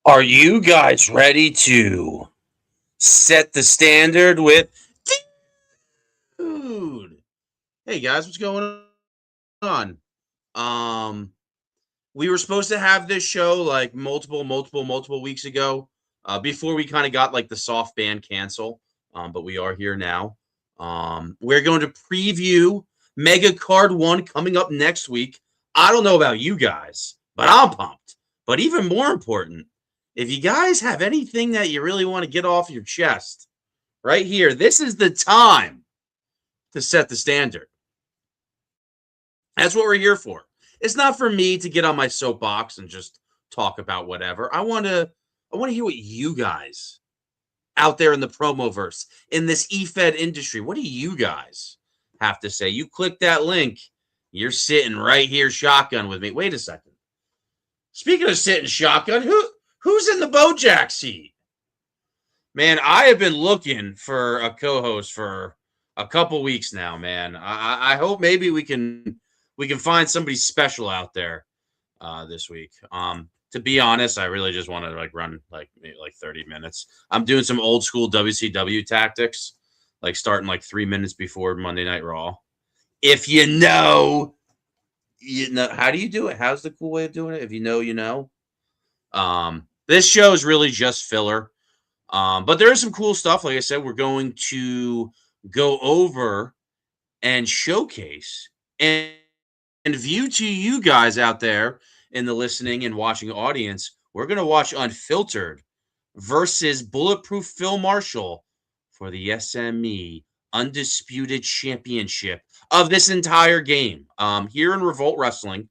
Are you guys ready to set the standard with dude? Hey guys, what's going on? Um, we were supposed to have this show like multiple weeks ago, before we kind of got like the soft ban cancel. But we are here now. We're going to preview Mega Card 1 coming up next week. I don't know about you guys, but I'm pumped. But even more important, if you guys have anything that you really want to get off your chest, right here, this is the time to set the standard. That's what we're here for. It's not for me to get on my soapbox and just talk about whatever. I want to hear what you guys out there in the promoverse, in this eFed industry, what do you guys have to say? You click that link, you're sitting right here shotgun with me. Wait a second. Speaking of sitting shotgun, who's in the Bojack seat? Man, I have been looking for a co-host for a couple weeks now, man. I hope maybe we can find somebody special out there this week. To be honest, I really just want to like run maybe 30 minutes. I'm doing some old school WCW tactics, like starting like 3 minutes before Monday Night Raw. If you know, you know. How do you do it? How's the cool way of doing it? If you know, you know. This show is really just filler. But there is some cool stuff. Like I said, we're going to go over and showcase and view to you guys out there in the listening and watching audience. We're going to watch Unfiltered versus Bulletproof Phil Marshall for the SME Undisputed Championship of this entire game. Here in Revolt Wrestling,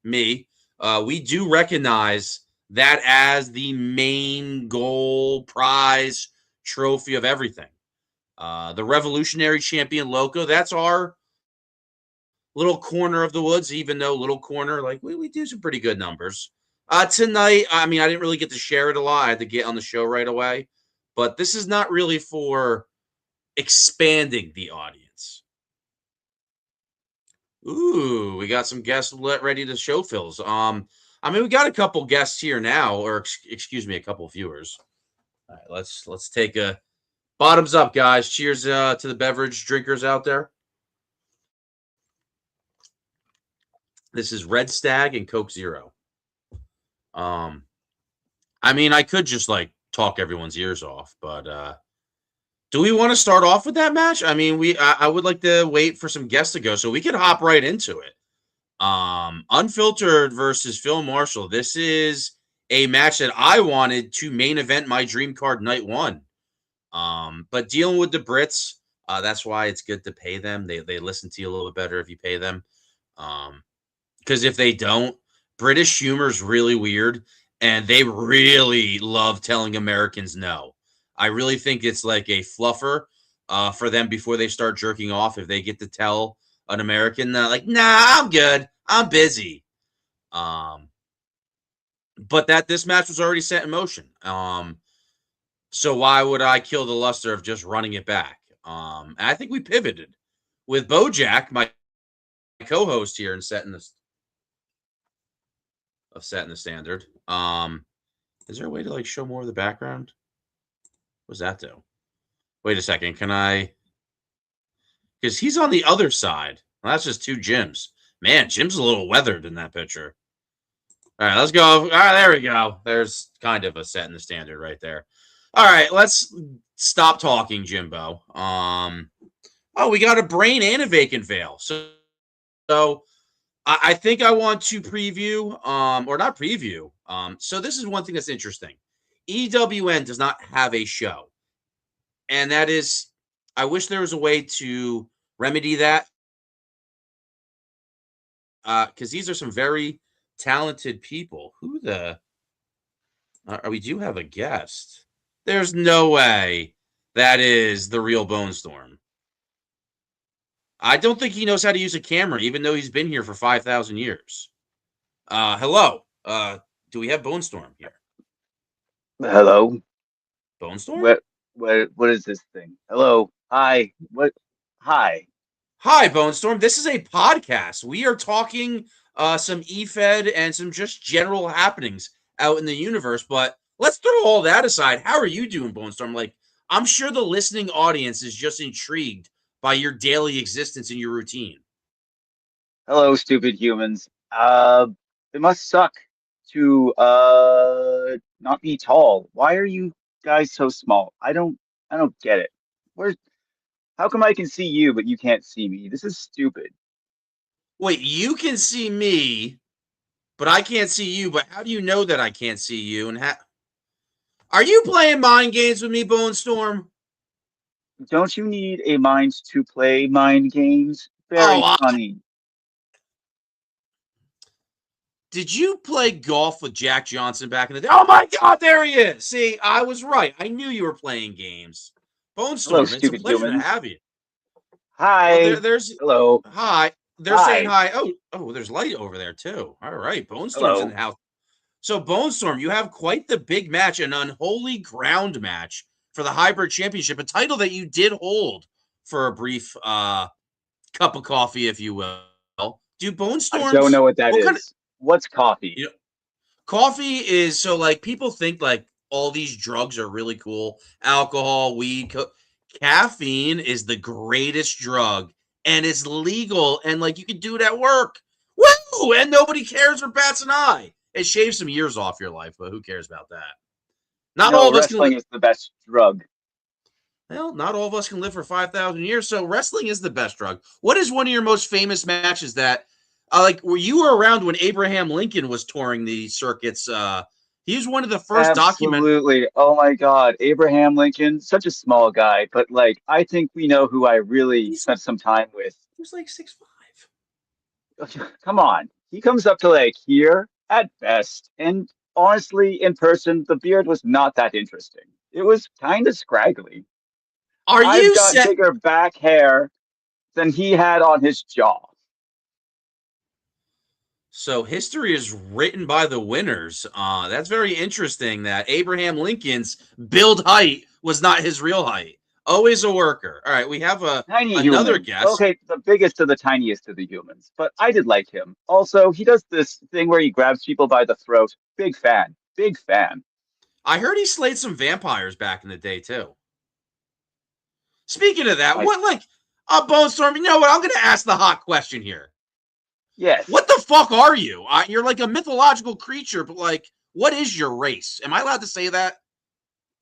we do recognize that as the main goal, prize, trophy of everything. The Revolutionary Champion Loco, that's our little corner of the woods, even though little corner, like we do some pretty good numbers. Tonight, I mean, I didn't really get to share it a lot. I had to get on the show right away. But this is not really for expanding the audience. Ooh, we got some guests ready to show fills. I mean, we got a couple guests here now, or excuse me, a couple viewers. All right, let's take a bottoms up, guys. Cheers to the beverage drinkers out there. This is Red Stag and Coke Zero. I mean, I could just like talk everyone's ears off, but do we want to start off with that match? I mean, I would like to wait for some guests to go so we could hop right into it. Unfiltered versus Phil Marshall. This is a match that I wanted to main event my dream card night one. But dealing with the Brits, That's why it's good to pay them. They listen to you a little bit better if you pay them. Because if they don't, British humor's really weird, and they really love telling Americans no. I really think it's like a fluffer for them before they start jerking off. If they get to tell an American, like, nah, I'm good, I'm busy. But that this match was already set in motion. So why would I kill the luster of just running it back? And I think we pivoted with Bojack, my co-host here, and setting the standard. Is there a way to like show more of the background? What does that do? Wait a second. Can I? Because he's on the other side. Well, that's just two Jims. Man, Jim's a little weathered in that picture. All right, let's go. All right, there we go. There's kind of a set in the standard right there. All right, let's stop talking, Jimbo. Oh, we got a brain and a vacant veil. So I think I want to preview, or not preview. So this is one thing that's interesting. EWN does not have a show, and that is, I wish there was a way to remedy that, because these are some very talented people. Who the? We do have a guest. There's no way that is the real Bone Storm. I don't think he knows how to use a camera, even though he's been here for 5,000 years. Hello. Do we have Bone Storm here? Hello. Bone Storm? What is this thing? Hello. Hi. What? Hi. Hi, Bone Storm. This is a podcast. We are talking some EFED and some just general happenings out in the universe. But let's throw all that aside. How are you doing, Bone Storm? Like, I'm sure the listening audience is just intrigued by your daily existence and your routine. Hello, stupid humans. It must suck to not be tall. Why are you guys so small? I don't get it. Where's How come I can see you but you can't see me? This is stupid. Wait, you can see me, but I can't see you. But how do you know that I can't see you? And are you playing mind games with me, Bone Storm? Don't you need a mind to play mind games? Very Oh, funny. did you play golf with Jack Johnson back in the day? Oh my God, there he is. See, I was right. I knew you were playing games. Bone Hello, Storm, it's a stupid pleasure to humans. have you. Oh, Hi. there's Hello. hi. They're saying Hi. hi. Oh, there's light over there too. All right, Bone Storm's in Hello. the house. So, Bone Storm, you have quite the big match, an unholy ground match for the Hybrid Championship, a title that you did hold for a brief cup of coffee, if you will. Do Bone I don't Storms? know what that What kind of is. What's coffee? you know? Coffee is so like people think like all these drugs are really cool. Alcohol, weed, caffeine is the greatest drug, and it's legal, and like you can do it at work. Woo! And nobody cares or bats an eye. It shaves some years off your life, but who cares about that? Not all No, of us can wrestling live. is the best drug. Well, not all of us can live for 5,000 years. So wrestling is the best drug. What is one of your most famous matches that, like, were you around when Abraham Lincoln was touring the circuits? He was one of the first document. Absolutely. Oh my God. Abraham Lincoln, such a small guy, but like I think we know who I really He's spent some time with. he was like 6'5". Come on. He comes up to like here at best. And honestly, in person, the beard was not that interesting. It was kind of scraggly. Are I've you got set? bigger back hair than he had on his jaw. So history is written by the winners. That's very interesting that Abraham Lincoln's build height was not his real height. Always a worker. All right, we have Tiny another human. guest. Okay, the biggest of the tiniest of the humans. But I did like him. Also, he does this thing where he grabs people by the throat. Big fan. Big fan. I heard he slayed some vampires back in the day too. Speaking of that, I what like Bone Storm? You know what? I'm going to ask the hot question here. Yes. What the fuck are you? You're like a mythological creature, but like, what is your race? Am I allowed to say that?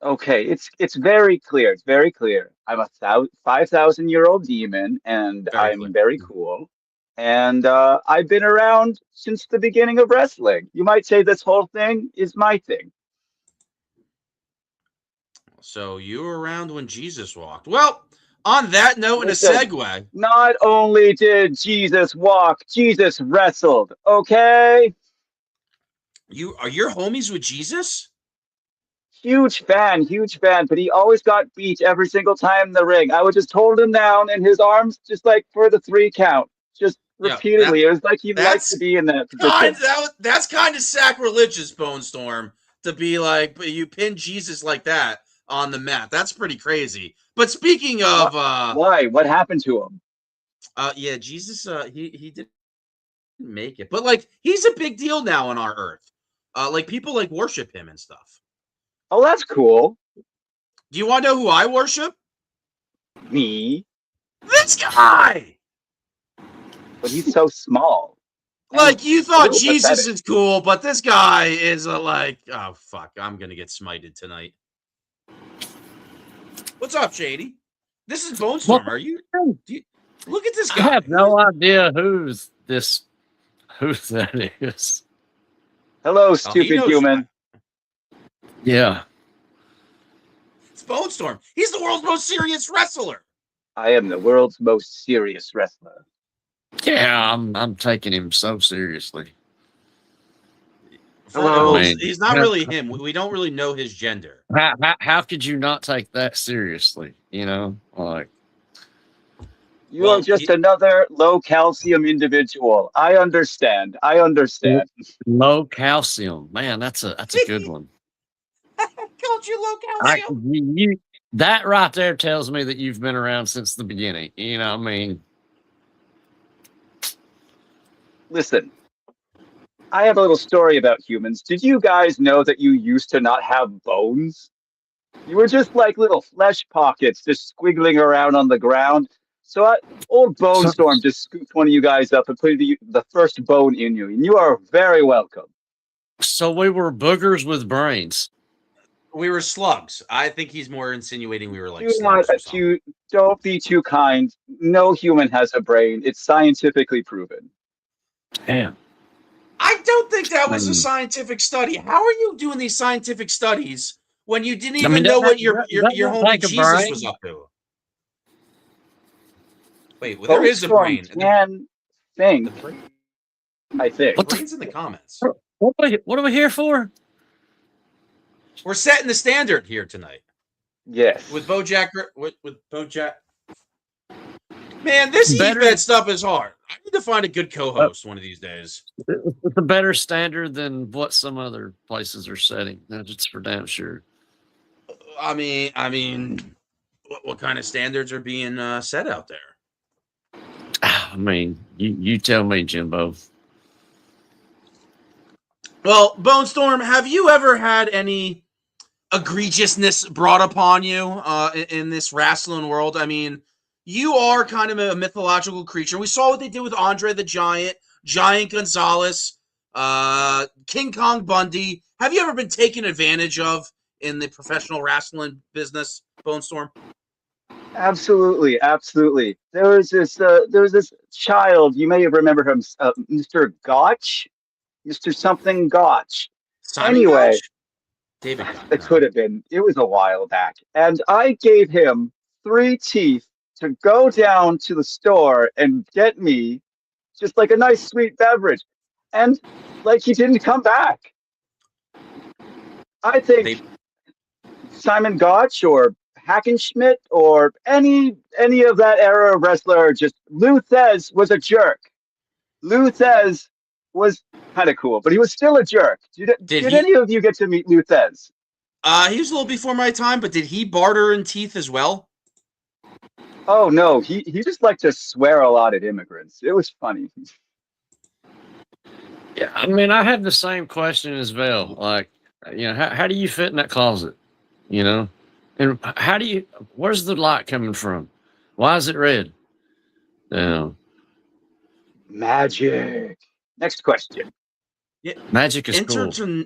Okay, it's very clear. It's very clear. I'm a 5,000-year-old demon, and Very clear. I'm very cool. And I've been around since the beginning of wrestling. You might say this whole thing is my thing. So you were around when Jesus walked. Well, On that note, and a Listen, segue, not only did Jesus walk, Jesus wrestled. Okay. you're homies with Jesus? Huge fan, but he always got beat every single time in the ring. I would just hold him down in his arms, just like for the 3 count, just Yeah, repeatedly. It was like he liked to that's be in that position. that's kind of sacrilegious, Bone Storm, to be like, but you pin Jesus like that on the mat. That's pretty crazy. But speaking What? of Why? What happened to him? yeah, Jesus he didn't make it. But like he's a big deal now on our earth. Like people like worship him and stuff. Oh, that's cool. Do you want to know who I worship? Me, This guy. but he's so small. Like you A thought little Jesus pathetic. is cool, but this guy is like, oh fuck, I'm gonna get smited tonight. What's up, Shady? This is Bone Storm. Are you? Look at this I guy. have no idea who's that is. Hello, Oh, he stupid knows human. Yeah. It's Bone Storm. He's the world's most serious wrestler. I am the world's most serious wrestler. Yeah, I'm taking him so seriously. Hello. Well, Man. he's not really him. We don't really know his gender. How could you not take that seriously? You know, like You Well, are just another low calcium individual. I understand. low calcium. Man, that's a good one. Called you low I, calcium. you, that right there tells me that you've been around since the beginning. You know, what I mean, Listen, I have a little story about humans. Did you guys know that you used to not have bones? You were just like little flesh pockets just squiggling around on the ground. So old Bone So- Storm just scooped one of you guys up and put the first bone in you. And you are very welcome. so we were boogers with brains. We were slugs. I think he's more insinuating we were like Do not, slugs or something. don't be too kind. No human has a brain. It's scientifically proven. Damn. I don't think that was a Hmm. scientific study. How are you doing these scientific studies when you didn't even I mean, know what that- your that your looks homie like a Jesus brain. was up to? Wait, well, there Bone is a Storm brain. can think, I think. What the- Brain's in the comments. What are we here for? We're setting the standard here tonight Yes. with BoJack. With BoJack. Man, this Better- eFed stuff is hard. I need to find a good co-host one of these days. It's a better standard than what some other places are setting. That's for damn sure. I mean, what kind of standards are being set out there? I mean, you tell me, Jimbo. Well, Bone Storm, have you ever had any egregiousness brought upon you in this wrestling world? I mean, you are kind of a mythological creature. We saw what they did with Andre the Giant, Giant Gonzalez, King Kong Bundy. Have you ever been taken advantage of in the professional wrestling business, Bone Storm? Absolutely. There was this child. You may remember him, Mr. Gotch, Mr. Something Gotch. Simon Anyway, Gotch? David Gotch. It could have been. It was a while back, and I gave him 3 teeth to go down to the store and get me just like a nice sweet beverage, and like he didn't come back. I think Simon Gotch or Hackenschmidt or any of that era of wrestler, just Lou Thez was a jerk. Lou Thez was kind of cool, but he was still a jerk. Did any of you get to meet Lou Thez? He was a little before my time, but did he barter in teeth as well? Oh no, he just liked to swear a lot at immigrants. It was funny. Yeah, I mean, I had the same question as Val. Like, you know, how do you fit in that closet? You know, and where's the light coming from? Why is it red? Magic. Next question. Magic is cool.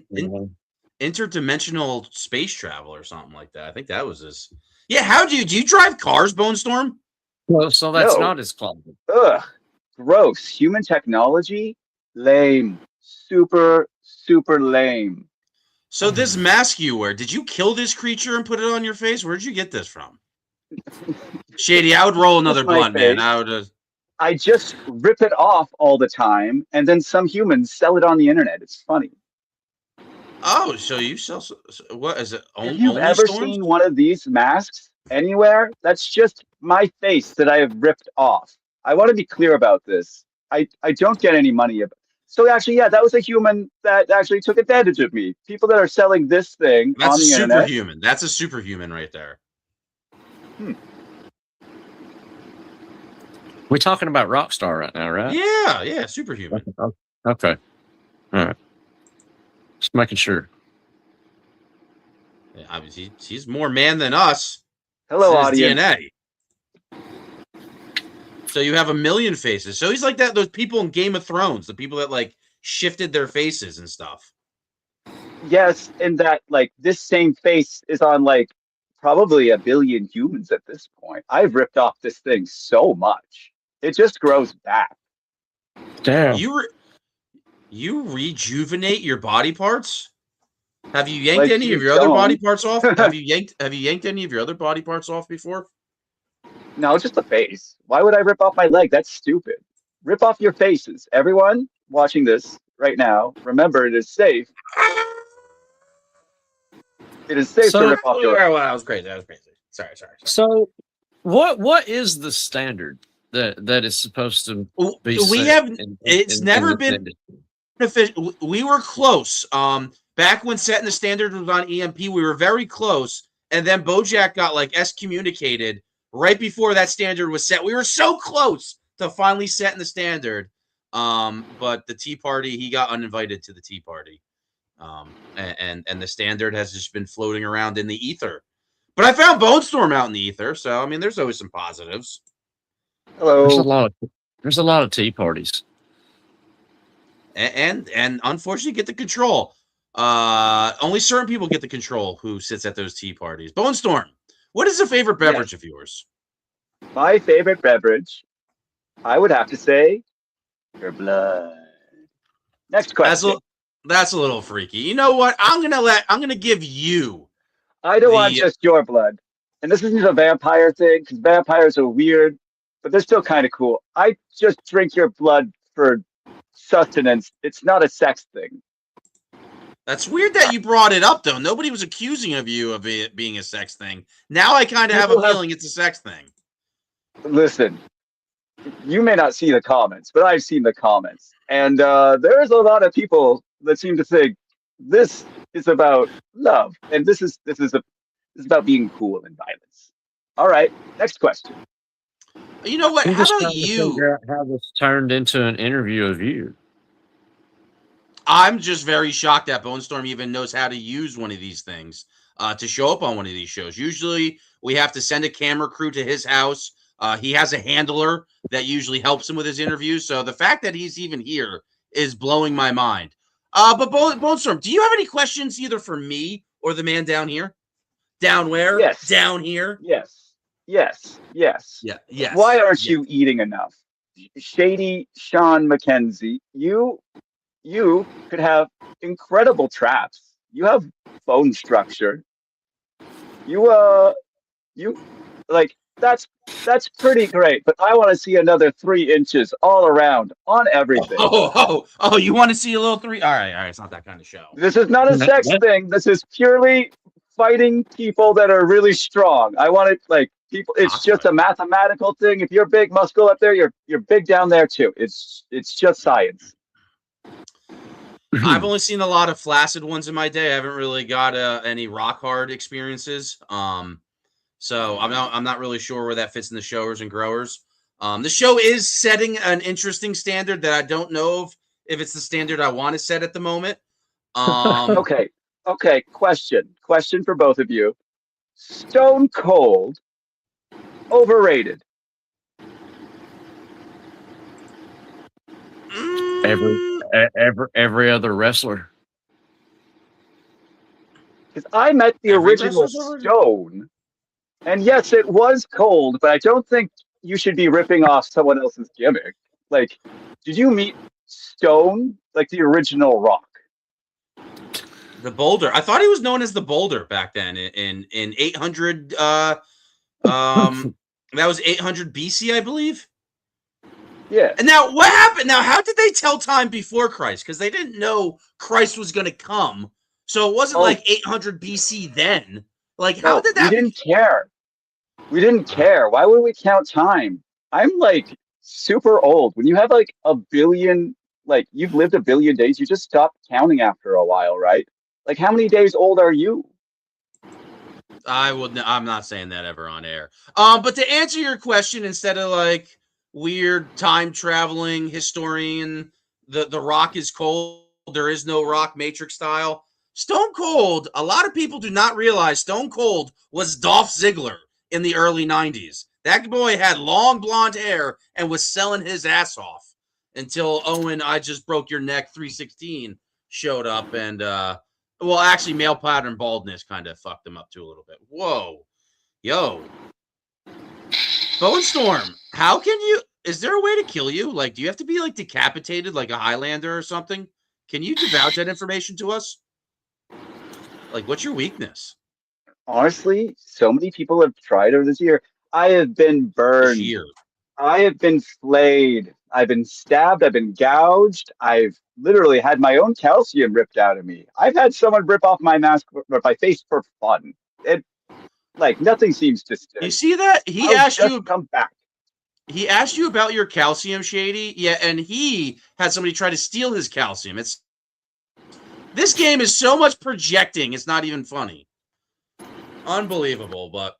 Interdimensional space travel or something like that. I think that was his. Yeah, how do you drive cars, Bone Storm? Well, so that's No. not his closet. Ugh, gross. Human technology, lame. Super lame. So this mask you wear, did you kill this creature and put it on your face? Where'd you get this from? Shady, I would roll another my blunt, man. face. I would. I just rip it off all the time, and then some humans sell it on the internet. It's funny. Oh, so you sell what is it? If you've Only ever storms? seen one of these masks anywhere, that's just my face that I have ripped off. I want to be clear about this. I don't get any money. So actually, yeah, that was a human that actually took advantage of me. People that are selling this thing That's on a the internet. superhuman. That's a superhuman right there. We're talking about Rockstar right now, right? Yeah, superhuman. Okay. All right. Just making sure. Yeah, obviously, he's more man than us. Hello, It's in his audience. DNA. So you have a million faces. So he's like that. Those people in Game of Thrones, the people that like shifted their faces and stuff. Yes, in that like this same face is on like probably a billion humans at this point. I've ripped off this thing so much. It just grows back. Damn. You rejuvenate your body parts? Have you yanked Like any you of your other don't. body parts off? Have you yanked any of your other body parts off before? No, just the face. Why would I rip off my leg? That's stupid. Rip off your faces. Everyone watching this right now, remember it is safe. It is safe to rip off your. Well, that was crazy. Sorry. So, what is the standard that is supposed to be? We set have. in It's never this been industry? official. We were close. Back when setting the standard was on EMP, we were very close, and then Bojack got like excommunicated right before that standard was set. We were so close to finally setting the standard. But the Tea Party, he got uninvited to the Tea Party. And the standard has just been floating around in the ether. But I found Bone Storm out in the ether, so I mean, there's always some positives. Hello. There's a lot of tea parties. And unfortunately, get the control. Only certain people get the control who sits at those tea parties. Bone Storm, what is a favorite beverage of yours? My favorite beverage, I would have to say, your blood. Next question. That's a little freaky. You know what? I'm gonna give you. I don't want just your blood. And this isn't a vampire thing, because vampires are weird, but they're still kind of cool. I just drink your blood for sustenance. It's not a sex thing. That's weird that you brought it up, though. Nobody was accusing of you of it being a sex thing. Now I kind of have a feeling it's a sex thing. Listen, you may not see the comments, but I've seen the comments. And there's a lot of people that seem to think this is about love. And this is about being cool and violence. All right, next question. You know what? I'm How just about trying to you? figure out how this turned into an interview of you. I'm just very shocked that Bone Storm even knows how to use one of these things to show up on one of these shows. Usually, we have to send a camera crew to his house. He has a handler that usually helps him with his interviews. So the fact that he's even here is blowing my mind. But Bone Storm, do you have any questions either for me or the man down here? Down where? Yes. Down here? Yes. Yeah. Yes. Why aren't you eating enough? Shady Sean McKenzie, you could have incredible traps. You have bone structure. You like that's pretty great, but I want to see another 3 inches all around on everything. Oh! You want to see a little 3? All right. It's not that kind of show. This is not a sex thing. This is purely fighting people that are really strong. I want it like people. It's just a mathematical thing. If you're big, muscle up there, you're big down there too. It's just science. I've only seen a lot of flaccid ones in my day. I haven't really got any rock hard experiences. So I'm not really sure where that fits in the showers and growers. The show is setting an interesting standard that I don't know if it's the standard I want to set at the moment. Okay. Question for both of you. Stone Cold, overrated? Every other wrestler. Because I met the original Stone, and yes, it was cold, but I don't think you should be ripping off someone else's gimmick. Like, did you meet Stone, like the original Rock? The Boulder. I thought he was known as the Boulder back then in 800 That was 800 BC, I believe. Yeah. And now what happened? Now, how did they tell time before Christ? Because they didn't know Christ was going to come. So it wasn't like 800 BC then. Like, how did that? We didn't care. We didn't care. Why would we count time? I'm like super old. When you have like a billion, like you've lived a billion days, you just stop counting after a while, right? Like, how many days old are you? I'm not saying that ever on air. But to answer your question, instead of like weird time traveling historian, the Rock is cold. There is no Rock, Matrix style. Stone Cold. A lot of people do not realize Stone Cold was Dolph Ziggler in the early 90s. That boy had long blonde hair and was selling his ass off until Owen, I Just Broke Your Neck 316 showed up and well, actually, male pattern baldness kind of fucked him up too a little bit. Whoa. Yo. Bone Storm, how can you... Is there a way to kill you? Like, do you have to be, like, decapitated like a Highlander or something? Can you divulge that information to us? Like, what's your weakness? Honestly, so many people have tried over this year. I have been burned. I have been flayed. I've been stabbed. I've been gouged. I've literally had my own calcium ripped out of me. I've had someone rip off my mask, my face for fun. It, like, nothing seems to stick. You see that? He asked you come back. He asked you about your calcium, Shady. Yeah, and he had somebody try to steal his calcium. This game is so much projecting. It's not even funny. Unbelievable. But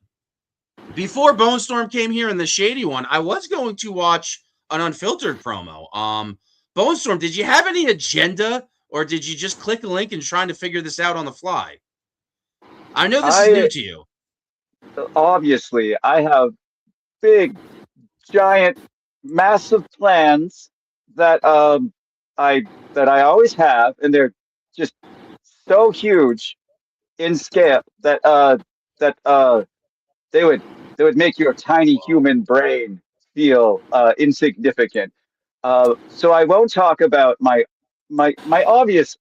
before Bone Storm came here in the Shady one, I was going to watch an Unfiltered promo. Bone Storm, did you have any agenda, or did you just click a link and trying to figure this out on the fly? I know this is new to you. Obviously, I have big, giant, massive plans that I always have, and they're just so huge in scale that they would make your tiny human brain feel insignificant. So I won't talk about my obvious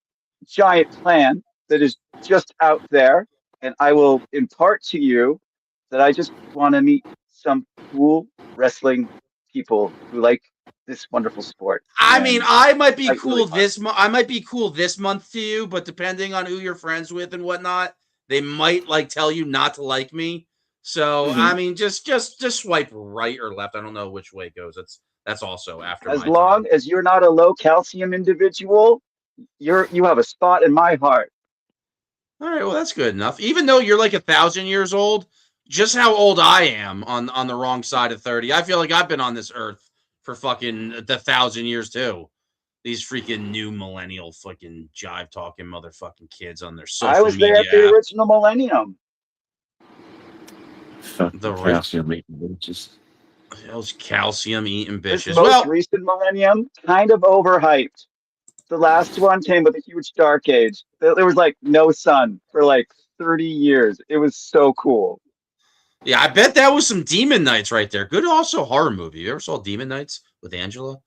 giant plan that is just out there, and I will impart to you that I just want to meet some cool wrestling people who like this wonderful sport. I mean, I might be cool I might be cool this month to you, but depending on who you're friends with and whatnot, they might like tell you not to like me. So I mean, just swipe right or left. I don't know which way it goes. That's also after. As long as you're not a low calcium individual, you have a spot in my heart. All right, well that's good enough. Even though you're like 1,000 years old, just how old I am on the wrong side of 30. I feel like I've been on this earth for fucking 1,000 years too. These freaking new millennial fucking jive talking motherfucking kids on their social media. I was there at the original millennium. The calcium eating bitches. Those calcium eating bitches. This most recent millennium, kind of overhyped. The last one came with a huge dark age. There was like no sun for like 30 years. It was so cool. Yeah, I bet that was some Demon Knights right there. Good, also horror movie. You ever saw Demon Knights with Angela?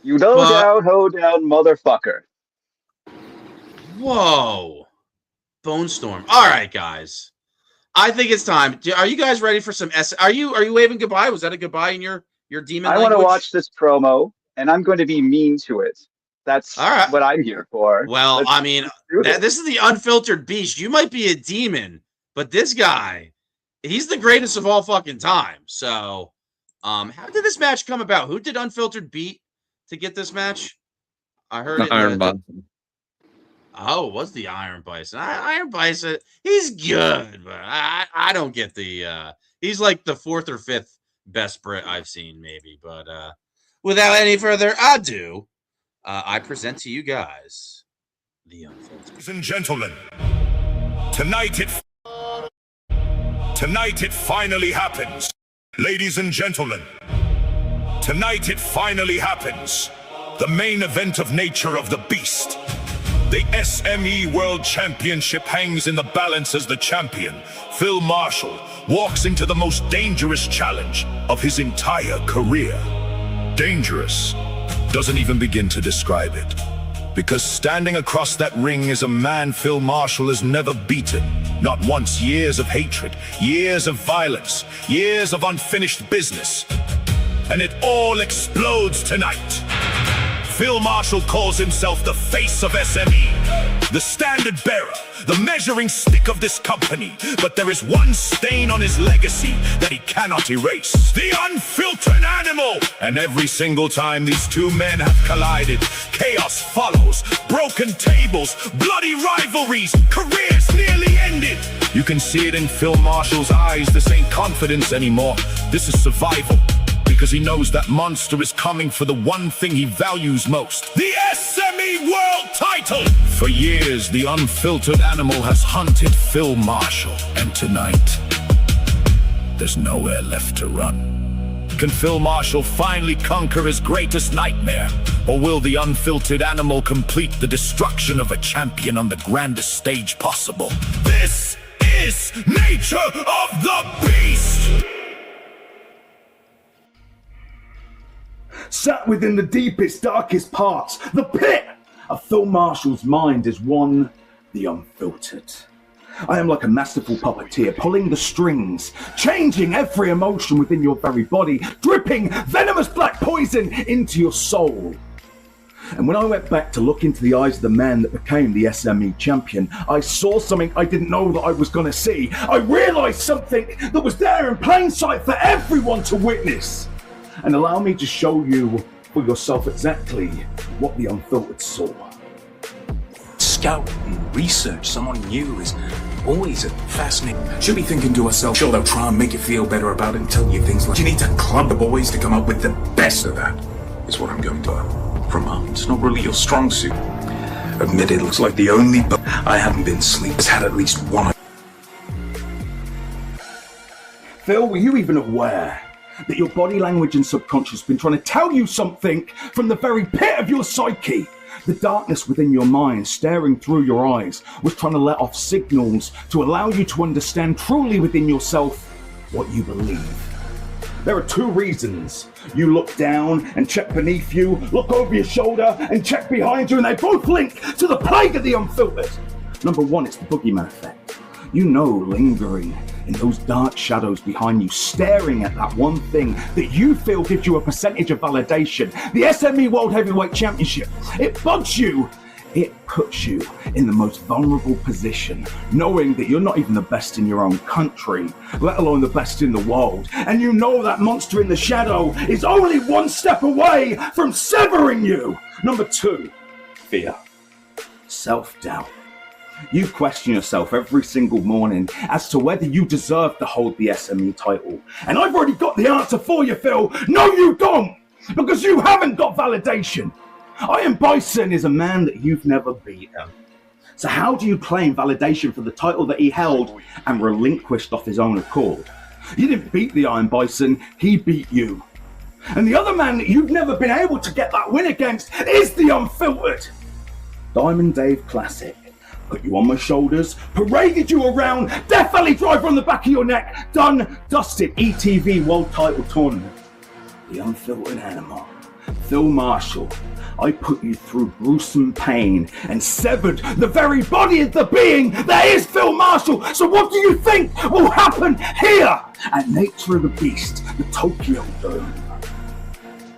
You know down, ho down, motherfucker. Whoa, Bone Storm. All right, guys. I think it's time. Are you guys ready for some Are you waving goodbye? Was that a goodbye in your demon? I want to watch this promo, and I'm going to be mean to it. That's all right. What I'm here for. Well, I mean, this is the Unfiltered Beast. You might be a demon, but this guy, he's the greatest of all fucking time. So, how did this match come about? Who did Unfiltered beat to get this match? I heard Iron Bison. Oh, it was the Iron Bison. Iron Bison, he's good, but I don't get the he's like the 4th or 5th best Brit I've seen, maybe. But without any further ado, I present to you guys the Unfiltered. Ladies and gentlemen, tonight it finally happens. Ladies and gentlemen, tonight it finally happens. The main event of Nature of the Beast. The SME World Championship hangs in the balance as the champion, Phil Marshall, walks into the most dangerous challenge of his entire career. Dangerous doesn't even begin to describe it. Because standing across that ring is a man Phil Marshall has never beaten. Not once. Years of hatred, years of violence, years of unfinished business. And it all explodes tonight. Phil Marshall calls himself the face of SME, the standard bearer, the measuring stick of this company. But there is one stain on his legacy that he cannot erase: the unfiltered animal. And every single time these two men have collided, chaos follows, broken tables, bloody rivalries, careers nearly ended. You can see it in Phil Marshall's eyes. This ain't confidence anymore. This is survival. Because he knows that monster is coming for the one thing he values most: the SME World title! For years, the unfiltered animal has hunted Phil Marshall. And tonight, there's nowhere left to run. Can Phil Marshall finally conquer his greatest nightmare? Or will the unfiltered animal complete the destruction of a champion on the grandest stage possible? This is Nature of the Beast! Sat within the deepest, darkest parts, the pit of Phil Marshall's mind is one, the unfiltered. I am like a masterful puppeteer, pulling the strings, changing every emotion within your very body, dripping venomous black poison into your soul. And when I went back to look into the eyes of the man that became the SME champion, I saw something I didn't know that I was going to see. I realized something that was there in plain sight for everyone to witness. And allow me to show you for yourself exactly what the unfiltered saw. Scout and research someone new is always fascinating. Should be thinking to herself, sure, they'll try and make you feel better about it and tell you things like, you need to club the boys to come up with the best of that, is what I'm going to learn from her. It's not really your strong suit. Admit it looks like the only but I haven't been asleep has had at least one. Phil, were you even aware that your body language and subconscious have been trying to tell you something from the very pit of your psyche? The darkness within your mind, staring through your eyes, was trying to let off signals to allow you to understand truly within yourself what you believe. There are two reasons. You look down and check beneath you, look over your shoulder and check behind you, and they both link to the plague of the unfiltered. Number one, it's the boogeyman effect. You know, lingering in those dark shadows behind you, staring at that one thing that you feel gives you a percentage of validation. The SME World Heavyweight Championship. It bugs you. It puts you in the most vulnerable position, knowing that you're not even the best in your own country, let alone the best in the world. And you know that monster in the shadow is only one step away from severing you. Number two, fear. Self-doubt. You question yourself every single morning as to whether you deserve to hold the SME title. And I've already got the answer for you, Phil. No, you don't, because you haven't got validation. Iron Bison is a man that you've never beaten. So how do you claim validation for the title that he held and relinquished off his own accord? You didn't beat the Iron Bison, he beat you. And the other man that you've never been able to get that win against is the Unfiltered. Diamond Dave Classic. Put you on my shoulders, paraded you around, Death Valley Driver on the back of your neck, done, dusted, ETV World Title Tournament. The Unfiltered Animal, Phil Marshall. I put you through gruesome pain and severed the very body of the being that is Phil Marshall. So what do you think will happen here at Nature of the Beast, the Tokyo Dome?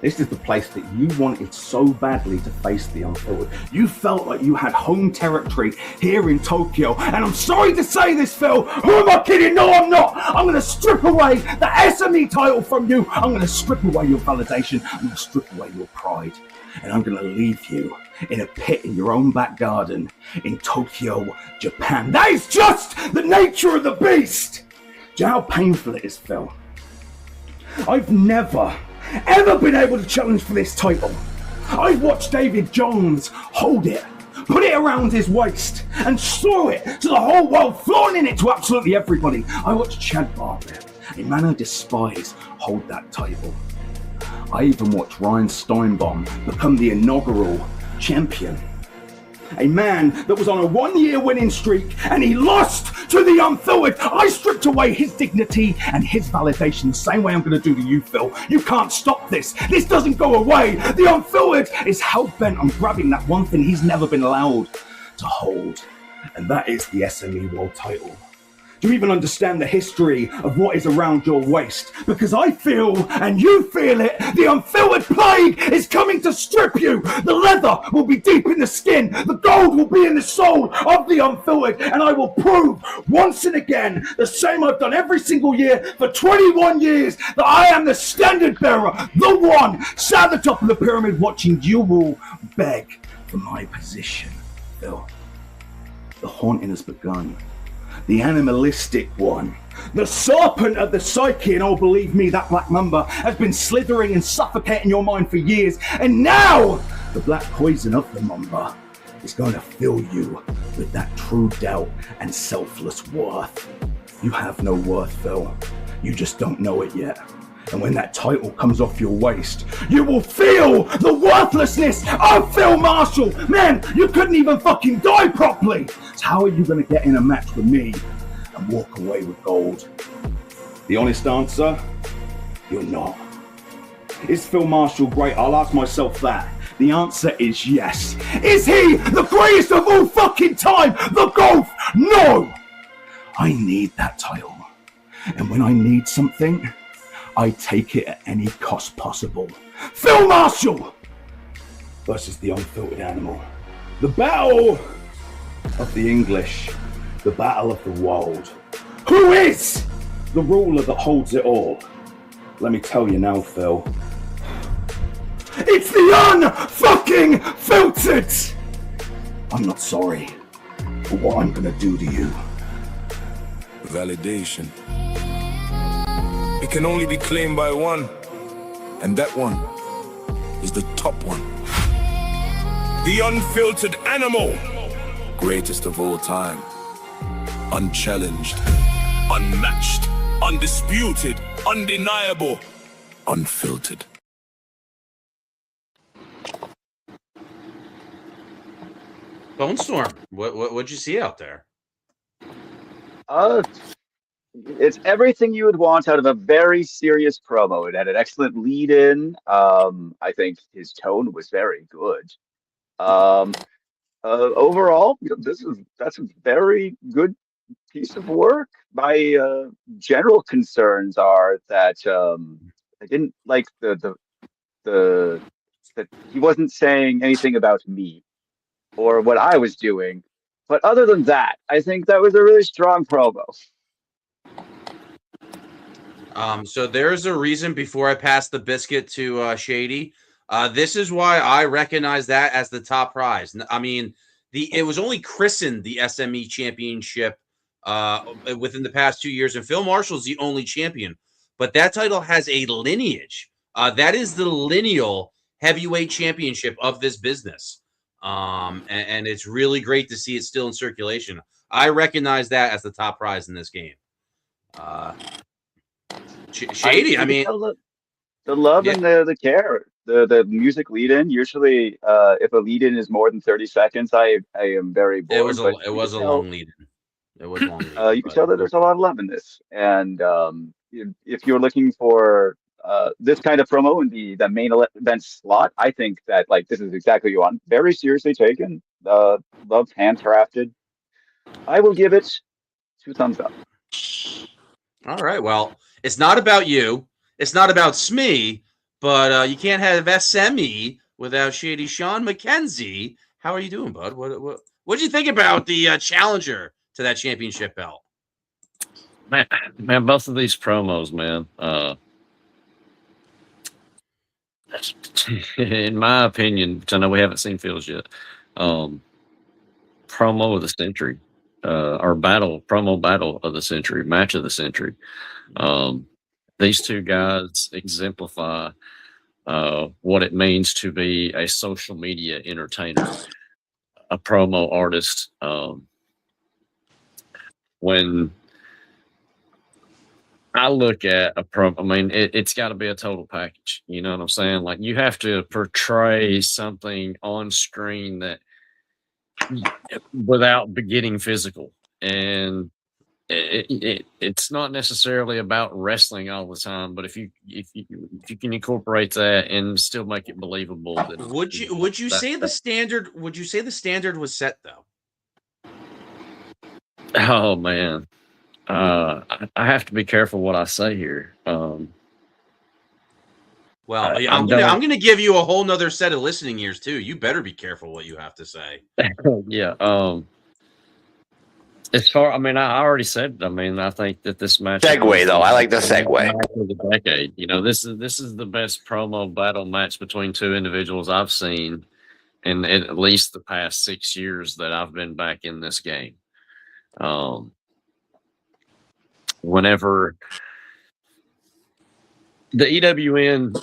This is the place that you wanted so badly to face the Unfiltered. You felt like you had home territory here in Tokyo. And I'm sorry to say this, Phil. Who am I kidding? No, I'm not. I'm going to strip away the SME title from you. I'm going to strip away your validation. I'm going to strip away your pride. And I'm going to leave you in a pit in your own back garden in Tokyo, Japan. That is just the nature of the beast. Do you know how painful it is, Phil? I've never ever been able to challenge for this title. I've watched David Jones hold it, put it around his waist, and throw it to the whole world, flaunting it to absolutely everybody. I watched Chad Bartlett, a man I despise, hold that title. I even watched Ryan Steinbaum become the inaugural champion. A man that was on a 1-year winning streak and he lost to the Unfiltered. I stripped away his dignity and his validation the same way I'm going to do to you, Phil. You can't stop this. This doesn't go away. The Unfiltered is hell-bent on grabbing that one thing he's never been allowed to hold. And that is the SME World title. Do you even understand the history of what is around your waist? Because I feel, and you feel it, the Unfiltered plague is coming to strip you. The leather will be deep in the skin. The gold will be in the soul of the Unfiltered. And I will prove once and again, the same I've done every single year for 21 years, that I am the standard bearer, the one sat at the top of the pyramid watching you all beg for my position. Phil, the haunting has begun. The animalistic one, the serpent of the psyche, and oh, believe me, that black mamba has been slithering and suffocating your mind for years, and now the black poison of the mamba is going to fill you with that true doubt and selfless worth. You have no worth, Phil. You just don't know it yet. And when that title comes off your waist, you will feel the worthlessness of Phil Marshall. Man, you couldn't even fucking die properly. So how are you going to get in a match with me and walk away with gold? The honest answer, you're not. Is Phil Marshall great? I'll ask myself that. The answer is yes. Is he the greatest of all fucking time? The GOAT? No! I need that title. And when I need something, I take it at any cost possible. Phil Marshall versus the Unfiltered Animal. The battle of the English. The battle of the world. Who is the ruler that holds it all? Let me tell you now, Phil. It's the unfucking filtered! I'm not sorry for what I'm gonna do to you. Validation. It can only be claimed by one, and that one is the top one. The Unfiltered Animal. Greatest of all time. Unchallenged, unmatched, undisputed, undeniable, unfiltered. Bone Storm, what'd you see out there? It's everything you would want out of a very serious promo. It had an excellent lead-in. I think his tone was very good. Overall, that's a very good piece of work. My general concerns are that I didn't like the that he wasn't saying anything about me or what I was doing. But other than that, I think that was a really strong promo. So there's a reason before I pass the biscuit to Shady. This is why I recognize that as the top prize. I mean, it was only christened the SME Championship within the past 2 years, and Phil Marshall's the only champion. But that title has a lineage. That is the lineal heavyweight championship of this business. And it's really great to see it still in circulation. I recognize that as the top prize in this game. Shady, I mean, the love and the care, the music lead-in. Usually, if a lead-in is more than 30 seconds, I am very bored. It was a long lead-in. It was long. You can tell that there's a lot of love in this, and if you're looking for this kind of promo in the main event slot, I think that this is exactly what you want. Very seriously taken, loved, handcrafted. I will give it 2 thumbs up. All right. Well, it's not about you. It's not about Smee, but you can't have SME without Shady Sean McKenzie. How are you doing, bud? What did you think about the challenger to that championship belt? Man, both of these promos, man. In my opinion, which I know we haven't seen Phil's yet, promo of the century, or promo battle of the century, match of the century. These two guys exemplify what it means to be a social media entertainer, a promo artist. When I look at a promo, I mean, it's got to be a total package. You know what I'm saying? Like, you have to portray something on screen that without getting physical. And it's not necessarily about wrestling all the time, but if you can incorporate that and still make it believable, then Would you say the standard? Would you say the standard was set though? Oh man, I have to be careful what I say here. Well, I'm gonna give you a whole nother set of listening ears too. You better be careful what you have to say. Yeah. As far, I mean, I already said. I mean, I think that this match. Segue though, I like the segue. Match of the decade. You know, this is the best promo battle match between two individuals I've seen in at least the past 6 years that I've been back in this game. Whenever the EWN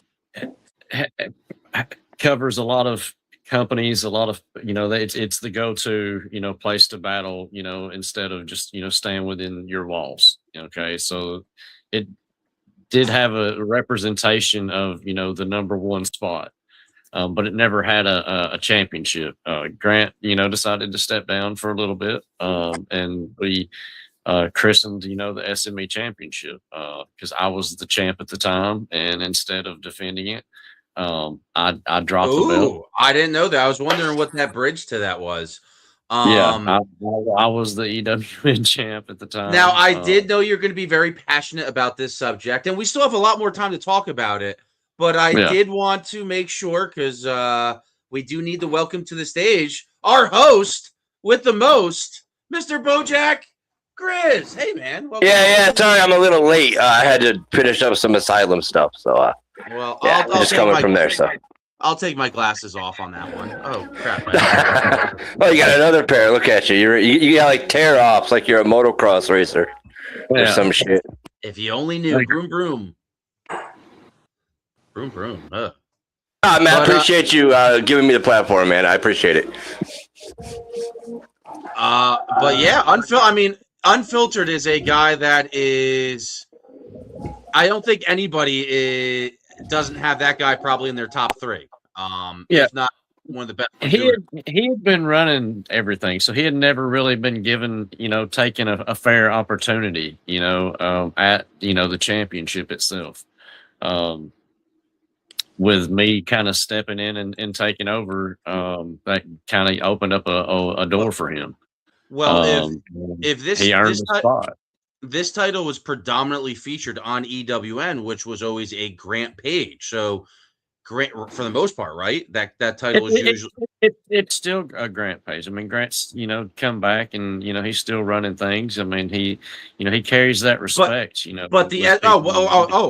covers a lot of companies, a lot of, you know, it's the go-to, you know, place to battle, you know, instead of just, you know, staying within your walls. Okay. So it did have a representation of, you know, the number one spot. But it never had a championship. Grant, you know, decided to step down for a little bit, and we christened, you know, the SME championship because I was the champ at the time, and instead of defending it, I dropped the belt. I didn't know that. I was wondering what that bridge to that was. I was the EWN champ at the time. Now, I did know you're going to be very passionate about this subject, and we still have a lot more time to talk about it. But I did want to make sure, because we do need to welcome to the stage our host with the most, Mr. Bojack Grizz. Hey, man. Yeah. Sorry, I'm a little late. I had to finish up some asylum stuff, so well, yeah, I'll just coming from there. So I'll take my glasses off on that one. Oh crap! Well, you got another pair. Look at you. You got like tear offs, like you're a motocross racer or some shit. If you only knew. Broom, broom. Broom, broom. Man, I appreciate you giving me the platform, man. I appreciate it. But yeah, Unfiltered is a guy that is. I don't think anybody doesn't have that guy probably in their top three. If not one of the best. He had been running everything, so he had never really been given, you know, taken a fair opportunity, you know, at, you know, the championship itself. With me kind of stepping in and taking over, that kind of opened up a door for him. Well, if he earned the spot. This title was predominantly featured on EWN, which was always a Grant Page. So Grant, for the most part, right? That title is usually it's still a Grant Page. I mean, Grant's, you know, come back and, you know, he's still running things. I mean, he carries that respect, you know. But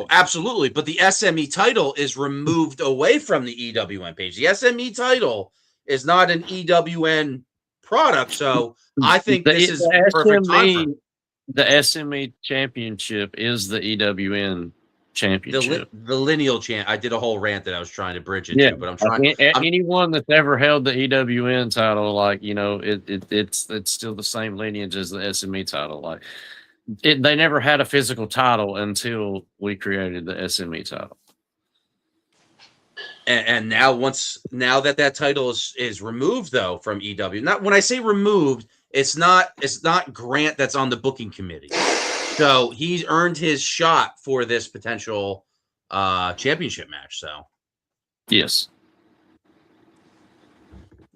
absolutely. But the SME title is removed away from the EWN page. The SME title is not an EWN product, so I think this is perfect time. The SME championship is the EWN championship. The lineal champ. I did a whole rant that I was trying to bridge it to, but I'm trying. Anyone that's ever held the EWN title, like, you know, it's still the same lineage as the SME title. Like, they never had a physical title until we created the SME title. And now that title is removed though from EW. Not when I say removed, it's not Grant that's on the booking committee. So he's earned his shot for this potential championship match. So yes.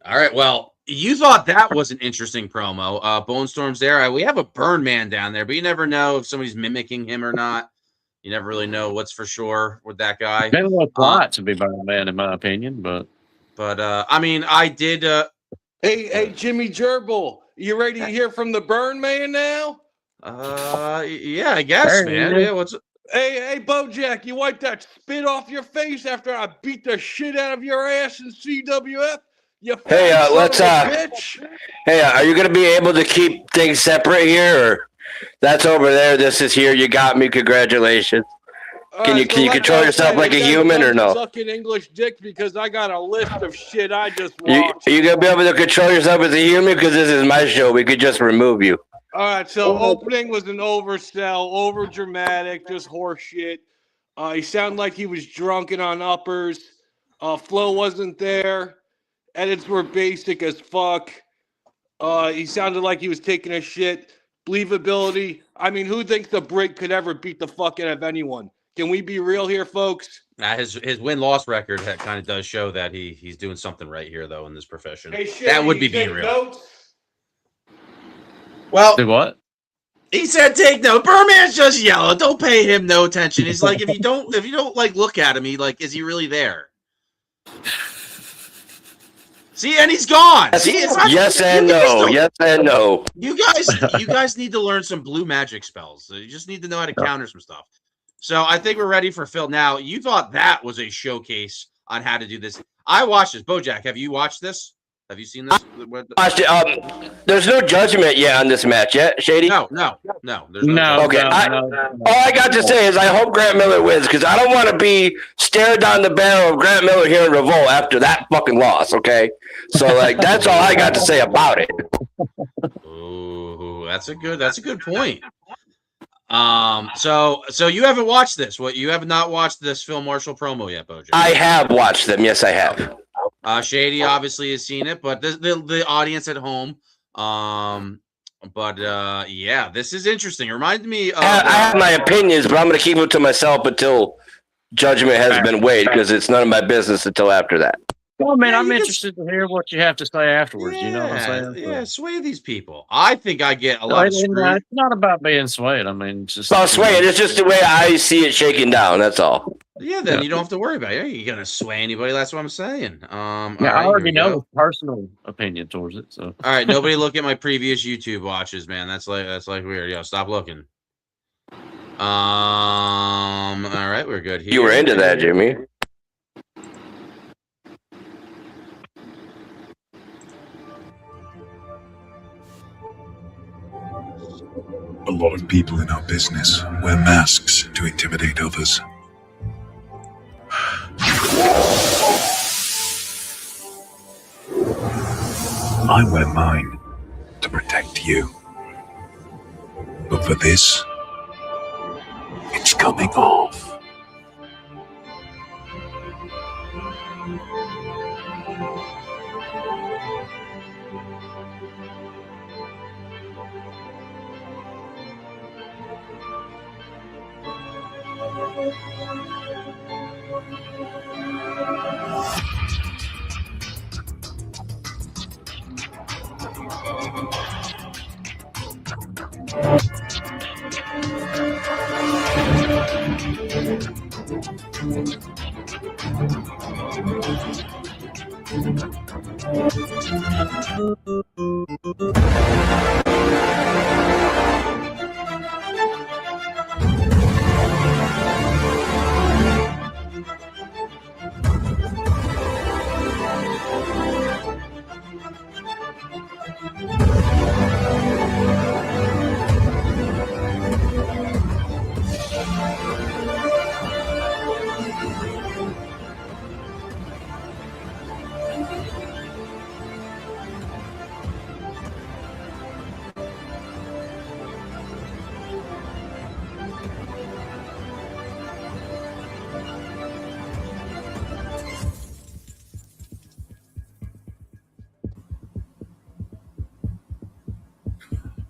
All right. Well, you thought that was an interesting promo. Bone Storm's there. We have a Burn Man down there, but you never know if somebody's mimicking him or not. You never really know what's for sure with that guy. They look right to be Burn Man, in my opinion, but I mean, I did. Hey, Jimmy Gerbil, you ready to hear from the Burn Man now? Yeah, I guess, man. Yeah, what's? Hey, Bojack, you wipe that spit off your face after I beat the shit out of your ass in CWF? Hey, let's bitch. Hey, are you gonna be able to keep things separate here, or that's over there? This is here. You got me. Congratulations. Can you control yourself like a human or no? Sucking English dick because I got a list of shit I just watched. You gonna be able to control yourself as a human? Because this is my show. We could just remove you. All right. So opening was an oversell, over dramatic, just horse shit. He sounded like he was drunken on uppers. Flow wasn't there. Edits were basic as fuck. He sounded like he was taking a shit. Believability. I mean, who thinks the Brit could ever beat the fuck out of anyone? Can we be real here, folks? His win-loss record kind of does show that he's doing something right here, though, in this profession. Hey, that would be take being real. notes? Well, Do what? he said, "Take note." Birdman's just yellow. Don't pay him no attention. He's like, if you don't like look at him, he like, is he really there? See, and he's gone. See, it's not, yes and no. Yes and no. You guys need to learn some blue magic spells. You just need to know how to counter some stuff. So I think we're ready for Phil. Now, you thought that was a showcase on how to do this. I watched this. Bojack, have you watched this? Have you seen this? Watched it. There's no judgment yet on this match yet, Shady? No. There's No. Okay. No. All I got to say is I hope Grant Miller wins because I don't want to be stared down the barrel of Grant Miller here in Revolt after that fucking loss, okay? So, like, that's all I got to say about it. Ooh, that's a good point. So you haven't watched this. What, you have not watched this Phil Marshall promo yet, Bojack? I have watched them. Yes, I have. Shady obviously has seen it, but the audience at home. Yeah, this is interesting. It reminded me of, I have my opinions, but I'm going to keep them to myself until judgment has been weighed because it's none of my business until after that. Well, man, Yeah, I'm you interested to hear what you have to say afterwards. You know what I'm saying? Yeah, sway these people. I think I get a lot of screwed. It's not about being swayed. I mean, it's just. Well, sway it. It's just the way I see it shaking down. That's all. Yeah, then you don't have to worry about it. You're gonna sway anybody. That's what I'm saying. I already know his personal opinion towards it. So. All right, nobody look at my previous YouTube watches, man. That's like weird. Yo, stop looking. All right, we're good here. You were into that, Jimmy. A lot of people in our business wear masks to intimidate others. I wear mine to protect you. But for this, it's coming off.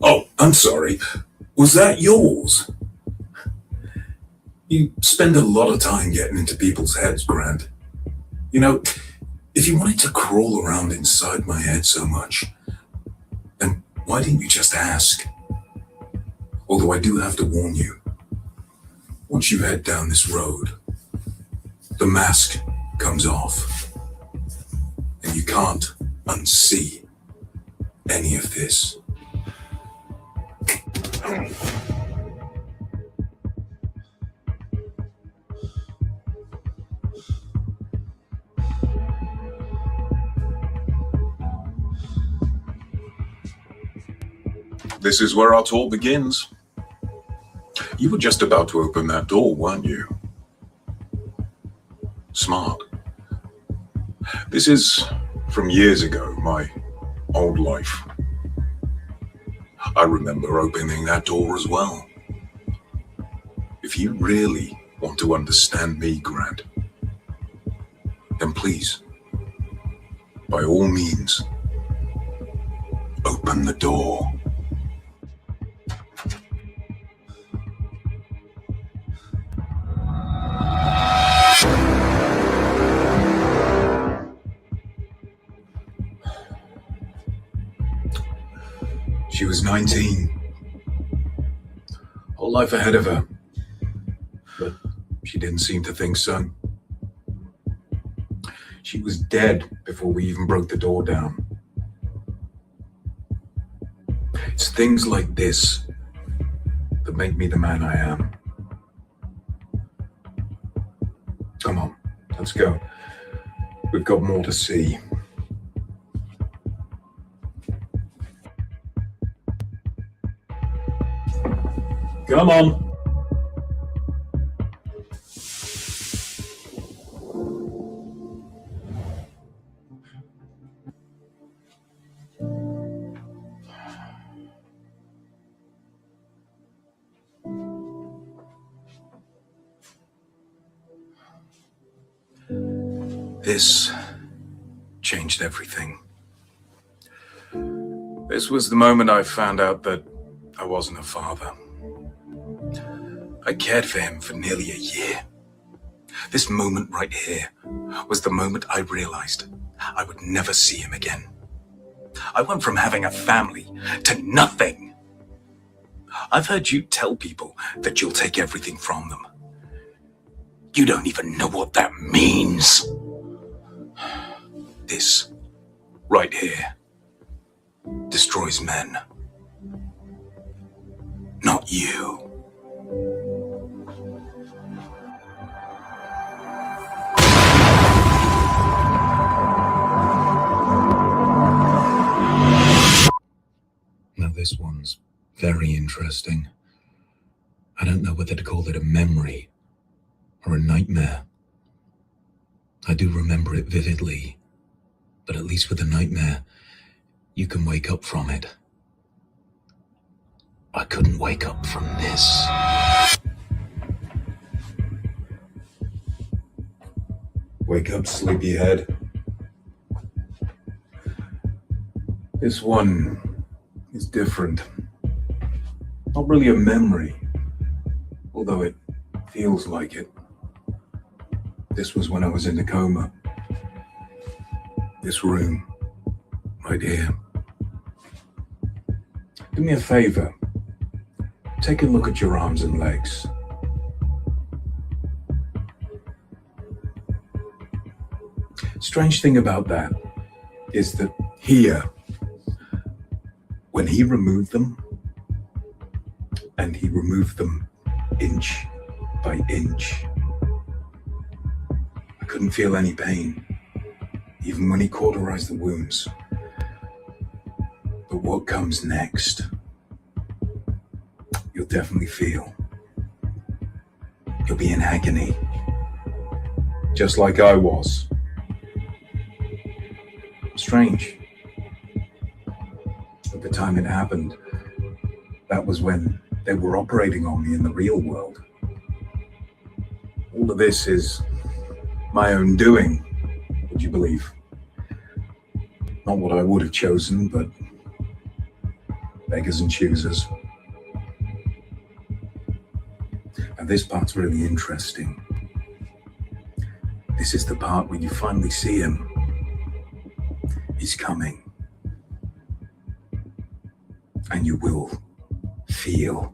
Oh, I'm sorry. Was that yours? You spend a lot of time getting into people's heads, Grant. You know, if you wanted to crawl around inside my head so much, then why didn't you just ask? Although I do have to warn you, once you head down this road, the mask comes off, and you can't unsee any of this. This is where our tour begins. You were just about to open that door, weren't you? Smart. This is from years ago, my old life. I remember opening that door as well. If you really want to understand me, Grant, then please, by all means, open open the door. She was 19. Whole life ahead of her. But she didn't seem to think so. She was dead before we even broke the door down. It's things like this that make me the man I am. Come on, let's go. We've got more to see. Come on. This changed everything. This was the moment I found out that I wasn't a father. I cared for him for nearly a year. This moment right here was the moment I realized I would never see him again. I went from having a family to nothing. I've heard you tell people that you'll take everything from them. You don't even know what that means. This right here destroys men. Not you. Now this one's very interesting. I don't know whether to call it a memory or a nightmare. I do remember it vividly, but at least with a nightmare, you can wake up from it. I couldn't wake up from this. Wake up, sleepyhead. This one is different. Not really a memory, although it feels like it. This was when I was in the coma. This room, right here. Do me a favor. Take a look at your arms and legs. Strange thing about that is that here, when he removed them, and he removed them inch by inch, I couldn't feel any pain, even when he cauterized the wounds. But what comes next, you'll definitely feel. You'll be in agony, just like I was. Strange. At the time it happened, that was when they were operating on me in the real world. All of this is my own doing, would you believe? Not what I would have chosen, but beggars and choosers. And this part's really interesting. This is the part where you finally see him. He's coming. And you will feel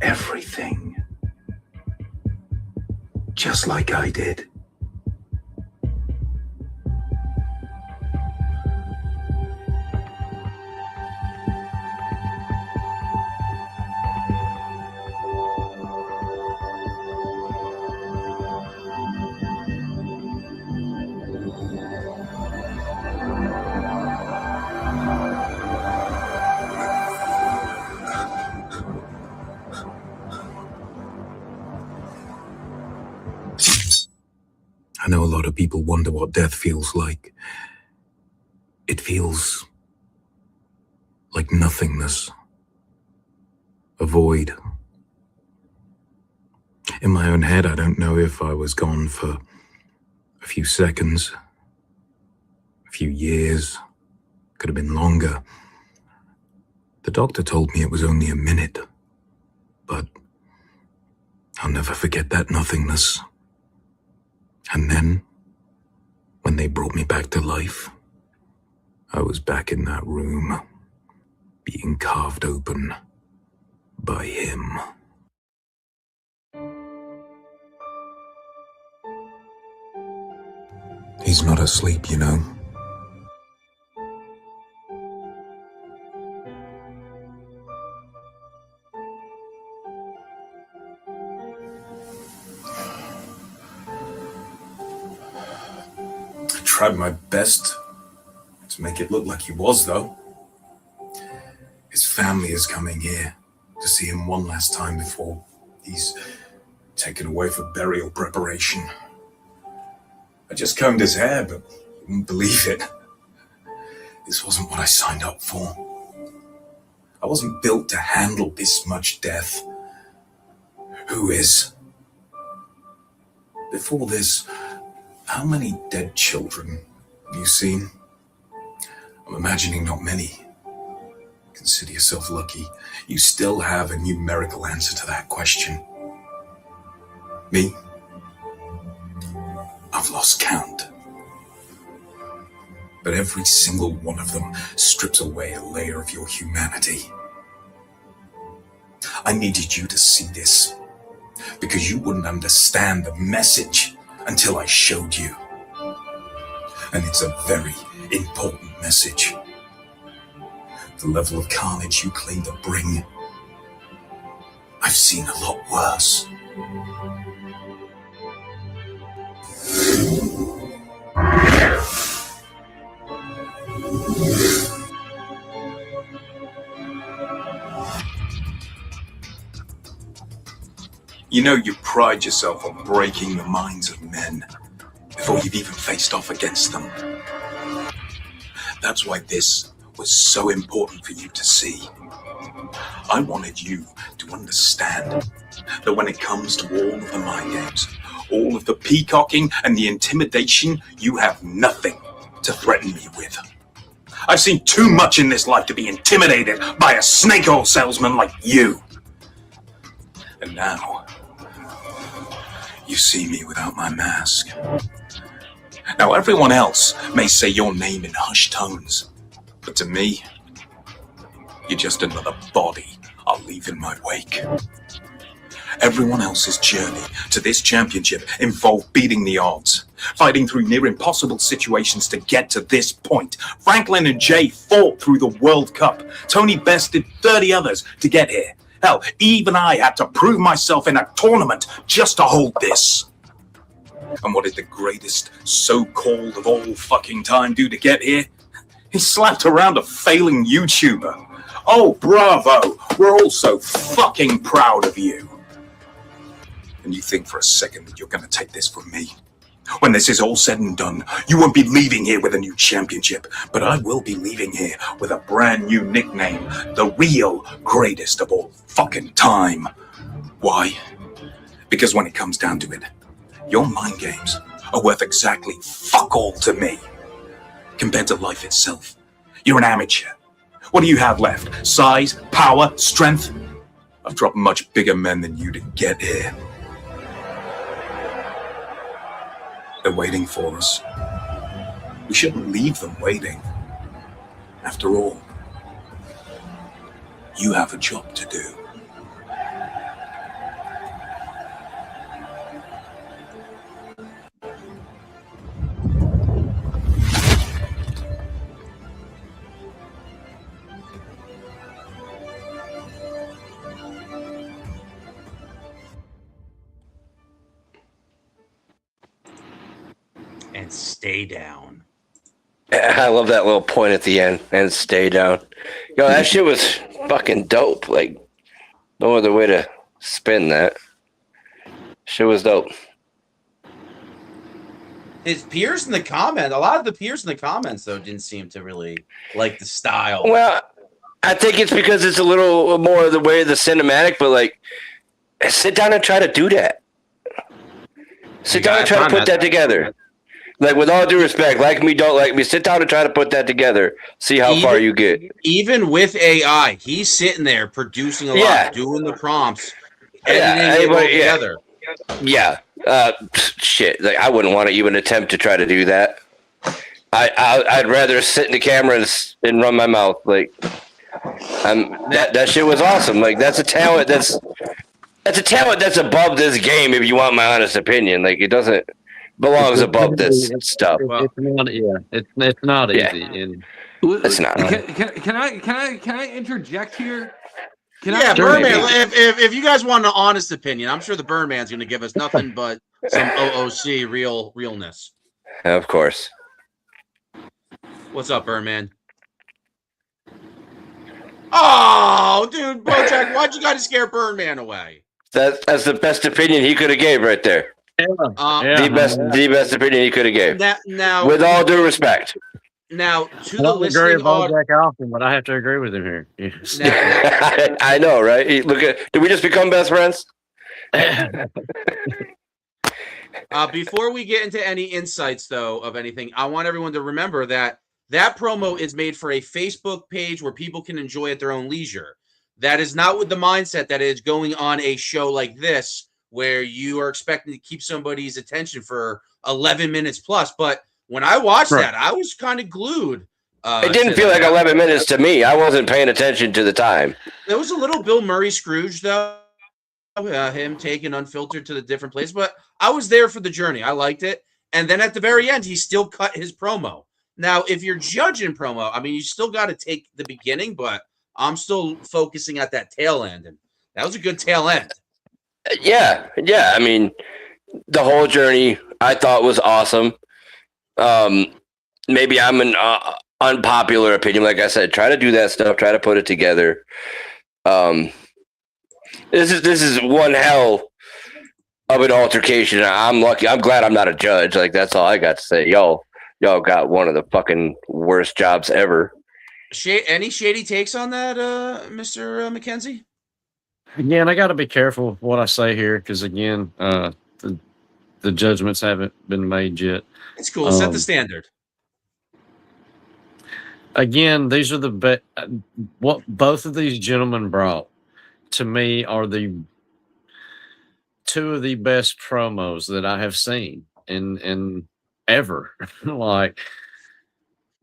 everything. Just like I did. I know a lot of people wonder what death feels like. It feels like nothingness, a void. In my own head, I don't know if I was gone for a few seconds, a few years, could have been longer. The doctor told me it was only a minute, but I'll never forget that nothingness. And then, when they brought me back to life, I was back in that room, being carved open by him. He's not asleep, you know. I tried my best to make it look like he was, though. His family is coming here to see him one last time before he's taken away for burial preparation. I just combed his hair, but you wouldn't believe it. This wasn't what I signed up for. I wasn't built to handle this much death. Who is? Before this, how many dead children have you seen? I'm imagining not many. Consider yourself lucky. You still have a numerical answer to that question. Me? I've lost count. But every single one of them strips away a layer of your humanity. I needed you to see this, because you wouldn't understand the message until I showed you. And it's a very important message. The level of carnage you claim to bring, I've seen a lot worse. You know, you pride yourself on breaking the minds of men before you've even faced off against them. That's why this was so important for you to see. I wanted you to understand that when it comes to all of the mind games, all of the peacocking and the intimidation, you have nothing to threaten me with. I've seen too much in this life to be intimidated by a snake oil salesman like you. And now, you see me without my mask. Now, everyone else may say your name in hushed tones, but to me, you're just another body I'll leave in my wake. Everyone else's journey to this championship involved beating the odds, fighting through near impossible situations to get to this point. Franklin and Jay fought through the World Cup. Tony bested 30 others to get here. Hell, even I had to prove myself in a tournament just to hold this. And what did the greatest so-called of all fucking time do to get here? He slapped around a failing YouTuber. Oh, bravo! We're all so fucking proud of you. And you think for a second that you're going to take this from me? When this is all said and done, you won't be leaving here with a new championship, but I will be leaving here with a brand new nickname, the real greatest of all fucking time. Why? Because when it comes down to it, your mind games are worth exactly fuck all to me. Compared to life itself, you're an amateur. What do you have left? Size, power, strength? I've dropped much bigger men than you to get here. They're waiting for us. We shouldn't leave them waiting. After all, you have a job to do. And stay down. I love that little point at the end, and stay down. Yo, that shit was fucking dope. Like, no other way to spin that. Shit was dope. His peers in the comments, a lot of the peers in the comments, though, didn't seem to really like the style. Well, I think it's because it's a little more the way of the cinematic, but like, sit down and try to do that. Sit down and try to put that together. Like, with all due respect, like me, don't like me. Sit down and try to put that together. See how far you get. Even with AI, he's sitting there producing a lot, doing the prompts, editing it all together. Yeah. Shit. Like, I wouldn't want to even attempt to try to do that. I'd rather sit in the camera and run my mouth. Like, that shit was awesome. Like, that's a talent that's above this game. If you want my honest opinion, like, it doesn't belongs above this stuff. It's not easy. And it's not. Can I interject here? Birdman. If you guys want an honest opinion, I'm sure the Birdman's going to give us nothing but some OOC realness. Of course. What's up, Birdman? Oh, dude, Bojack, why'd you got to scare Birdman away? That's the best opinion he could have gave right there. The best opinion he could have gave. Now, with all due respect. Now, to I the don't agree with listening Bojack often, but I have to agree with him here. Yes. I know, right? Did we just become best friends? Before we get into any insights, though, of anything, I want everyone to remember that promo is made for a Facebook page where people can enjoy at their own leisure. That is not with the mindset that is going on a show like this, where you are expecting to keep somebody's attention for 11 minutes plus. But when I watched that, I was kind of glued. It didn't feel like 11 minutes to me. I wasn't paying attention to the time. There was a little Bill Murray Scrooge, though. Him taking Unfiltered to the different place. But I was there for the journey. I liked it. And then at the very end, he still cut his promo. Now, if you're judging promo, I mean, you still got to take the beginning, but I'm still focusing at that tail end. And that was a good tail end. Yeah. I mean, the whole journey I thought was awesome. Maybe I'm an unpopular opinion. Like I said, try to do that stuff. Try to put it together. This is one hell of an altercation. I'm lucky. I'm glad I'm not a judge. Like, that's all I got to say. Y'all got one of the fucking worst jobs ever. Any shady takes on that, Mr. McKenzie? Again, I got to be careful what I say here because, again, the judgments haven't been made yet. It's cool. Set the standard. Again, these are what both of these gentlemen brought to me are the two of the best promos that I have seen in ever. Like,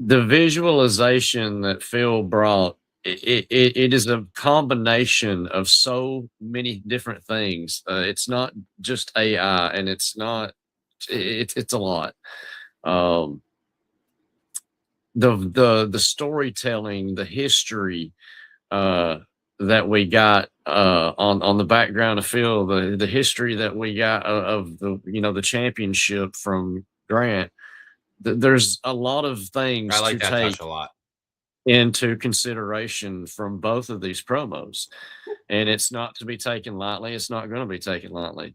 the visualization that Phil brought, it is a combination of so many different things. It's not just AI, and it's a lot. The storytelling, the history that we got on the background of Phil, the history that we got of the championship from Grant. There's a lot of things I like to that take touch a lot. into consideration from both of these promos, and it's not to be taken lightly. It's not going to be taken lightly.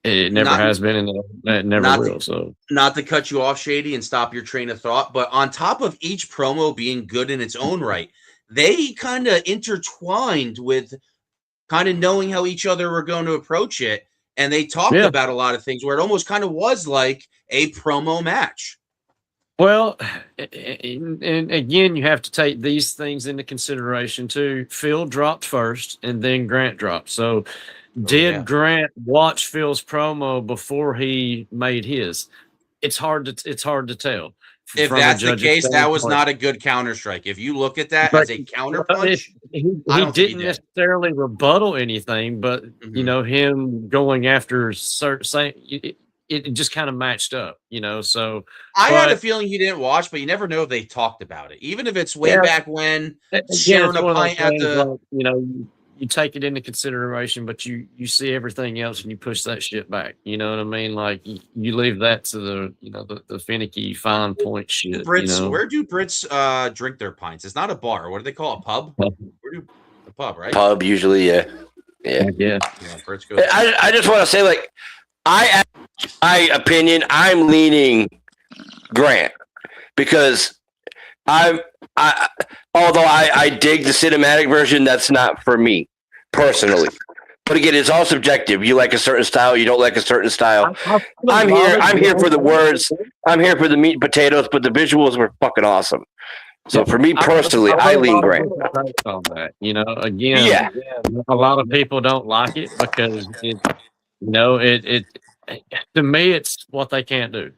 It never has been, and it never will. So, not to cut you off, Shady, and stop your train of thought, but on top of each promo being good in its own right, they kind of intertwined with kind of knowing how each other were going to approach it. And they talked about a lot of things where it almost kind of was like a promo match. Well, and again, you have to take these things into consideration too. Phil dropped first, and then Grant dropped. So, did Grant watch Phil's promo before he made his? It's hard to tell. If that's the case, that was not a good counter strike. If you look at that as a counter punch, he didn't necessarily rebuttal anything, but him going after certain, it just kind of matched up, So I had a feeling he didn't watch, but you never know if they talked about it, even if it's way back when sharing a pint at the. You take it into consideration, but you see everything else and you push that shit back. You know what I mean? Like, you leave that to the finicky fine point shit. Brits, where do Brits drink their pints? It's not a bar. What do they call it? Pub? The pub, right? Pub usually, yeah. Brits go. I just want to say, like, my opinion, I'm leaning Grant because although I dig the cinematic version, that's not for me personally. But again, it's all subjective. You like a certain style, you don't like a certain style. I'm here for the words. I'm here for the meat and potatoes, but the visuals were fucking awesome. So for me personally, I lean Grant. On that, again, a lot of people don't like it because it to me it's what they can't do.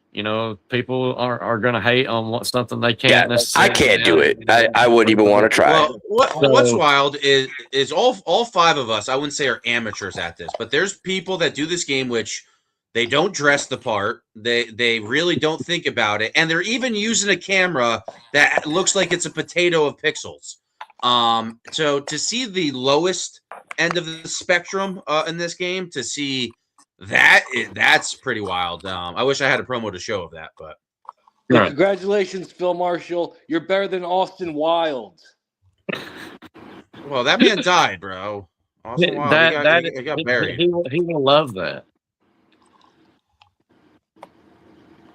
People are going to hate on something they can't. I can't do it. I wouldn't even want to try. Well, what's wild is all five of us, I wouldn't say are amateurs at this, but there's people that do this game which they don't dress the part. They really don't think about it, and they're even using a camera that looks like it's a potato of pixels. So to see the lowest end of the spectrum in this game, to see that's pretty wild. I wish I had a promo to show of that, but Right. Congratulations, Phil Marshall. You're better than Austin Wilde. Well, that man died, bro. Austin Wilde, he got buried. He will love that.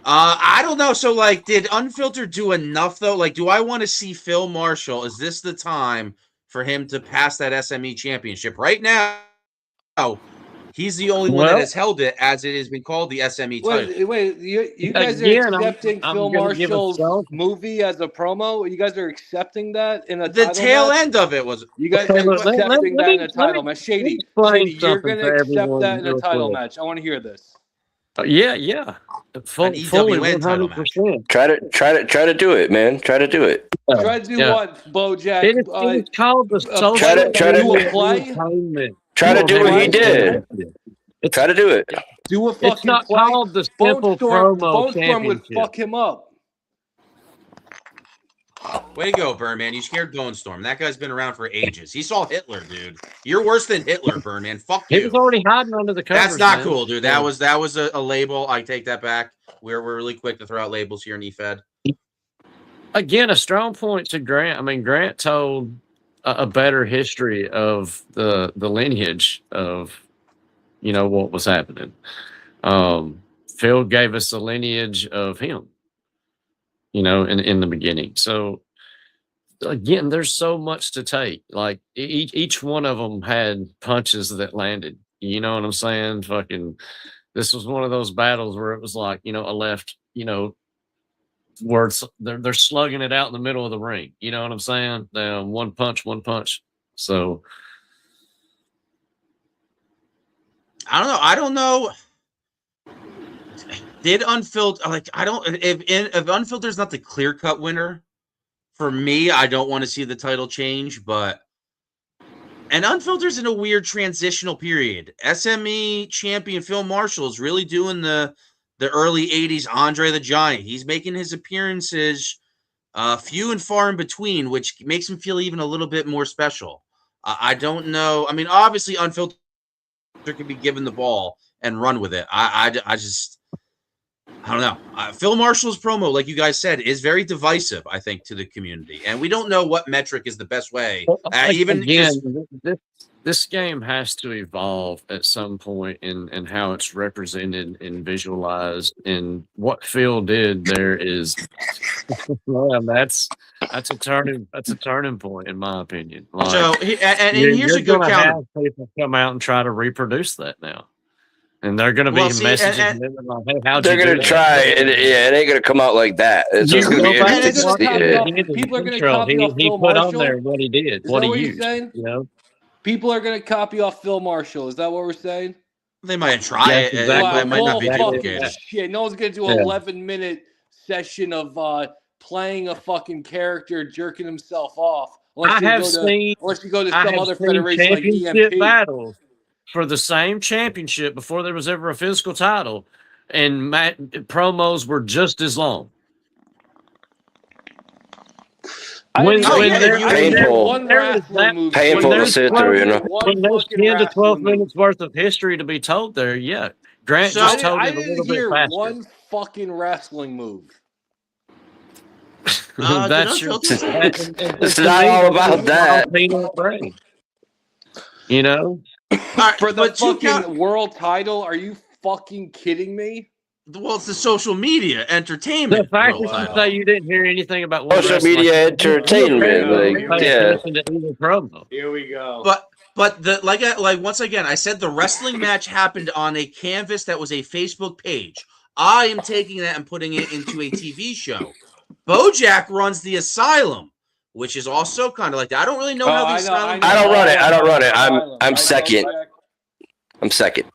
I don't know. So, did Unfiltered do enough, though? Do I want to see Phil Marshall? Is this the time for him to pass that SME championship? Right now, he's the only one that has held it, as it has been called the SME title. Wait, you guys are accepting Phil Marshall's movie as a promo? You guys are accepting that in a the title tail match? end of it was. You guys are accepting that in a title match. Shady, you're going to accept that in a title match. I want to hear this. Yeah. Fully 100%. Try to do it, man. Try to do it. Try to do what, Bojack? It's called the social try to play. Try to do what he did. Try to do it. Do a fucking It's not play. called the simple promo Bonestorm would championship. fuck him up. Way to go, Burnman. You scared Bonestorm. That guy's been around for ages. He saw Hitler, dude. You're worse than Hitler, Burnman. Fuck you. He was already hiding under the covers. That's not man. cool, dude. That was a label. I take that back. We're really quick to throw out labels here in EFED. Again, a strong point to Grant. I mean, Grant told a better history of the lineage of, what was happening. Phil gave us the lineage of him, in the beginning. So again, there's so much to take. Like each one of them had punches that landed. You know what I'm saying? Fucking, this was one of those battles where it was like, a left, where they're slugging it out in the middle of the ring. You know what I'm saying? One punch. So I don't know. Did Unfiltered if Unfiltered's not the clear-cut winner, for me, I don't want to see the title change, and Unfiltered's in a weird transitional period. SME champion Phil Marshall is really doing the early 80s Andre the Giant. He's making his appearances few and far in between, which makes him feel even a little bit more special. I don't know. I mean, obviously, Unfiltered could be given the ball and run with it. I don't know. Phil Marshall's promo, like you guys said, is very divisive, I think, to the community. And we don't know what metric is the best way. This game has to evolve at some point in how it's represented and visualized. And what Phil did there is, that's a turning point, in my opinion. So, here's a good counter. Have people come out and try to reproduce that now. And they're going to be messages. They're going to try, and it ain't going to come out like that. It's just going to be interesting. People are going to copy off He Phil put Marshall. on there what he did, what he used. People are going to copy off Phil Marshall. Is that what we're saying? They might try it. Exactly. It might not be duplicated. Shit, no one's going to do an 11-minute session of playing a fucking character, jerking himself off. Unless you go to some other federation like EMP. Battles for the same championship before there was ever a physical title, and promos were just as long. Painful to sit through, When there's 10 to 12 minutes worth of history to be told there, Grant just told it a little bit faster. One fucking wrestling move. That's it's not all about that. For the fucking world title, are you fucking kidding me? Well, it's the social media entertainment. The fact that you say you didn't hear anything about social media entertainment, Here we go. But once again, I said the wrestling match happened on a canvas that was a Facebook page. I am taking that and putting it into a TV show. Bojack runs the Asylum, which is also kind of like that. I don't really know how the Asylum. I don't run it. I don't run it. I'm second. I'm second.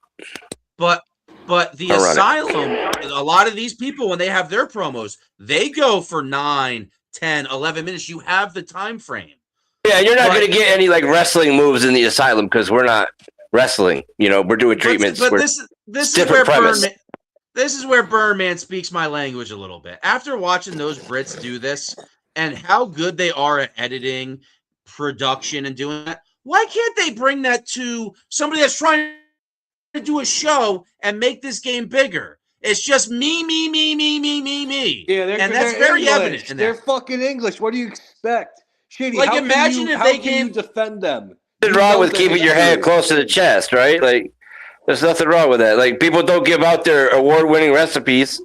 But the Asylum, a lot of these people, when they have their promos, they go for 9, 10, 11 minutes. You have the time frame. Yeah, you're not going to get any like wrestling moves in the Asylum because we're not wrestling. You know, we're doing treatments. But this is where Birdman speaks my language a little bit. After watching those Brits do this and how good they are at editing, production, and doing that, why can't they bring that to somebody that's trying to do a show and make this game bigger? It's just me. Yeah, and that's very English. evident. In they're fucking English. What do you expect? Shady, like, imagine if they can you defend them? Nothing wrong with keeping your hand close to the chest, right? Like, there's nothing wrong with that. Like, people don't give out their award-winning recipes.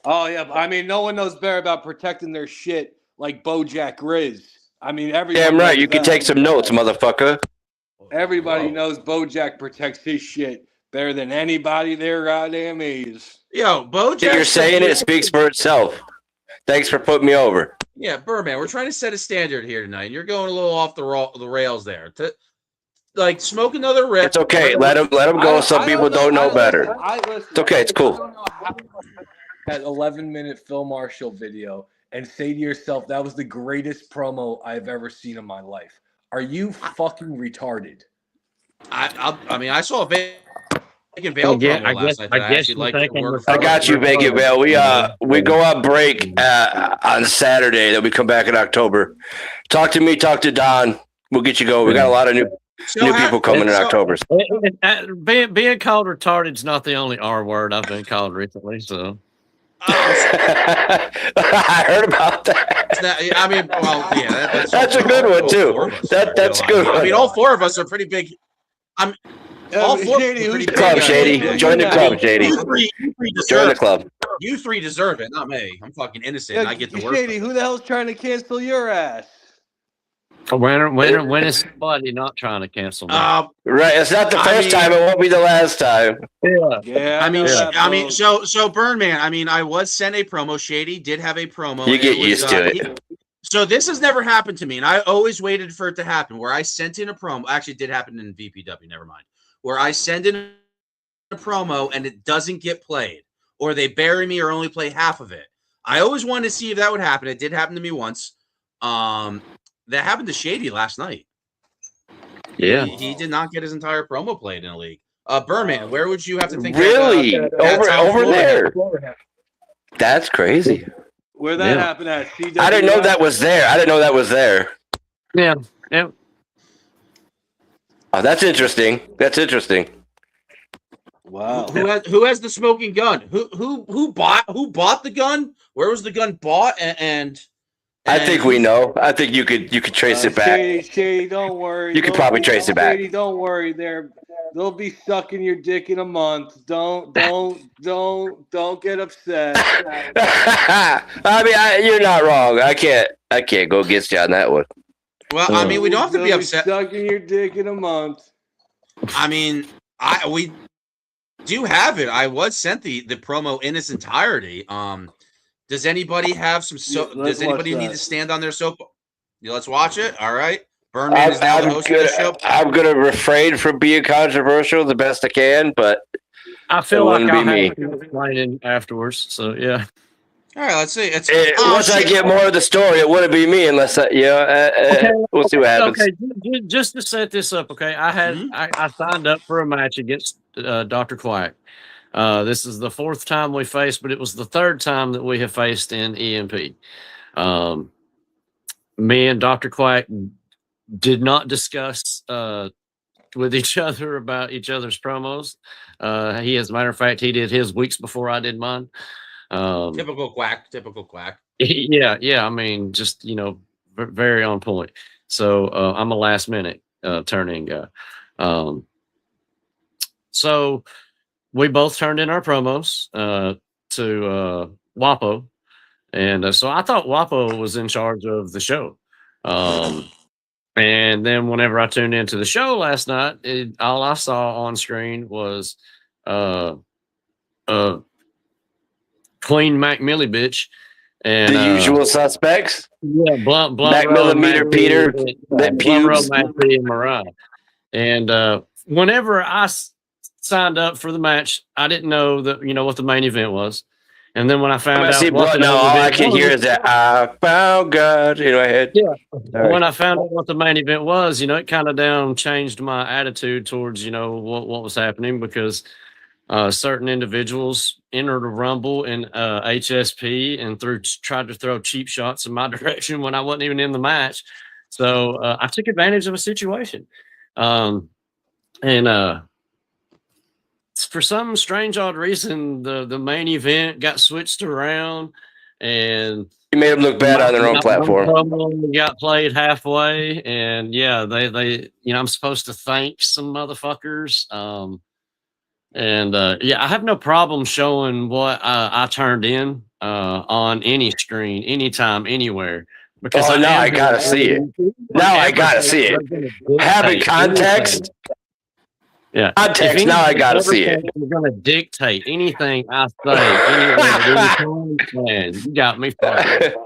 Oh yeah, I mean, no one knows better about protecting their shit like Bojack Riz. I mean, everybody. Damn right, you can take some notes, motherfucker. Everybody knows Bojack protects his shit better than anybody their goddamn is. Yo, Bojack. You're saying it speaks for itself. Thanks for putting me over. Yeah, Birdman, we're trying to set a standard here tonight, and you're going a little off the rails there. Like, smoke another rip. It's okay. Let him go. Some people don't know better. It's okay. It's cool. That 11-minute Phil Marshall video and say to yourself, that was the greatest promo I've ever seen in my life. Are you fucking retarded? I mean, I saw a Bacon Vale promo last night that I actually liked to work. I got you, Bacon Vale. We go on break on Saturday. Then we come back in October. Talk to me. Talk to Don. We'll get you going. We got a lot of new people coming in October. Being called retarded is not the only R word I've been called recently. So I heard about that. I mean, well, yeah, that's a good one too. That's a good one. I mean, all four of us are pretty big. All four Shady, club, Shady. Join the club, Shady. Join the club. You three deserve it, not me. I'm fucking innocent. Yeah, and I get the work. Shady, who the hell's trying to cancel your ass? When is somebody not trying to cancel me? Right, it's not the first time. It won't be the last time. Yeah. I mean, so Birdman. I mean, I was sent a promo. Shady did have a promo. You get used to it. So this has never happened to me, and I always waited for it to happen. Where I sent in a promo. Actually, it did happen in VPW. Never mind. Where I send in a promo and it doesn't get played, or they bury me or only play half of it. I always wanted to see if that would happen. It did happen to me once. That happened to Shady last night. Yeah, he did not get his entire promo played in a league. Birdman, where would you have to think? Really, over there? That's crazy. Where that happened at? CWI? I didn't know that was there. Yeah. Oh, that's interesting. Wow. Who has the smoking gun? Who bought the gun? Where was the gun bought? And I think we know. I think you could trace it back. Shady, don't worry. You could probably trace it back. Shady, don't worry. They'll be sucking your dick in a month. Don't get upset. I mean, you're not wrong. I can't go against you on that one. Well, I mean, we don't have to be upset. Sucking your dick in a month. I mean, we do have it. I was sent the promo in its entirety. Does anybody have some? Does anybody need to stand on their soap? Let's watch it. All right. Birdman is now the host of the show. I'm gonna refrain from being controversial the best I can, but I feel like I'll have to explain afterwards. So yeah. All right, let's see. Once I get more of the story, it wouldn't be me unless we'll see what happens. Okay, just to set this up, okay, I signed up for a match against Dr. Quack. This is the fourth time we faced, but it was the third time that we have faced in EMP. Me and Dr. Quack did not discuss with each other about each other's promos. As a matter of fact, he did his weeks before I did mine. Typical Quack. Yeah. I mean, just, very on point. So I'm a last minute turn-in guy. So we both turned in our promos to WAPO. And so I thought WAPO was in charge of the show. And then whenever I tuned into the show last night, all I saw on screen was Queen Mac Millie bitch. And the usual suspects. Yeah, Blunt Mac Millimeter Peter, that pubes. and Mariah. And whenever I signed up for the match, I didn't know what the main event was. And then when I found out, all I can hear is that I found God in my head. Yeah. When I found out what the main event was, it kind of changed my attitude towards, what was happening, because certain individuals entered a rumble in HSP and tried to throw cheap shots in my direction when I wasn't even in the match. So I took advantage of a situation. For some strange odd reason, the main event got switched around, and you made them look bad on their own platform. Got played halfway, and yeah, they I'm supposed to thank some motherfuckers. I have no problem showing what I turned in on any screen, anytime, anywhere. Because now I gotta see it. Now I gotta see it. Having context. Yeah. Context, now I gotta see it. You're gonna dictate anything I say anywhere, man. You got me fucked.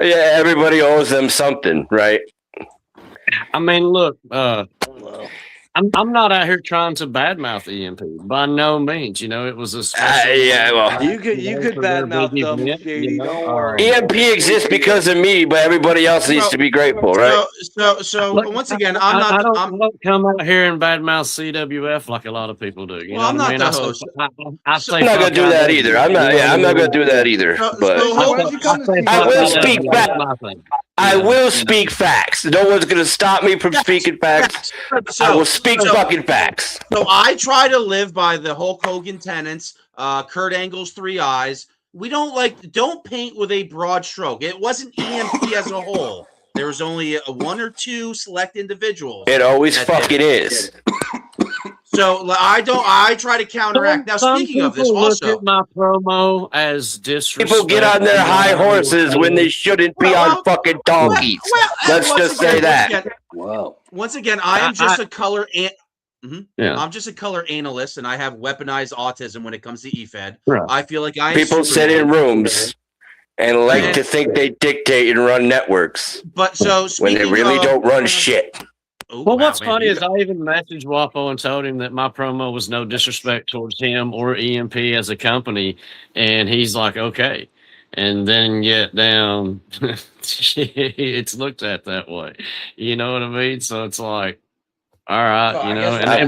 Yeah, everybody owes them something, right? I mean, look, I'm not out here trying to badmouth EMP by no means. It was a special. You could badmouth them. Shady, don't worry. EMP exists because of me, but everybody else needs to be grateful, right? So look, once again, I don't come out here and badmouth CWF like a lot of people do. I'm not the host. I'm not gonna do that either. I'm not gonna do that either. But I will speak facts. I will speak facts. No one's gonna stop me from speaking facts. I will speak fucking facts. So I try to live by the Hulk Hogan tenets, Kurt Angle's 3 eyes. We don't paint with a broad stroke. It wasn't EMP as a whole. There was only 1 or 2 select individuals. It always fucking is. So I try to counteract. Now, speaking of this, also look at my promo as disrespect. People get on their high horses when they shouldn't be on fucking donkeys. Let's just say that. Wow. Once again, I am just a color. I'm just a color analyst, and I have weaponized autism when it comes to EFED. Right. I feel like people sit in rooms and like to think they dictate and run networks, but when they really don't run shit. Well, what's funny is I even messaged Wapo and told him that my promo was no disrespect towards him or EMP as a company, and he's like, okay. And then yet down, it's looked at that way. You know what I mean? So it's like, all right,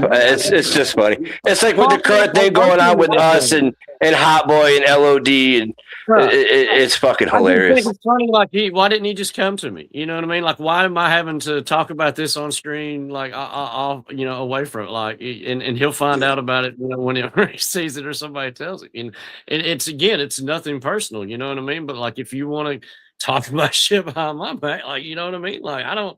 it's just funny. It's like with the current thing going on with us and Hot Boy and LOD, and it's fucking hilarious. It's funny, like why didn't he just come to me? You know what I mean? Like, why am I having to talk about this on screen? Like, I'll away from it. Like, and he'll find out about it, whenever he sees it or somebody tells him. And it's nothing personal. You know what I mean? But like, if you want to talk about shit behind my back, like, you know what I mean? Like, I don't.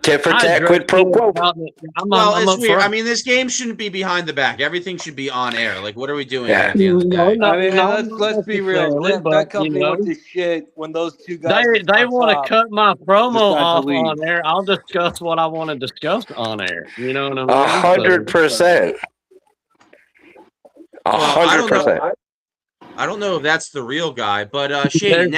Tit for tat, quid pro quo. It's weird. I mean, this game shouldn't be behind the back. Everything should be on air. Like, what are we doing at the end of the day? I mean, let's be real. That company went to shit when those two guys. They want to cut my promo off on air. I'll discuss what I want to discuss on air. You know what I mean? 100%. 100%. I don't know if that's the real guy, but Shady.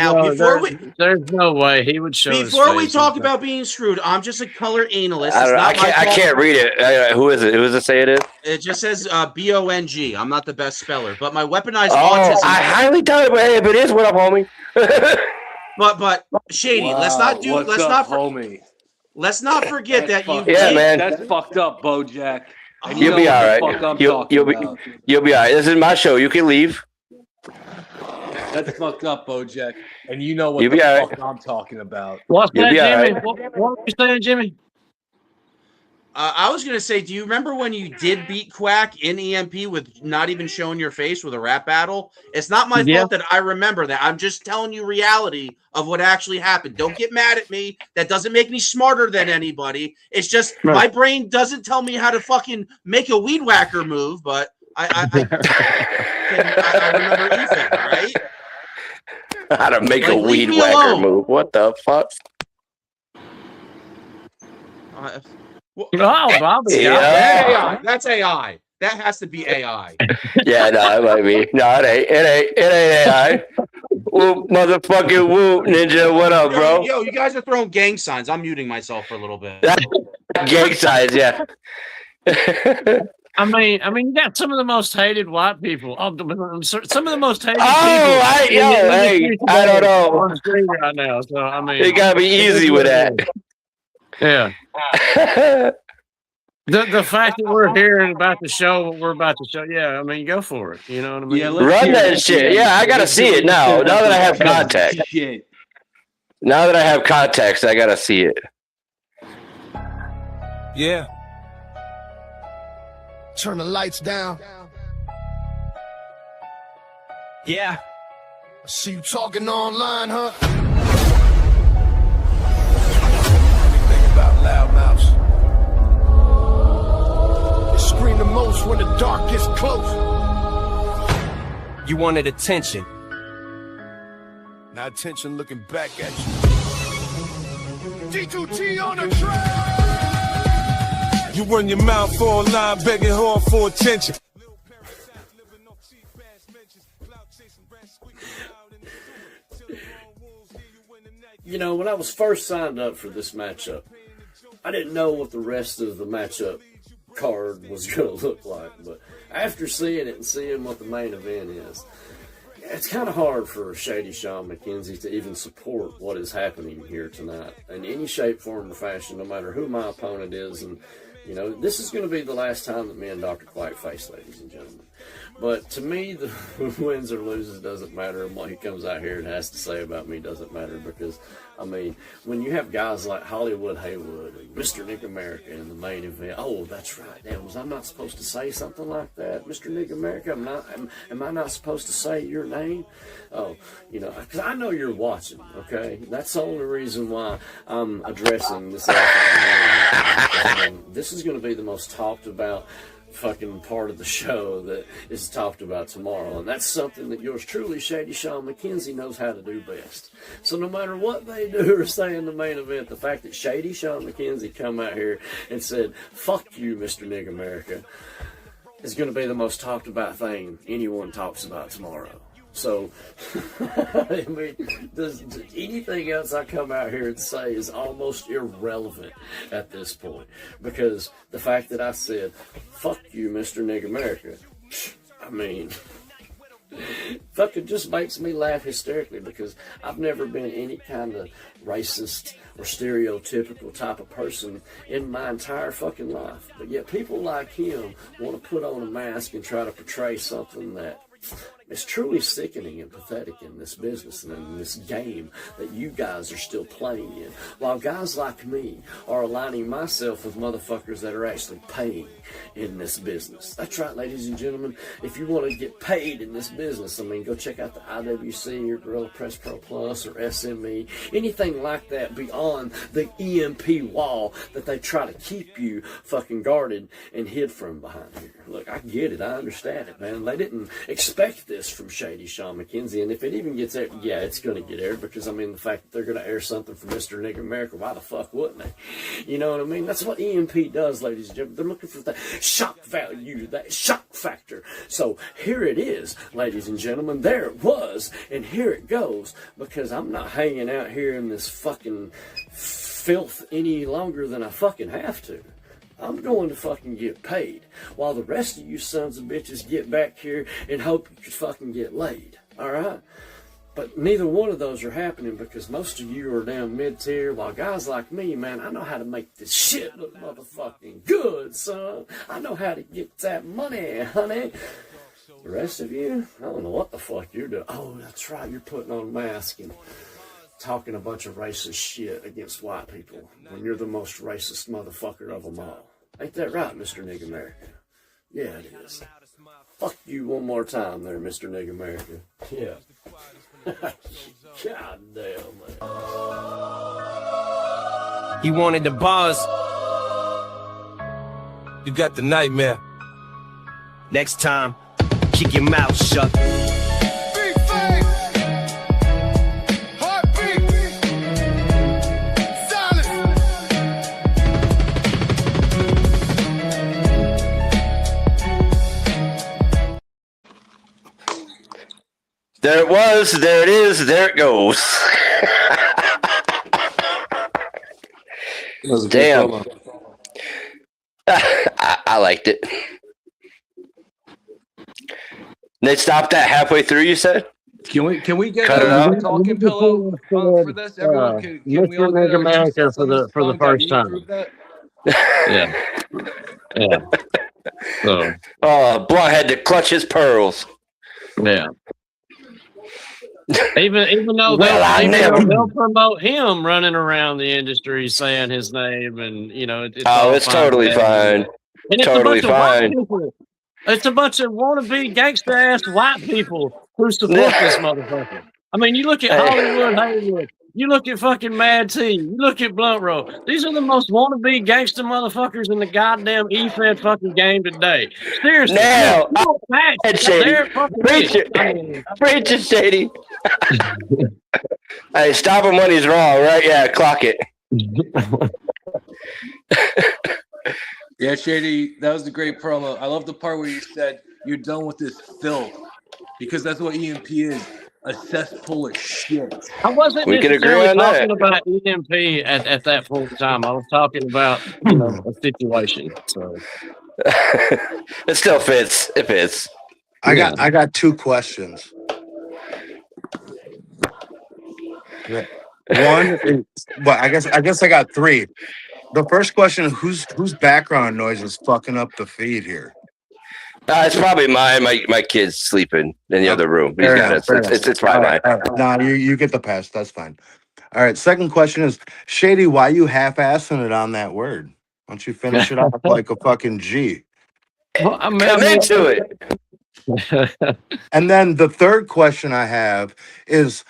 There's no way he would show. Before we talk about being screwed, I'm just a color analyst. I can't read it. Who is it? Who does it say it is? It just says BONG. I'm not the best speller, but my weaponized autism. I highly doubt it, but hey, if it is, what up, homie? but Shady, wow. let's not homie. Let's not forget that you. Yeah, man. That's fucked up, Bojack. You'll be all right. You'll be all right. This is my show. You can leave. That's fucked up, Bojack. And you know what the fuck I'm talking about. What's that, Jimmy? What are you saying, Jimmy? I was going to say, do you remember when you did beat Quack in EMP with not even showing your face with a rap battle? It's not my fault that I remember that. I'm just telling you reality of what actually happened. Don't get mad at me. That doesn't make me smarter than anybody. It's just my brain doesn't tell me how to fucking make a weed whacker move, but I remember Ethan, right? How to make a weed whacker move. What the fuck? Bobby. Yeah. That's AI. That has to be AI. Yeah, no, it might be. No, it ain't AI. Whoop, motherfucking whoop, Ninja. What up, bro? Yo, you guys are throwing gang signs. I'm muting myself for a little bit. Gang signs, yeah. I mean, you got some of the most hated white people. Some of the most hated people. I don't know. On the screen right now, so I mean, it gotta be easy with that. Yeah. The fact that we're hearing about the show, what we're about to show, yeah, I mean, go for it. You know what I mean? Yeah, run that shit. Yeah, I gotta see it now. Now that I have context. Now that I have context, I gotta see it. Yeah. Turn the lights down. Yeah. I see you talking online, huh? Anything about loudmouths? They scream the most when the dark gets close. You wanted attention. Now attention looking back at you. D2T on the track. You run your mouth online, begging hard for attention. You know, when I was first signed up for this matchup, I didn't know what the rest of the matchup card was going to look like. But after seeing it and seeing what the main event is, it's kind of hard for Shady Sean McKenzie to even support what is happening here tonight in any shape, form, or fashion, no matter who my opponent is. And you know, this is going to be the last time that me and Dr. Quack face, ladies and gentlemen. But to me, the wins or loses doesn't matter, and what he comes out here and has to say about me doesn't matter, because, I mean, when you have guys like Hollywood Haywood and Mr. Nick America in the main event, oh, that's right, damn, was I not supposed to say something like that? Mr. Nick America, am I not supposed to say your name? Oh, you know, because I know you're watching, okay? That's the only reason why I'm addressing this. This is going to be the most talked about fucking part of the show that is talked about tomorrow, and that's something that yours truly, Shady Sean McKenzie, knows how to do best. So no matter what they do or say in the main event, the fact that Shady Sean McKenzie come out here and said, "Fuck you, Mr. Nick America," is going to be the most talked about thing anyone talks about tomorrow. So, I mean, anything else I come out here and say is almost irrelevant at this point. Because the fact that I said, "Fuck you, Mr. Nick America," I mean, fucking just makes me laugh hysterically, because I've never been any kind of racist or stereotypical type of person in my entire fucking life. But yet people like him want to put on a mask and try to portray something that it's truly sickening and pathetic in this business and in this game that you guys are still playing in. While guys like me are aligning myself with motherfuckers that are actually paying in this business. That's right, ladies and gentlemen. If you want to get paid in this business, I mean, go check out the IWC or Gorilla Press Pro Plus or SME. Anything like that beyond the EMP wall that they try to keep you fucking guarded and hid from behind here. Look, I get it. I understand it, man. They didn't expect this from Shady Sean McKenzie, and if it even gets aired, yeah, it's going to get aired, because I mean, the fact that they're going to air something from Mr. Nick America, why the fuck wouldn't they? You know what I mean? That's what EMP does, ladies and gentlemen. They're looking for that shock value, that shock factor. So here it is, ladies and gentlemen. There it was, and here it goes, because I'm not hanging out here in this fucking filth any longer than I fucking have to. I'm going to fucking get paid, while the rest of you sons of bitches get back here and hope you can fucking get laid, alright? But neither one of those are happening, because most of you are down mid-tier, while guys like me, man, I know how to make this shit look motherfucking good, son. I know how to get that money, honey. The rest of you, I don't know what the fuck you're doing. Oh, that's right, you're putting on a mask and talking a bunch of racist shit against white people when you're the most racist motherfucker of them all. Ain't that right, Mr. Nick America? Yeah, it is. Fuck you one more time there, Mr. Nick America. Yeah. God damn, man. He wanted the buzz. You got the nightmare. Next time, keep your mouth shut. There it was. There it is. There it goes. Damn. I liked it. They stopped that halfway through, you said? Can we get Cut it a out? talking pillow for this? Everyone, can we all get our America for the first time. Yeah. Yeah. So. Oh, Blunt had to clutch his pearls. Yeah. Even though Well, they'll promote him running around the industry saying his name, and it's totally fine. And it's Totally a bunch of white fine. people. It's a bunch of wannabe gangster ass white people who support this motherfucker. I mean, you look at Hollywood. You look at fucking Mad T. You look at Blunt Row. These are the most wannabe gangster motherfuckers in the goddamn E-Fed fucking game today. Seriously. Now, they're fucking Preach it. Preach it, Shady. Hey, stop him when he's wrong, right? Yeah, clock it. Yeah, Shady, that was a great promo. I love the part where you said you're done with this filth, because that's what EMP is. A cesspool of shit. I wasn't We can agree necessarily on talking that. about EMP at that point in time. I was talking about a situation. So It still fits. It fits. I got two questions. One is, well, I guess I got three. The first question: whose background noise is fucking up the feed here? It's probably mine. My kid's sleeping in the other room. He's got it. It's probably mine. No, you get the pass. That's fine. All right. Second question is, Shady, why you half-assing it on that word? Why don't you finish it off like a fucking G? Well, I'm into it. And then the third question I have is,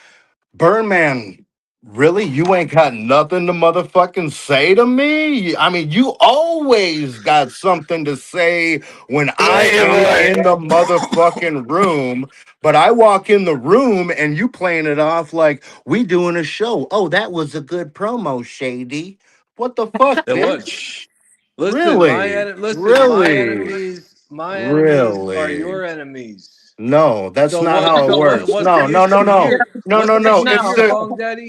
Birdman, really? You ain't got nothing to motherfucking say to me? I mean, you always got something to say when I am in the motherfucking room, but I walk in the room and you playing it off like we doing a show. Oh, that was a good promo, Shady. What the fuck, bitch? Listen, Really? my enemies are your enemies. No, that's not how it works. No.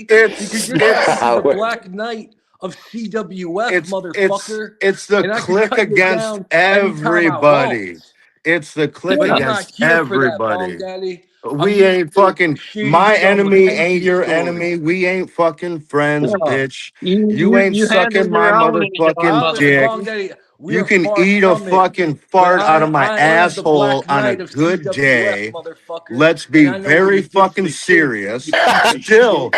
It's the Black Knight of CWF, motherfucker. It's the click against everybody. It's the click against everybody. We ain't fucking. My enemy ain't your enemy. We ain't fucking friends, bitch. You ain't sucking my motherfucking dick. You can eat a fucking fart out of my asshole on a good day. Let's be very fucking serious. Still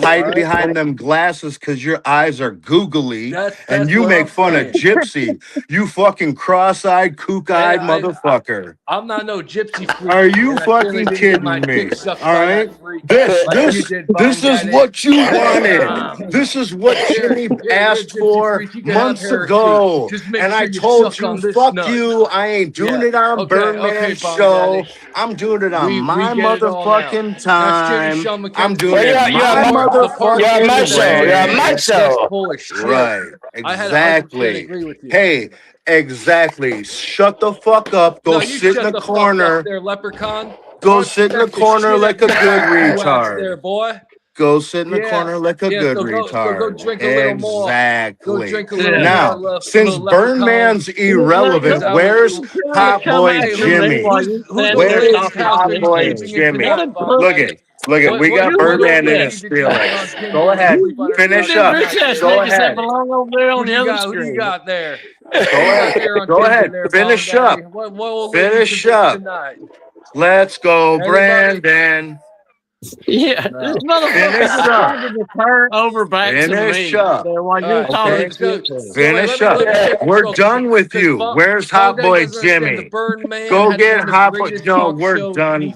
hide behind them glasses because your eyes are googly and you make fun of Gypsy. You fucking cross-eyed, kook-eyed motherfucker. I'm not no gypsy freak. Are you fucking kidding me? All right? This is what you wanted. This is what Jimmy asked for months ago. And I told you, fuck you. I ain't doing it on Birdman's show. I'm doing it on my motherfucking time. I'm doing it on my motherfucking my show. Right. Exactly. Hey, exactly. Shut the fuck up. Go sit in the corner. Leprechaun. Go sit in the corner like a good retard. There, boy. Go sit in the corner like a good retard. Go drink a little more. Exactly. Go drink a little now, more, since Birdman's irrelevant, where's Hot Boy Jimmy? Where's Hot Boy Jimmy? Look at, we got Birdman in his feelings. Go ahead, finish up. Go ahead. Who you got there? Go ahead, finish up. Finish up. Let's go, Brandon. Yeah, this motherfucker trying to turn over back to me. Finish up. While you're talking Finish up. We're done with you. Where's Hot Boy Jimmy? Go get Hot Boy. No, we're done.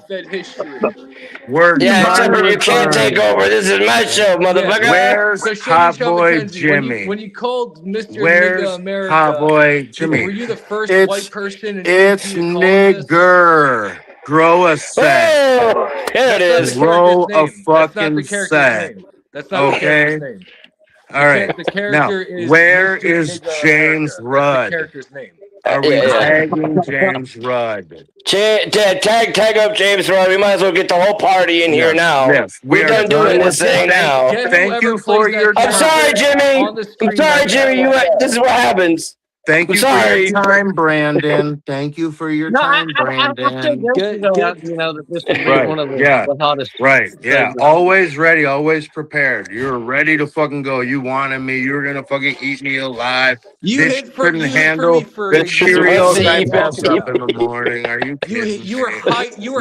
We're done. You can't take over. This is my show, motherfucker. Where's Hot Boy Jimmy? When you called Mr. Where's America, Hot Boy Jimmy? Were you the first white person? It's nigger. Grow a set. There it is. Grow a fucking set. That's not the character's name. All right. The character Now, is where Mr. is Big, James America. Rudd? That's the character's name. Are we tagging James Rudd? Tag up James Rudd. We might as well get the whole party in here now. Yes, we're done doing this thing now. Thank you for your I'm sorry, Jimmy. I'm sorry, Jimmy. This is what happens. Thank you for your time, Brandon. Thank you for your time, Brandon. You know that this would be one of the hottest. Right. Yeah. segments. Always ready. Always prepared. You're ready to fucking go. You wanted me. You were gonna fucking eat me alive. Bitch couldn't handle the Cheerios I passed up in the morning. Are you kidding? You were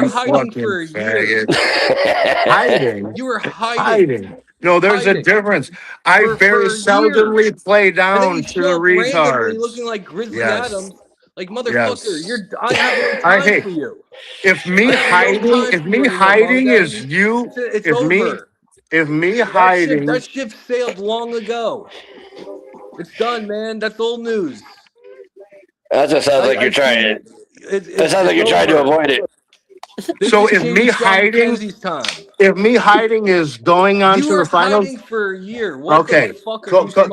hiding for a year. Hiding. You were hiding. No, there's a difference. I very seldomly play down to the retards. Looking like Grizzly Adams, like motherfucker. Yes. I have no time for you. If me hiding is you, if me hiding, that ship sailed long ago. It's done, man. That's old news. That just sounds like you're trying. That sounds like you're trying to avoid it. So if me hiding is going on to the finals, hiding for a year. Okay,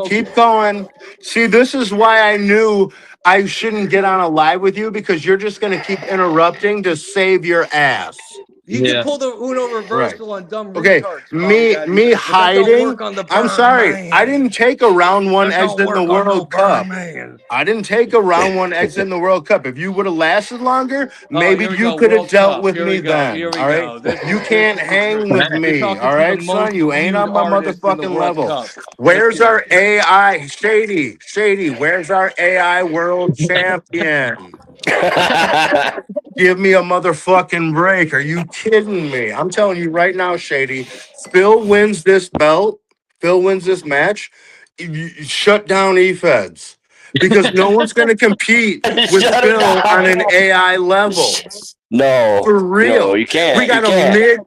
keep going. See, this is why I knew I shouldn't get on a live with you, because you're just going to keep interrupting to save your ass. You can pull the Uno reversal on dumb retards. Me hiding. I'm sorry. I didn't take a round one exit in the World Cup. I didn't take a round one exit in the World Cup. If you would have lasted longer, maybe you could have dealt with me then. All right. You can't hang with me. All right, son. You ain't on my motherfucking level. Where's our AI? Shady. Where's our AI world champion? Give me a motherfucking break. Are you kidding me? I'm telling you right now, Shady. Phil wins this belt. Phil wins this match. You shut down eFeds, because no one's going to compete with Phil on an AI level. No, for real. No, you can't.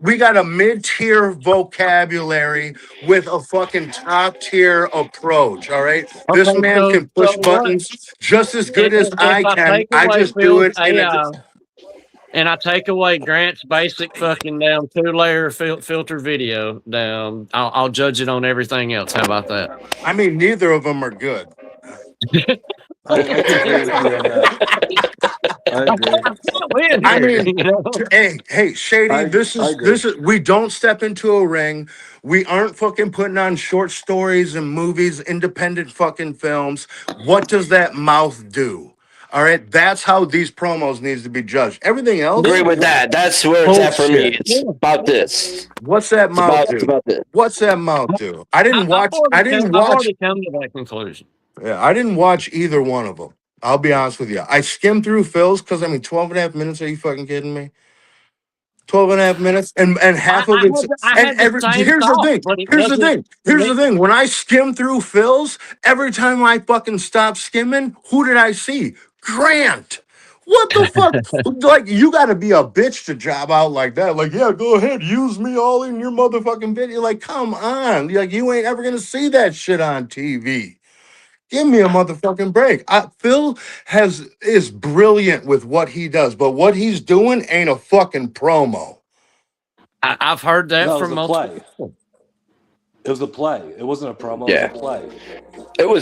We got a mid-tier vocabulary with a fucking top-tier approach. All right, this man can push buttons just as good as I can. I just do it in and I take away Grant's basic fucking down 2-layer filter video down. I'll judge it on everything else. How about that? I mean, neither of them are good. I agree with you on that. I mean, hey, Shady, this is we don't step into a ring. We aren't fucking putting on short stories and movies, independent fucking films. What does that mouth do? All right, that's how these promos needs to be judged. Everything else, agree with that. That's where it's at for me. It's about this. What's that mouth do? What's that mouth do? I didn't watch. I've already come to that conclusion. Yeah, I didn't watch either one of them. I'll be honest with you. I skimmed through Phil's because, 12 and a half minutes. Are you fucking kidding me? 12 and a half minutes. And half of it's... Here's the thing. When I skim through Phil's, every time I fucking stop skimming, who did I see? Grant. What the fuck? Like, you got to be a bitch to job out like that. Like, yeah, go ahead. Use me all in your motherfucking video. Like, come on. Like, you ain't ever going to see that shit on TV. Give me a motherfucking break. Phil is brilliant with what he does, but what he's doing ain't a fucking promo. I've heard that from multiple people. It was a play. It wasn't a promo. Yeah. It was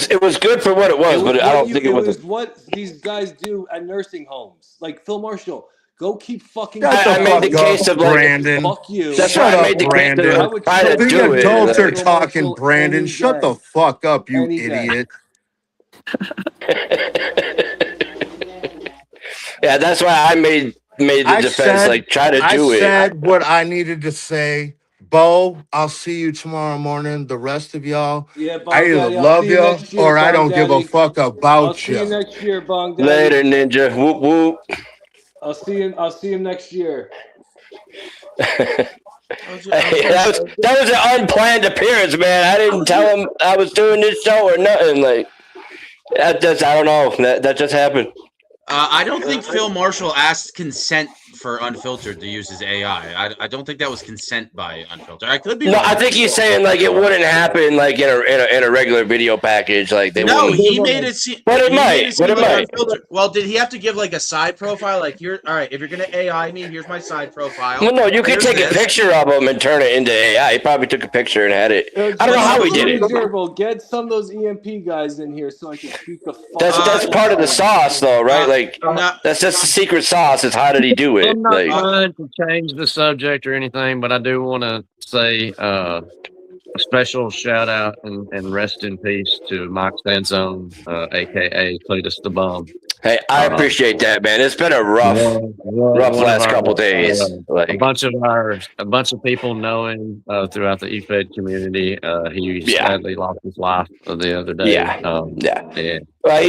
a play. It was good for what it was, but I don't think it was. It was what these guys do at nursing homes. Like Phil Marshall. Go keep fucking. I made the case of Brandon. Fuck you. That's why I made the case of try to do it. The adults are talking, Brandon. Shut the fuck up, you idiot. Yeah, that's why I made the defense. Try to do it. I said what I needed to say. Bo, I'll see you tomorrow morning. The rest of y'all, I either love you or I don't give a fuck about you. I'll see you next year, Bong Daddy. Later, Ninja. Whoop whoop. I'll see him next year. Hey, that was an unplanned appearance, man. I didn't tell him I was doing this show or nothing. Like I don't know. That just happened. I don't think Phil Marshall asked consent for Unfiltered to use his AI. I don't think that was consent by Unfiltered. I could be No, wrong. I think he's saying like it wouldn't happen like in a regular video package. Like they No, wouldn't. he made it seem. But it he made might. seem But it like might. Unfiltered. Well, did he have to give like a side profile? Like here, all right. If you're gonna AI me, here's my side profile. Well, no, you could Here's take a this. picture of him and turn it into AI. He probably took a picture and had it. I don't know how he did it. Gerbil, get some of those EMP guys in here so I can speak the fuck. That's part of the sauce, though, right? Like no. that's just the secret sauce. Is how did he do it? I'm not Like, trying to change the subject or anything, but I do want to say a special shout out and rest in peace to Mike Sansone, aka Cletus the Bum. hey, I appreciate that, man. It's been a rough last couple days. Like a bunch of people know him throughout the EFED community. He sadly lost his life the other day. Yeah. Well,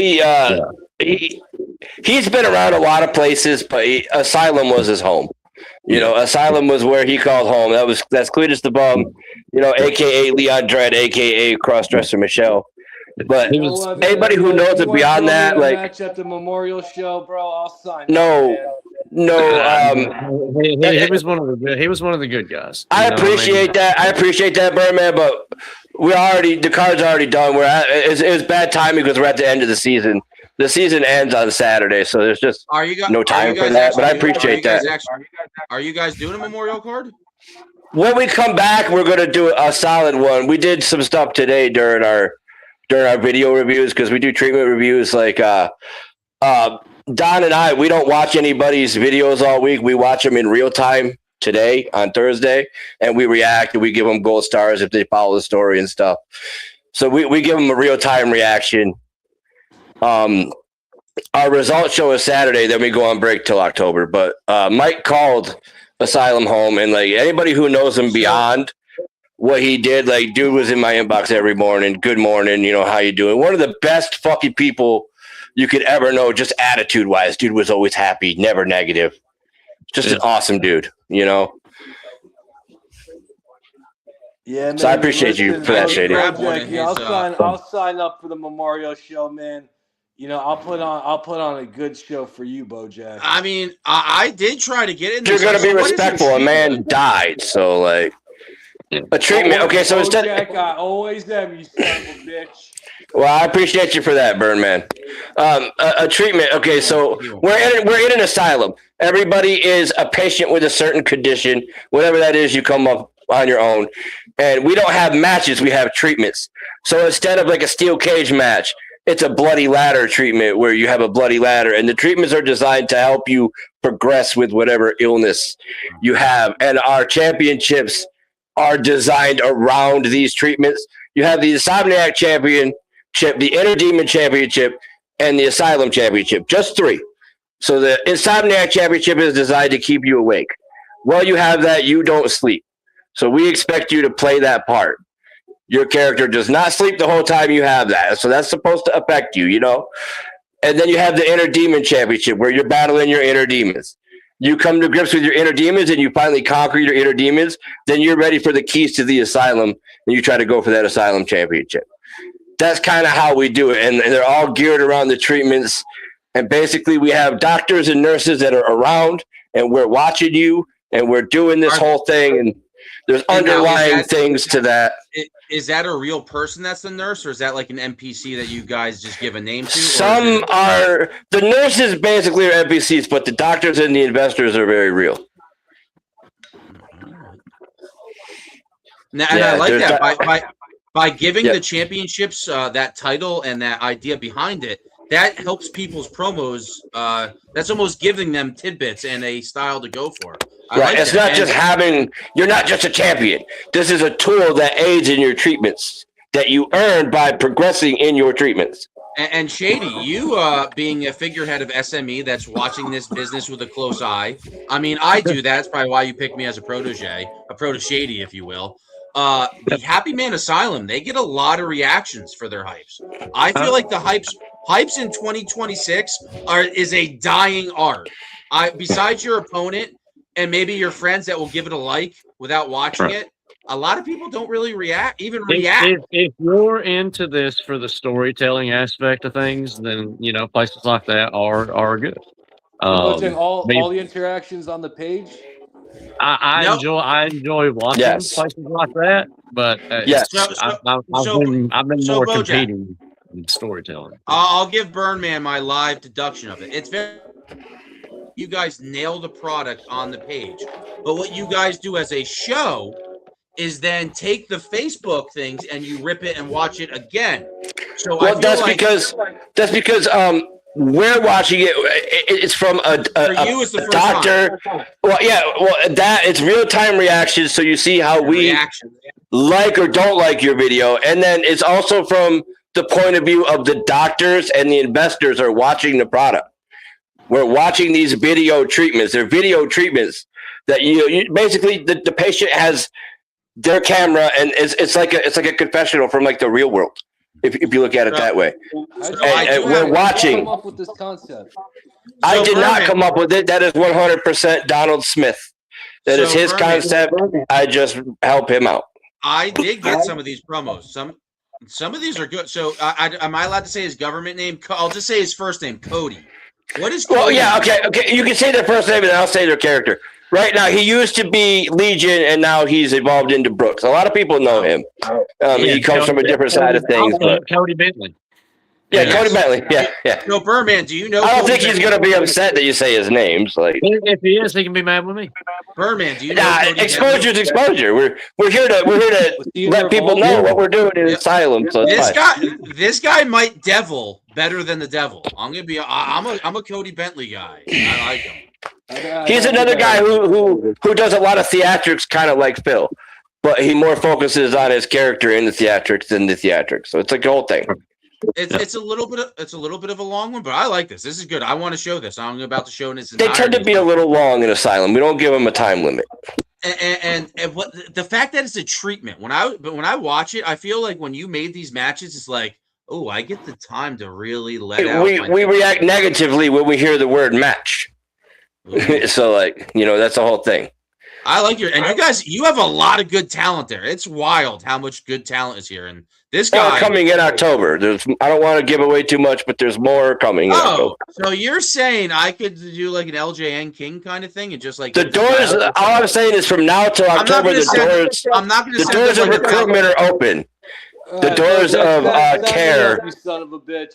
he's been around a lot of places, but Asylum was his home. You know, Asylum was where he called home. That's Cletus the Bum, you know, aka Leon Dredd, aka Crossdresser Michelle. But anybody who knows it beyond that, like match at the Memorial Show, bro, I'll sign. he was one of the good guys. I appreciate that. I appreciate that, Birdman. But the card's already done. It was bad timing because we're at the end of the season. The season ends on Saturday, so there's just no time for that. But I appreciate that. Are you guys doing a Memorial card? When we come back, we're going to do a solid one. We did some stuff today during our video reviews because we do treatment reviews. Like Don and I, we don't watch anybody's videos all week. We watch them in real time today on Thursday, and we react and we give them gold stars if they follow the story and stuff. So we give them a real time reaction. Our results show is Saturday, then we go on break till October. But Mike called Asylum home, and like anybody who knows him beyond what he did, like dude was in my inbox every morning. Good morning, you know, how you doing? One of the best fucking people you could ever know, just attitude wise. Dude was always happy, never negative. Just an awesome dude, you know. Yeah, man, so I appreciate you for that, Shady. I'll sign up for the Memorial Show, man. You know, I'll put on a good show for you, Bojack. I mean, I did try to get in there. You're gonna be respectful. A man died, so like a treatment. Okay, so instead, I always am, you son of a bitch. Well, I appreciate you for that, Birdman. A treatment. Okay, so we're in an asylum. Everybody is a patient with a certain condition, whatever that is. You come up on your own, and we don't have matches. We have treatments. So instead of like a steel cage match, it's a bloody ladder treatment where you have a bloody ladder, and the treatments are designed to help you progress with whatever illness you have. And our championships are designed around these treatments. You have the Insomniac Championship, the Inner Demon Championship, and the Asylum Championship. Just 3. So the Insomniac Championship is designed to keep you awake. While you have that, you don't sleep. So we expect you to play that part. Your character does not sleep the whole time you have that. So that's supposed to affect you, you know? And then you have the Inner Demon Championship where you're battling your inner demons. You come to grips with your inner demons and you finally conquer your inner demons. Then you're ready for the keys to the asylum and you try to go for that Asylum Championship. That's kind of how we do it. And they're all geared around the treatments. And basically we have doctors and nurses that are around and we're watching you and we're doing this whole thing. And there's underlying things to that. Is that a real person that's the nurse, or is that like an NPC that you guys just give a name to? Some are the nurses basically are NPCs, but the doctors and the investors are very real. Now, and I like that by giving the championships that title and that idea behind it. That helps people's promos. That's almost giving them tidbits and a style to go for. Right. It's not just you're not just a champion. This is a tool that aids in your treatments that you earn by progressing in your treatments. And Shady, you being a figurehead of SME that's watching this business with a close eye. I mean, I do that. That's probably why you picked me as a protege, Shady, if you will. The Happy Man Asylum, they get a lot of reactions for their hypes. I feel like the hypes in 2026 is a dying art. Besides your opponent and maybe your friends that will give it a like without watching it, a lot of people don't really react. If you're into this for the storytelling aspect of things, then you know places like that are good. all the interactions on the page. I enjoy watching places like that, but I've been more competing in storytelling. I'll give Burnman my live deduction of it. It's very. You guys nail the product on the page, but what you guys do as a show is then take the Facebook things and you rip it and watch it again. So that's because we're watching it. It's from a doctor. Time. Well, yeah. Well, that it's real time reactions, so you see how we like or don't like your video, and then it's also from the point of view of the doctors and the investors are watching the product. We're watching these video treatments. They're video treatments that you basically the patient has their camera, and it's like a confessional from like the real world. If you look at it that way, and we're watching. Come up with this concept. I did not come up with it. That is 100% Donald Smith. That is his concept. I just help him out. I did get some of these promos. Some of these are good. So am I allowed to say his government name? I'll just say his first name, Cody. What is Cody? Well, yeah, okay. You can say their first name and I'll say their character. Right now, he used to be Legion, and now he's evolved into Brooks. A lot of people know him. He comes from a different side of things. But Cody Bentley. Yeah, Cody Bentley. Yeah. No, Birdman, do you know? I don't think he's going to be upset that you say his names. Like, if he is, he can be mad with me. Birdman, do you know? Exposure's exposure. We're here to let people know what we're doing in Asylum. So this guy might devil better than the devil. I'm a Cody Bentley guy. I like him. He's another guy who does a lot of theatrics, kind of like Phil, but he more focuses on his character in the theatrics than the theatrics. So it's like a whole thing. It's a little bit of a long one, but I like this. This is good. I want to show this. I'm about to show this. They tend to be a little long in Asylum. We don't give them a time limit. And what the fact that it's a treatment when I watch it, I feel like when you made these matches, it's like, oh, I get the time to really let out. We react negatively when we hear the word match. So that's the whole thing. I like you guys. You have a lot of good talent there. It's wild how much good talent is here. And this guy coming in October. I don't want to give away too much, but there's more coming. So you're saying I could do like an LJN King kind of thing and just like the doors? All I'm saying is from now till October, the doors of recruitment are open. The doors of care. You son of a bitch.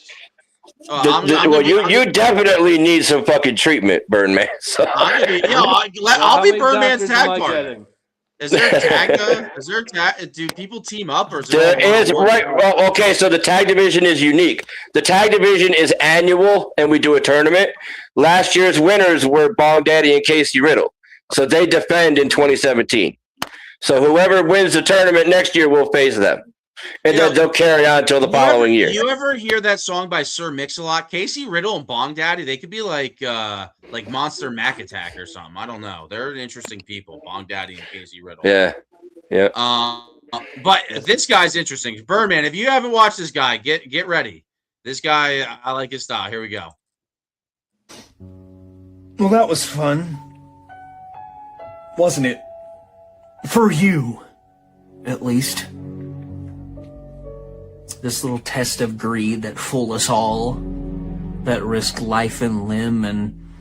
You definitely need some fucking treatment, Birdman. So. I'll be Birdman's tag partner. Is there a tag? Do people team up or is there is right? Well, okay, so the tag division is unique. The tag division is annual, and we do a tournament. Last year's winners were Bong Daddy and Casey Riddle, so they defend in 2017. So whoever wins the tournament next year will face them. And they'll carry on until the following year. You ever hear that song by Sir Mix-a-Lot? Casey Riddle and Bong Daddy, they could be like Monster Mac Attack or something. I don't know. They're interesting people, Bong Daddy and Casey Riddle. Yeah. But this guy's interesting. Birdman, if you haven't watched this guy, get ready. This guy, I like his style. Here we go. Well, that was fun. Wasn't it? For you, at least. This little test of greed that fooled us all, that risked life and limb, and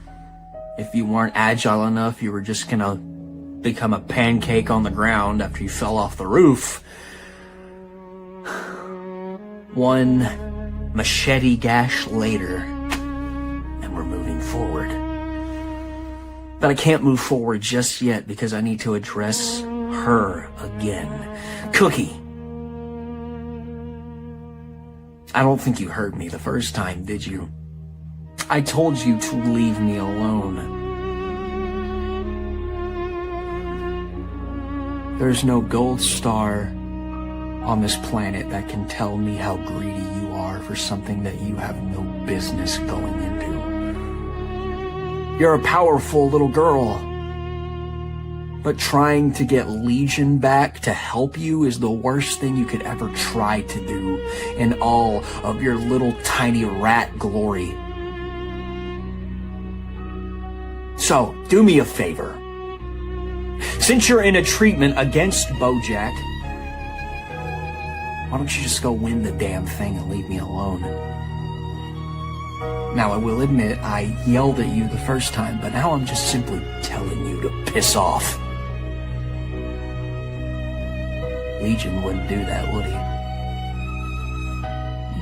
if you weren't agile enough, you were just gonna become a pancake on the ground after you fell off the roof. One machete gash later, and we're moving forward. But I can't move forward just yet because I need to address her again. Cookie. I don't think you heard me the first time, did you? I told you to leave me alone. There's no gold star on this planet that can tell me how greedy you are for something that you have no business going into. You're a powerful little girl, but trying to get Legion back to help you is the worst thing you could ever try to do in all of your little tiny rat glory. So, do me a favor. Since you're in a treatment against Bojack, why don't you just go win the damn thing and leave me alone? Now, I will admit, I yelled at you the first time, but now I'm just simply telling you to piss off. Legion wouldn't do that, would he?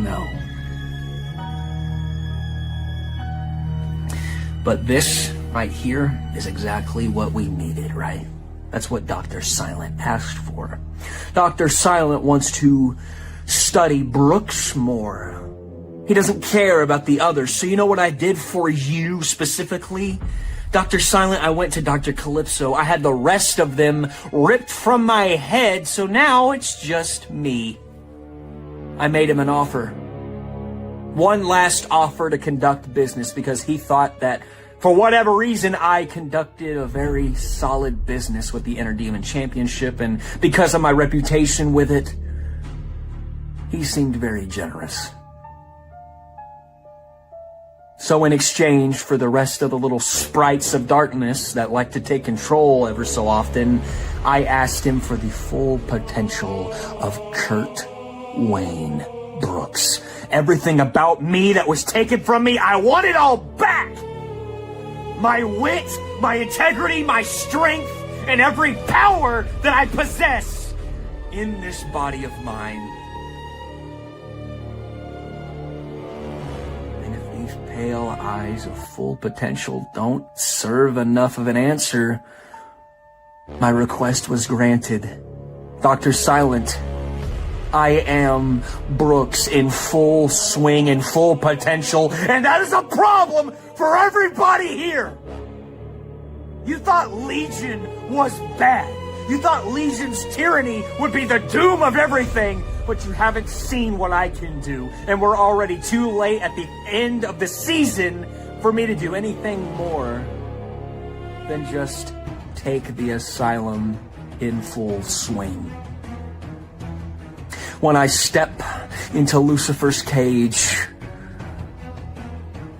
No. But this right here is exactly what we needed, right? That's what Dr. Silent asked for. Dr. Silent wants to study Brooks more. He doesn't care about the others. So you know what I did for you specifically? Dr. Silent, I went to Dr. Calypso. I had the rest of them ripped from my head, so now it's just me. I made him an offer. One last offer to conduct business because he thought that for whatever reason, I conducted a very solid business with the Inner Demon Championship, and because of my reputation with it, he seemed very generous. So in exchange for the rest of the little sprites of darkness that like to take control ever so often, I asked him for the full potential of Kurt Wayne Brooks. Everything about me that was taken from me, I want it all back! My wit, my integrity, my strength, and every power that I possess in this body of mine. And if these pale eyes of full potential don't serve enough of an answer, my request was granted. Dr. Silent, I am Brooks in full swing and full potential, and that is a problem for everybody here. You thought Legion was bad. You thought Legion's tyranny would be the doom of everything, but you haven't seen what I can do, and we're already too late at the end of the season for me to do anything more than just take the asylum in full swing. When I step into Lucifer's cage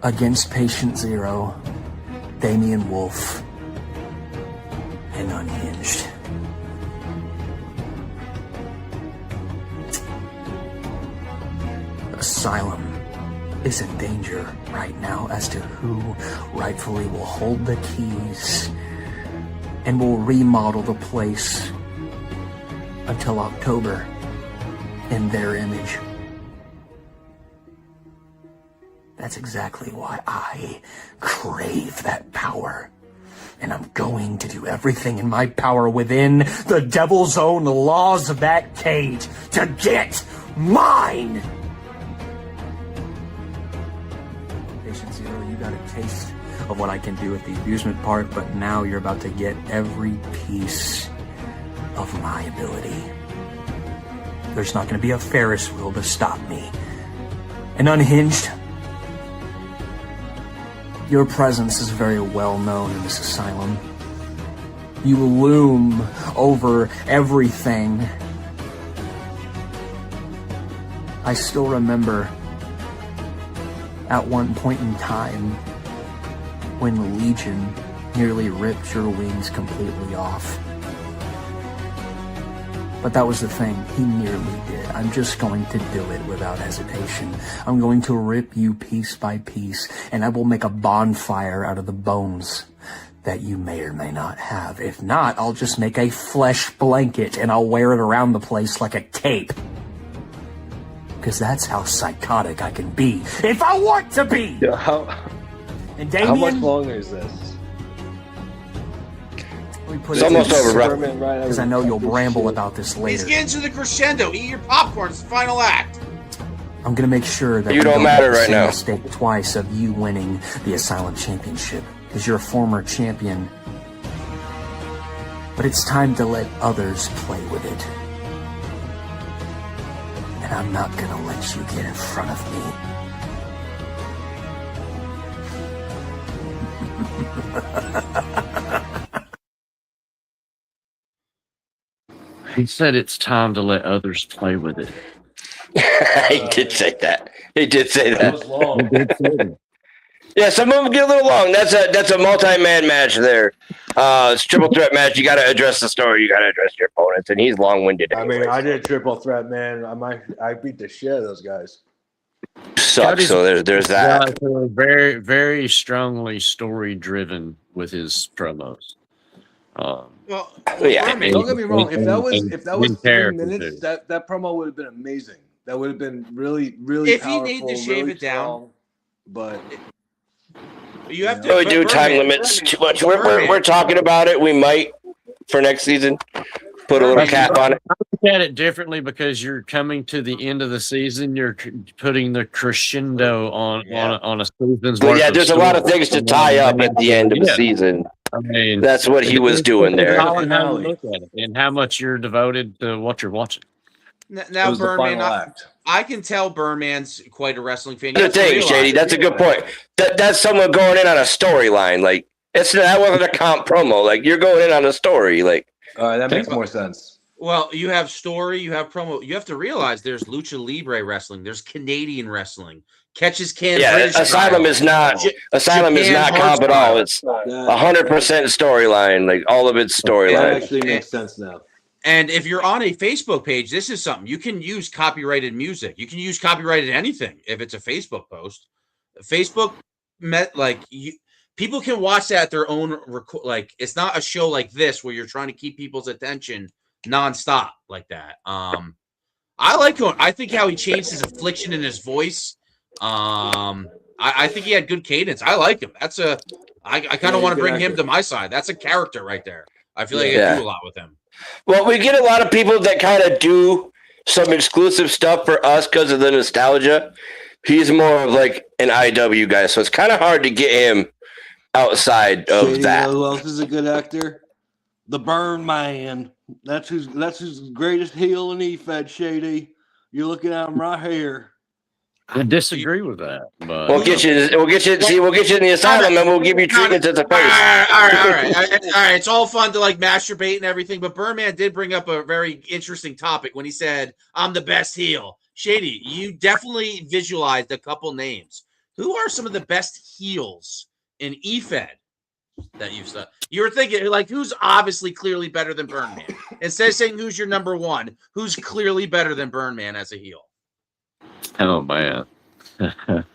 against Patient Zero, Damian Wolf, and Unhinged. Asylum is in danger right now as to who rightfully will hold the keys and will remodel the place until October in their image. That's exactly why I crave that power. And I'm going to do everything in my power within the devil's own laws of that cage to get mine! Patient Zero, you got a taste of what I can do at the amusement park, but now you're about to get every piece of my ability. There's not going to be a Ferris wheel to stop me. And Unhinged, your presence is very well known in this asylum. You loom over everything. I still remember at one point in time when Legion nearly ripped your wings completely off. But that was the thing, he nearly did. I'm just going to do it without hesitation. I'm going to rip you piece by piece, and I will make a bonfire out of the bones that you may or may not have. If not, I'll just make a flesh blanket, and I'll wear it around the place like a cape. Because that's how psychotic I can be, if I want to be! And Damian, how much longer is this? It's almost over, bro. Because I know you'll bramble about this later. He's getting to the crescendo. Eat your popcorn. It's the final act. I'm gonna make sure that you don't matter right now. Mistake twice of you winning the Asylum Championship, because you're a former champion. But it's time to let others play with it. And I'm not gonna let you get in front of me. He said it's time to let others play with it. He did say that. He did say that. was long. Yeah, some of them get a little long. That's a multi-man match there. It's a triple threat match. You got to address the story. You got to address your opponents, and he's long-winded. I mean, I did triple threat, man. I beat the shit out of those guys. sucks. So there's that. Very, very strongly story driven with his promos. Well, yeah. Berman, don't get me wrong. If that was 3 character minutes, too. that promo would have been amazing. That would have been really, really If powerful. you need to shave really it down, strong, but you have to. We do Berman- time limits too much. Berman- We're talking about it. We might for next season put a little cap on it. I look at it differently because you're coming to the end of the season. You're putting the crescendo on a season's But worth yeah, of there's a lot of story. things to tie up at the end of the Yeah. season. I mean, That's what he was doing there. How you look at it and how much you're devoted to what you're watching. Now, Birdman, I can tell Birdman's quite a wrestling fan. The thing, Shady, that's a good point. That's someone going in on a storyline. Like that wasn't a comp promo. Like you're going in on a story. Like All right, that makes more sense. Well, you have story, you have promo. You have to realize there's lucha libre wrestling, there's Canadian wrestling, catches can. yeah, British Asylum style. is not Asylum is Japan not comp at all. hardstyle. It's 100% storyline. Like all of it's That storyline. actually makes sense now. And if you're on a Facebook page, this is something you can use copyrighted music. You can use copyrighted anything if it's a Facebook post. Facebook people can watch that at their own like it's not a show like this where you're trying to keep people's attention nonstop like that. I like going. I think how he changed his inflection in his voice. I think he had good cadence. I like him. I kind of want to bring him to my side. That's a character right there. I feel like I do a lot with him. Well, we get a lot of people that kind of do some exclusive stuff for us because of the nostalgia. He's more of like an IW guy, so it's kind of hard to get him outside of Shady, that. Who else is a good actor? The Burn Man. That's his greatest heel in EFED, Shady. You're looking at him right here. I disagree with that, but We'll get you in the asylum, and we'll give you treatment as a face. All right. It's all fun to like masturbate and everything, but Birdman did bring up a very interesting topic when he said, "I'm the best heel." Shady, you definitely visualized a couple names. Who are some of the best heels in EFED that you've done? You were thinking like, who's obviously clearly better than Birdman? Instead of saying who's your number one, who's clearly better than Birdman as a heel? oh man, I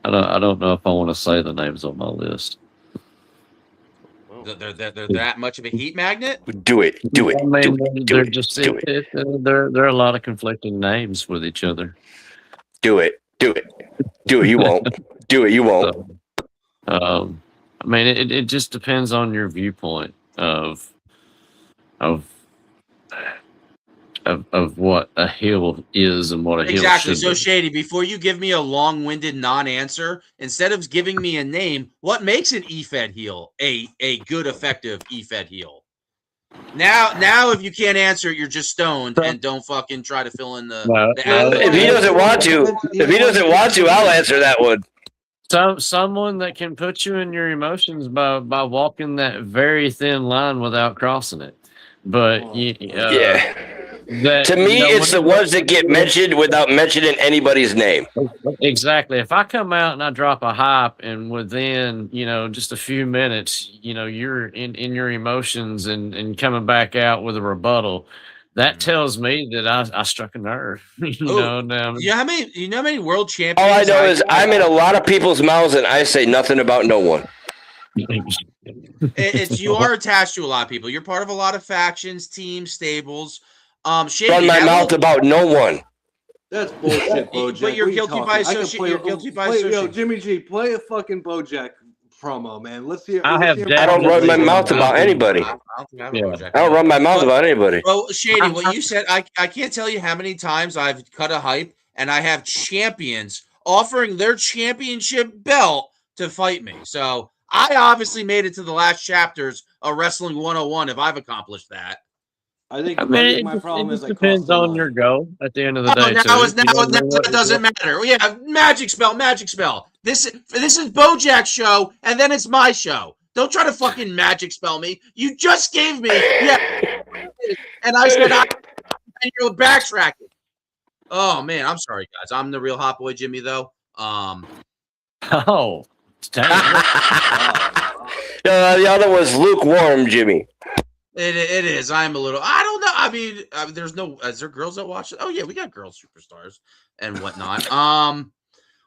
don't know if I want to say the names on my list. They're that much of a heat magnet? Do it. I mean, they're just there are a lot of conflicting names with each other. Do it. You won't. Do it. You won't. So, I mean, it just depends on your viewpoint of what a heel is and what a heel Exactly. should So be. Shady, before you give me a long-winded non-answer, instead of giving me a name, what makes an EFED heel a good, effective EFED heel? Now, if you can't answer, you're just stoned and don't fucking try to fill in the. If he doesn't want to, I'll answer that one. Someone that can put you in your emotions by walking that very thin line without crossing it. But yeah. To me, it's the ones that get mentioned without mentioning anybody's name. Exactly. If I come out and I drop a hype, and within just a few minutes, you're in your emotions and coming back out with a rebuttal, that tells me that I struck a nerve. How many world champions? All I know is I'm in a lot of people's mouths and I say nothing about no one. You are attached to a lot of people. You're part of a lot of factions, teams, stables. Shady, Run my mouth about no one. That's bullshit, Bojack. But you're guilty by association. You're guilty by association. Yo, Jimmy G, play a fucking Bojack promo, man. Let's hear. I don't run my mouth about anybody. I don't run my mouth about anybody. Well, Shady, what you said, I can't tell you how many times I've cut a hype and I have champions offering their championship belt to fight me. So I obviously made it to the last chapters of Wrestling 101 if I've accomplished that. I think my problem is depends on your goal at the end of the day. Now it doesn't matter. Yeah, magic spell. This is Bojack's show, and then it's my show. Don't try to fucking magic spell me. You just gave me and I said and you're backtracking. Oh man, I'm sorry guys. I'm the real hot boy Jimmy though. Oh, the other was lukewarm Jimmy. It is. I'm a little. I don't know. I mean, there's no. Is there girls that watch it? Oh yeah, we got girl superstars and whatnot.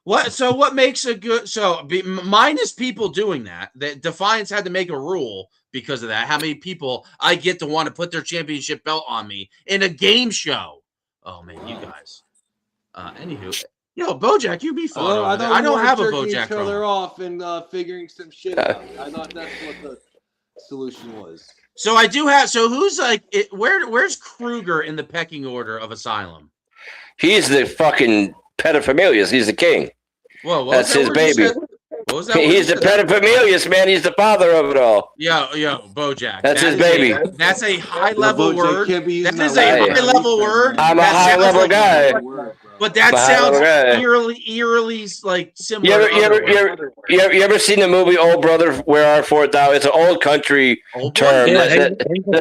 What? So what makes a good? So minus people doing that. That Defiance had to make a rule because of that. How many people I get to want to put their championship belt on me in a game show? Oh man, you guys. Anywho, yo, BoJack, you be fun. I don't have a BoJack. Each other off and figuring some shit out. I thought that's what the solution was. So I do have. So who's like? Where's Kruger in the pecking order of Asylum? He's the fucking paterfamilias. He's the king. Whoa, that's his baby. What was that? He's the paterfamilias, man. He's the father of it all. Yo, BoJack. That's his baby. That's a high level word. That is that a way. high level word. I'm a high level guy. But that sounds eerily like similar. You ever seen the movie Old Brother, Where Art Thou? It's an old country term. That's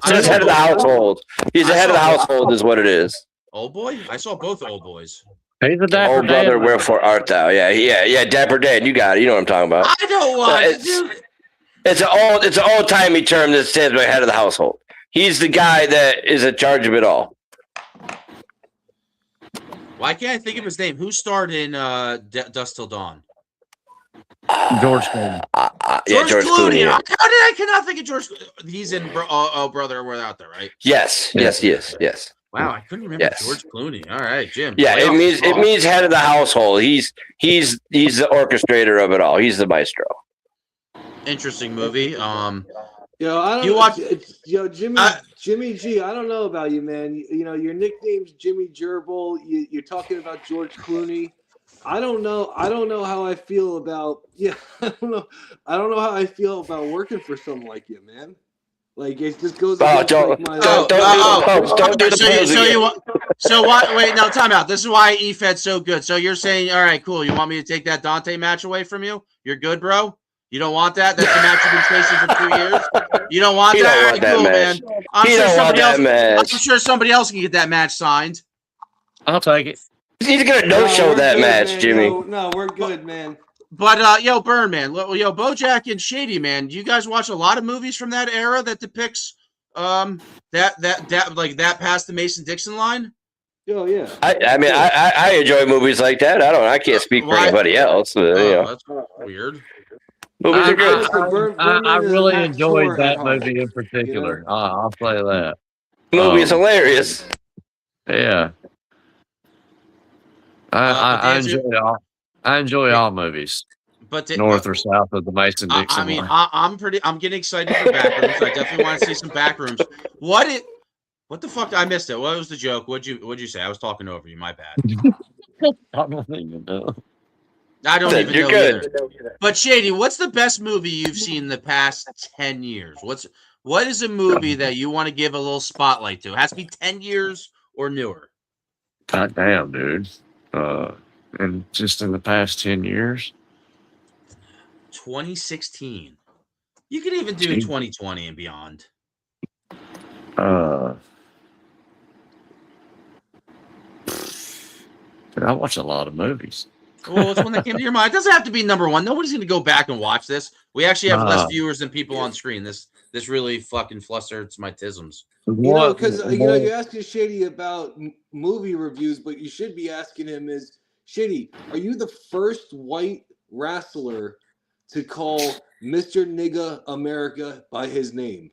the head of the household. He's the head of the household, is what it is. Old boy? I saw both old boys. He's a dapper Old Brother, Wherefore Art Thou? Yeah, Dapper Dan. You got it. You know what I'm talking about. I don't want it. It's an old timey term that stands by head of the household. He's the guy that is in charge of it all. Why can't I think of his name? Who starred in Dusk Till Dawn? George Clooney. George Clooney. How did I cannot think of George? He's in Brother, We're Out There, right? Yes. Wow, I couldn't remember George Clooney. All right, Jim. Yeah, it means head of the household. He's the orchestrator of it all. He's the maestro. Interesting movie. Jimmy G. I don't know about you, man. You know your nickname's Jimmy Gerbil. You're talking about George Clooney. I don't know how I feel about. Yeah, I don't know how I feel about working for someone like you, man. Like it just goes. Don't do the So what? Wait, no, time out. This is why E-Fed's so good. So you're saying, all right, cool. You want me to take that Dante match away from you? You're good, bro. You don't want that? That's the match you've been chasing for 2 years. You don't want that? All right, cool, man. I'm sure somebody else can get that match signed. I'll take it. He's gonna no-show that match, man. Jimmy. No, we're good, man. But yo, Burn Man, yo, BoJack and Shady Man, do you guys watch a lot of movies from that era that depicts that past the Mason-Dixon line? Oh yeah. I mean I enjoy movies like that. I can't speak for anybody else. But, that's weird. Movies are good. I really enjoyed that movie in particular. I'll say that. The movie is hilarious. Yeah. I enjoy all movies, but north or south of the Mason-Dixon. I mean, I'm getting excited for Backrooms. I definitely want to see some Backrooms. What the fuck? I missed it. What was the joke? What'd you say? I was talking over you. My bad. I don't even know. I don't even know good. Either. But Shady, what's the best movie you've seen in the past 10 years? What is a movie that you want to give a little spotlight to? It has to be 10 years or newer. God damn, dude. And just in the past 10 years? 2016. You could even do 2020 and beyond. Dude, I watch a lot of movies. Well, it's one that came to your mind. It doesn't have to be number one. Nobody's going to go back and watch this. We actually have less viewers than people on screen. This really fucking flusters my tisms. Because you're asking Shady about movie reviews, but you should be asking him is, Shady, are you the first white wrestler to call Mr. Nigga America by his name?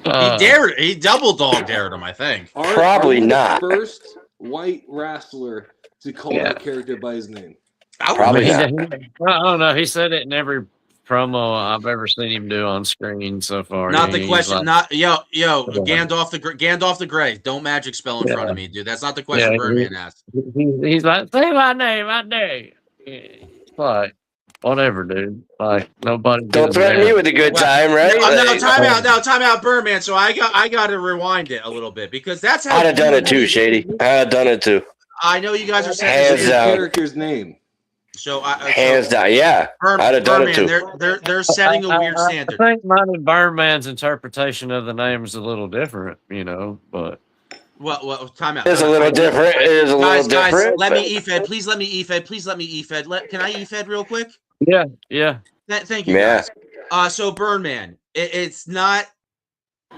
He double dog dared him, I think. Probably not. First white wrestler to call that character by his name. Probably not. I don't know. He said it in every promo I've ever seen him do on screen so far. Not the question. Gandalf the Grey. Don't magic spell in front of me, dude. That's not the question Birdman asked. He's like, say my name. Like, whatever, dude. Like, nobody. Don't threaten me with a good time, right? No, time out, Birdman. So I got to rewind it a little bit because that's how I'd have done it too, Shady. I'd have done it too. I know you guys are saying his character's name. So hands down, yeah. I'd have done it too. They're setting a weird standard. I think mine and Birdman's interpretation of the name is a little different, but well, time out. It's a little different. It is a little different. Let me E-Fed. Please let me E-Fed. Can I E-Fed real quick? Yeah. Thank you. Guys. So Birdman, it's not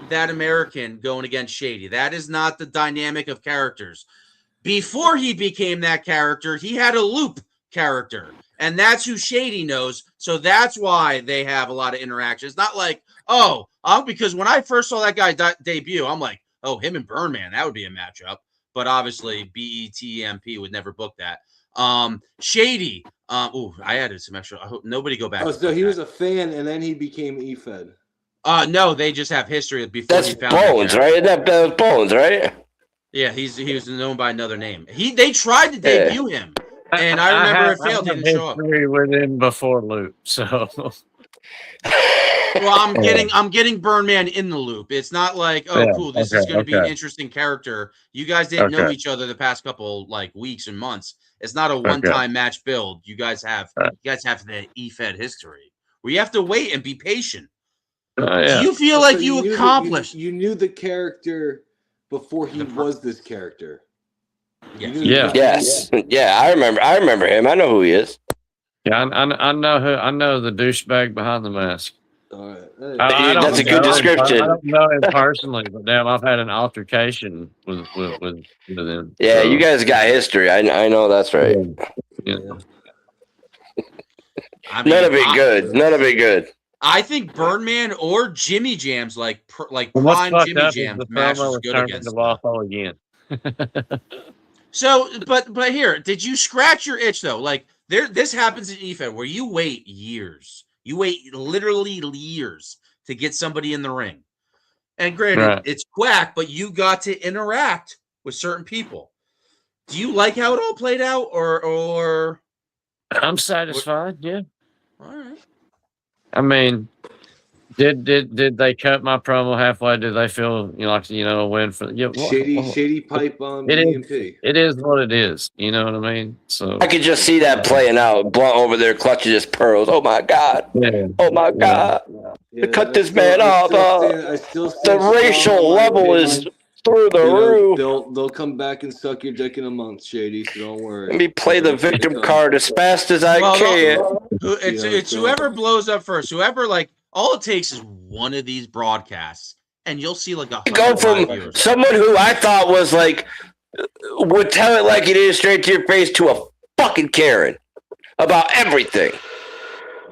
that American going against Shady. That is not the dynamic of characters. Before he became that character, he had a Loop character, and that's who Shady knows. So that's why they have a lot of interaction. It's not like, because when I first saw that guy debut, I'm like, oh, him and Birdman, that would be a matchup. But obviously, BETMP would never book that. Shady. I added some extra. I hope nobody go back. Oh, so he was a fan, and then he became EFED. No, they just have history before That's he found Bones, right? That was Bones, right? Yeah, he was known by another name. They tried to debut him, and I remember it failed. He didn't show up. With him before Loop, so. Well, I'm getting Birdman in the loop. It's not like, cool, this is going to be an interesting character. You guys didn't know each other the past couple weeks and months. It's not a one-time match build. You guys have the EFED history where you have to wait and be patient. Do you feel like you accomplished? You knew the character before he was this character. Yes. Yeah, I remember him. I know who he is. Yeah, I know the douchebag behind the mask. All right. That's a good description. I don't know him personally, but damn, I've had an altercation with him. Yeah, you guys got history. I know that's right. Yeah. None of it good. I think Birdman or Jimmy Jams, like prime Jimmy Jams match was good against them. Again. So, but here, did you scratch your itch though? Like this happens in EFED where you wait years. You wait literally years to get somebody in the ring. And granted, it's quack, but you got to interact with certain people. Do you like how it all played out, or? I'm satisfied. Yeah. All right. I mean, did they cut my promo halfway? Did they feel a win for shady pipe on EMP? It is what it is. You know what I mean? So I could just see that playing out. Blunt over there clutching his pearls. Oh my god! Yeah. Oh my god! Yeah, cut this man off. The racial level is through the roof. They'll come back and suck your dick in a month, Shady. So don't worry. Let me play the victim card as fast as I can. It's whoever blows up first. Whoever all it takes is one of these broadcasts, and you'll see a go from someone who I thought was would tell it like it is straight to your face to a fucking Karen about everything.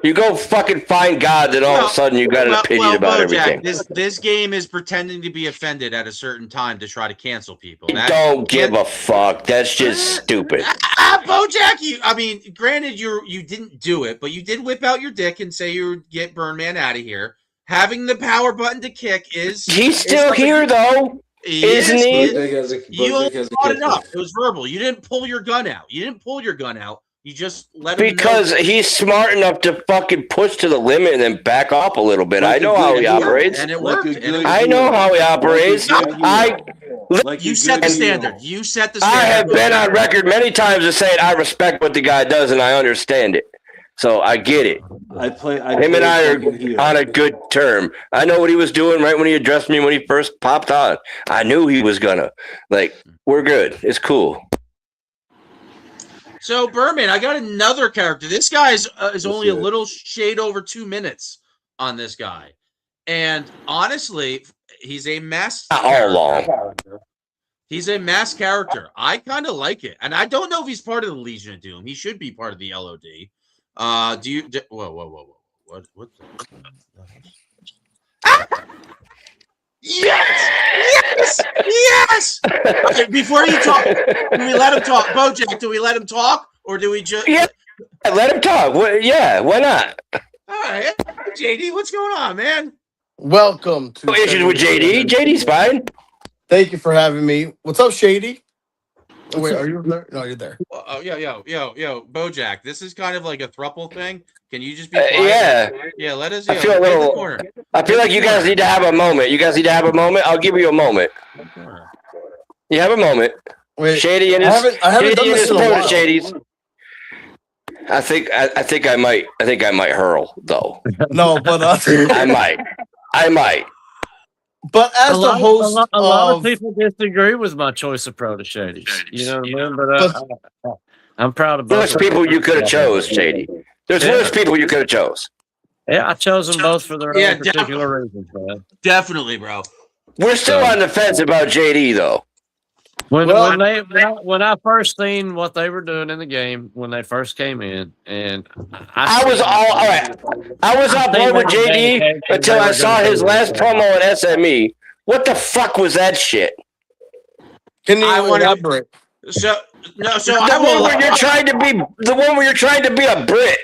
You go fucking find God, then all of a sudden you got an opinion about everything. This game is pretending to be offended at a certain time to try to cancel people. Don't give a fuck. That's just stupid. Bojack, granted you didn't do it, but you did whip out your dick and say you would get Birdman out of here. Having the power button to kick is... He's still here, though. Isn't he? You only brought it up. It was verbal. You didn't pull your gun out. You just let him because he's smart enough to fucking push to the limit and then back off a little bit. I know how he operates. And it worked. I know how he operates. You set the standard. You set the standard. I have been on record many times as saying I respect what the guy does and I understand it. So I get it. Him and I are on a good term. I know what he was doing right when he addressed me when he first popped on. I knew he was gonna. We're good. It's cool. So, Birdman, I got another character. This guy is only a little shade over 2 minutes on this guy. And honestly, he's a masked character. He's a masked character. I kind of like it. And I don't know if he's part of the Legion of Doom. He should be part of the LOD. Whoa. What Yes! Okay, before you talk, do we let him talk? Bojack, do we let him talk? Or do we just... Yeah, let him talk. Yeah, why not? All right. JD, what's going on, man? Welcome to... No issues with JD. JD's fine. Thank you for having me. What's up, Shady? Oh, wait, are you there? No, you're there. Oh, yo, Bojack, this is kind of like a throuple thing. Can you just be quiet? Yeah, let us... I feel like you guys need to have a moment. I'll give you a moment. You have a moment. Wait, Shady and his... I haven't done this in a while. Shady's. I think I might hurl, though. No, but... I might. But as the host, a lot of people disagree with my choice of protege. You know what I mean? But I'm proud of both. There's people you could have chose, Shady. There's worse people you could have chose. Yeah, I chose them both for their Yeah, own particular reasons, man. Definitely, bro. We're still on the fence about JD though. When I first seen what they were doing in the game when they first came in, and I was all right. I was on board with JD until I saw his last promo at SME. What the fuck was that shit? Can you elaborate? So no, so the I one will. where you're trying to be a Brit.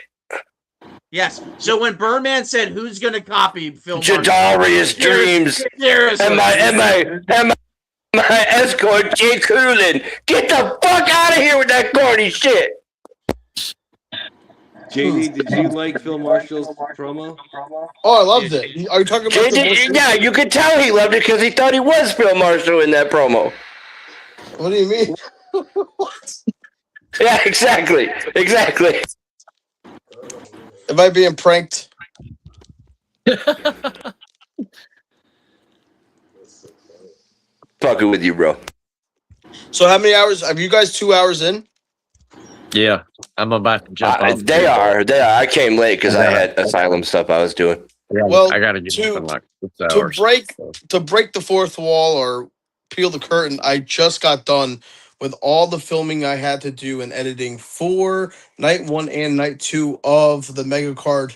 Yes. So when Birdman said, "Who's going to copy Phil Jadarius Dreams and my escort Jay Coolin, get the fuck out of here with that corny shit." JD, did you like Phil Marshall's promo? Oh, I loved it. Are you talking about JD? Yeah, you could tell he loved it because he thought he was Phil Marshall in that promo. What do you mean? Yeah, exactly. Am I being pranked? Fucking with you, bro. So how many hours? Have you guys 2 hours in? Yeah, I'm about to jump off. They are. I came late because I had asylum stuff I was doing. Yeah, Well, I gotta get up in like 6 to hours. break the fourth wall or peel the curtain. I just got done with all the filming I had to do and editing for night 1 and night 2 of the mega card.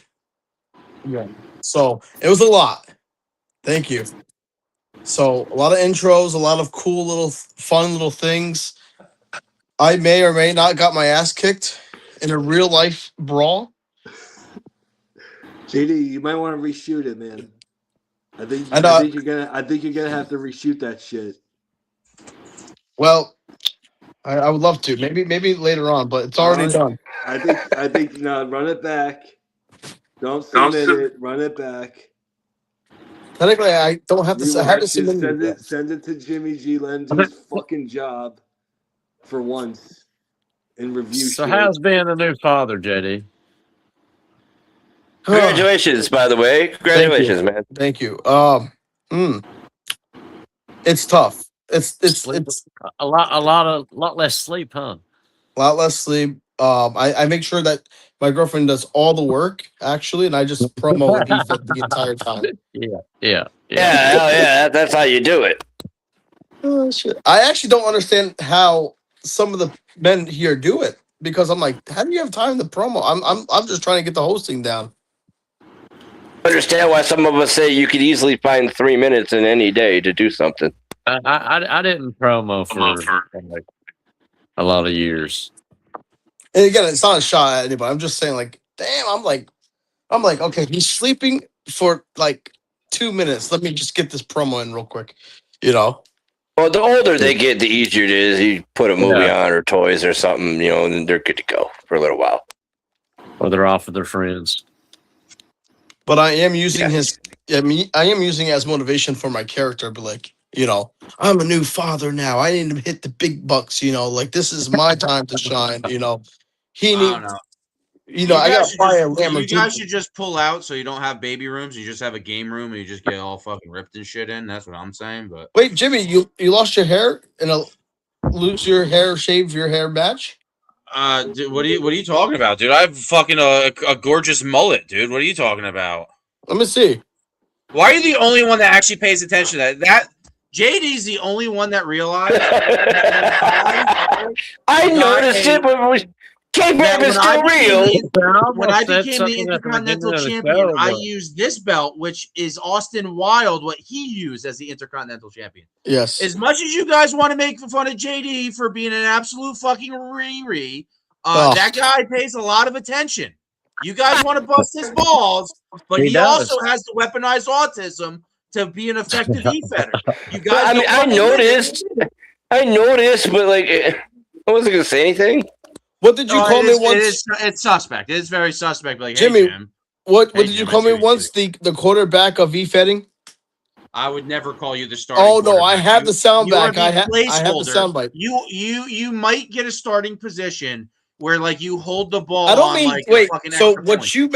Yeah. So it was a lot. Thank you. So a lot of intros, a lot of cool little fun little things. I may or may not got my ass kicked in a real life brawl. JD, you might want to reshoot it, man. I think you're gonna have to reshoot that shit. Well, I would love to. Maybe later on, but it's already done. I think no, run it back. Don't submit it. Run it back. Technically, I don't have to. I have to submit it. Send it to Jimmy G. Let him do his fucking job for once and review. So shit. how's being a new father, JD? Congratulations, by the way. Congratulations, man. Thank you. It's tough. It's a lot less sleep, huh? A lot less sleep. I make sure that my girlfriend does all the work actually, and I just promo and defend the entire time. Yeah. Hell yeah, that's how you do it. Oh, shit. I actually don't understand how some of the men here do it because I'm like, how do you have time to promo? I'm just trying to get the hosting down. Understand why some of us say you could easily find 3 minutes in any day to do something. I didn't promo for like a lot of years. And again, it's not a shot at anybody. I'm just saying, like, damn. I'm like, okay, he's sleeping for like 2 minutes. Let me just get this promo in real quick. Well, the older they get, the easier it is. You put a movie on or toys or something, and then they're good to go for a little while. Or they're off with their friends. But I am using I am using it as motivation for my character. But like, I'm a new father now. I need to hit the big bucks. Like this is my time to shine. He needs. I gotta buy a Lamborghini. You guys should just pull out so you don't have baby rooms. You just have a game room and you just get all fucking ripped and shit in. That's what I'm saying. But wait, Jimmy, you lost your hair in a lose your hair, shave your hair match? Dude, what are you talking about, dude? I have fucking a gorgeous mullet, dude. What are you talking about? Let me see. Why are you the only one that actually pays attention to that? JD's the only one that realized. I noticed it when K-Pop is still real. When I became the Intercontinental Champion, I used this belt, which is Austin Wilde, what he used as the Intercontinental Champion. Yes. As much as you guys want to make fun of JD for being an absolute fucking Riri, that guy pays a lot of attention. You guys want to bust his balls, but he also has the weaponized autism to be an effective e-fetter. You guys, I noticed, but like, I wasn't gonna say anything. What did you call me once? It's suspect. It is very suspect. Like, Jimmy, hey, Jim. What did you call me once? The quarterback of e-fetting? I would never call you the starting. Oh no, I have the sound back. I have the sound bite. You might get a starting position where like you hold the ball. I don't mean like wait. So what point. you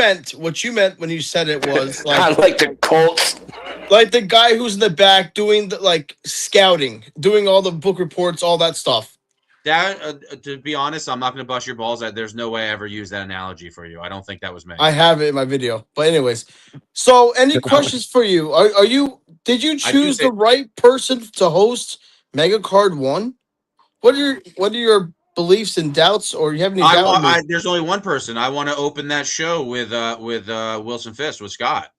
meant when you said it was like like the Colts, like the guy who's in the back doing the like scouting, doing all the book reports, all that stuff. That, to be honest, I'm not going to bust your balls. There's no way I ever used that analogy for you. I don't think that was me. I have it in my video. But anyways, so any questions for you? Did you choose the right person to host Mega Card 1? What are your beliefs and doubts, or you have any doubt? There's only one person. I want to open that show with Wilson Fisk, with Scott.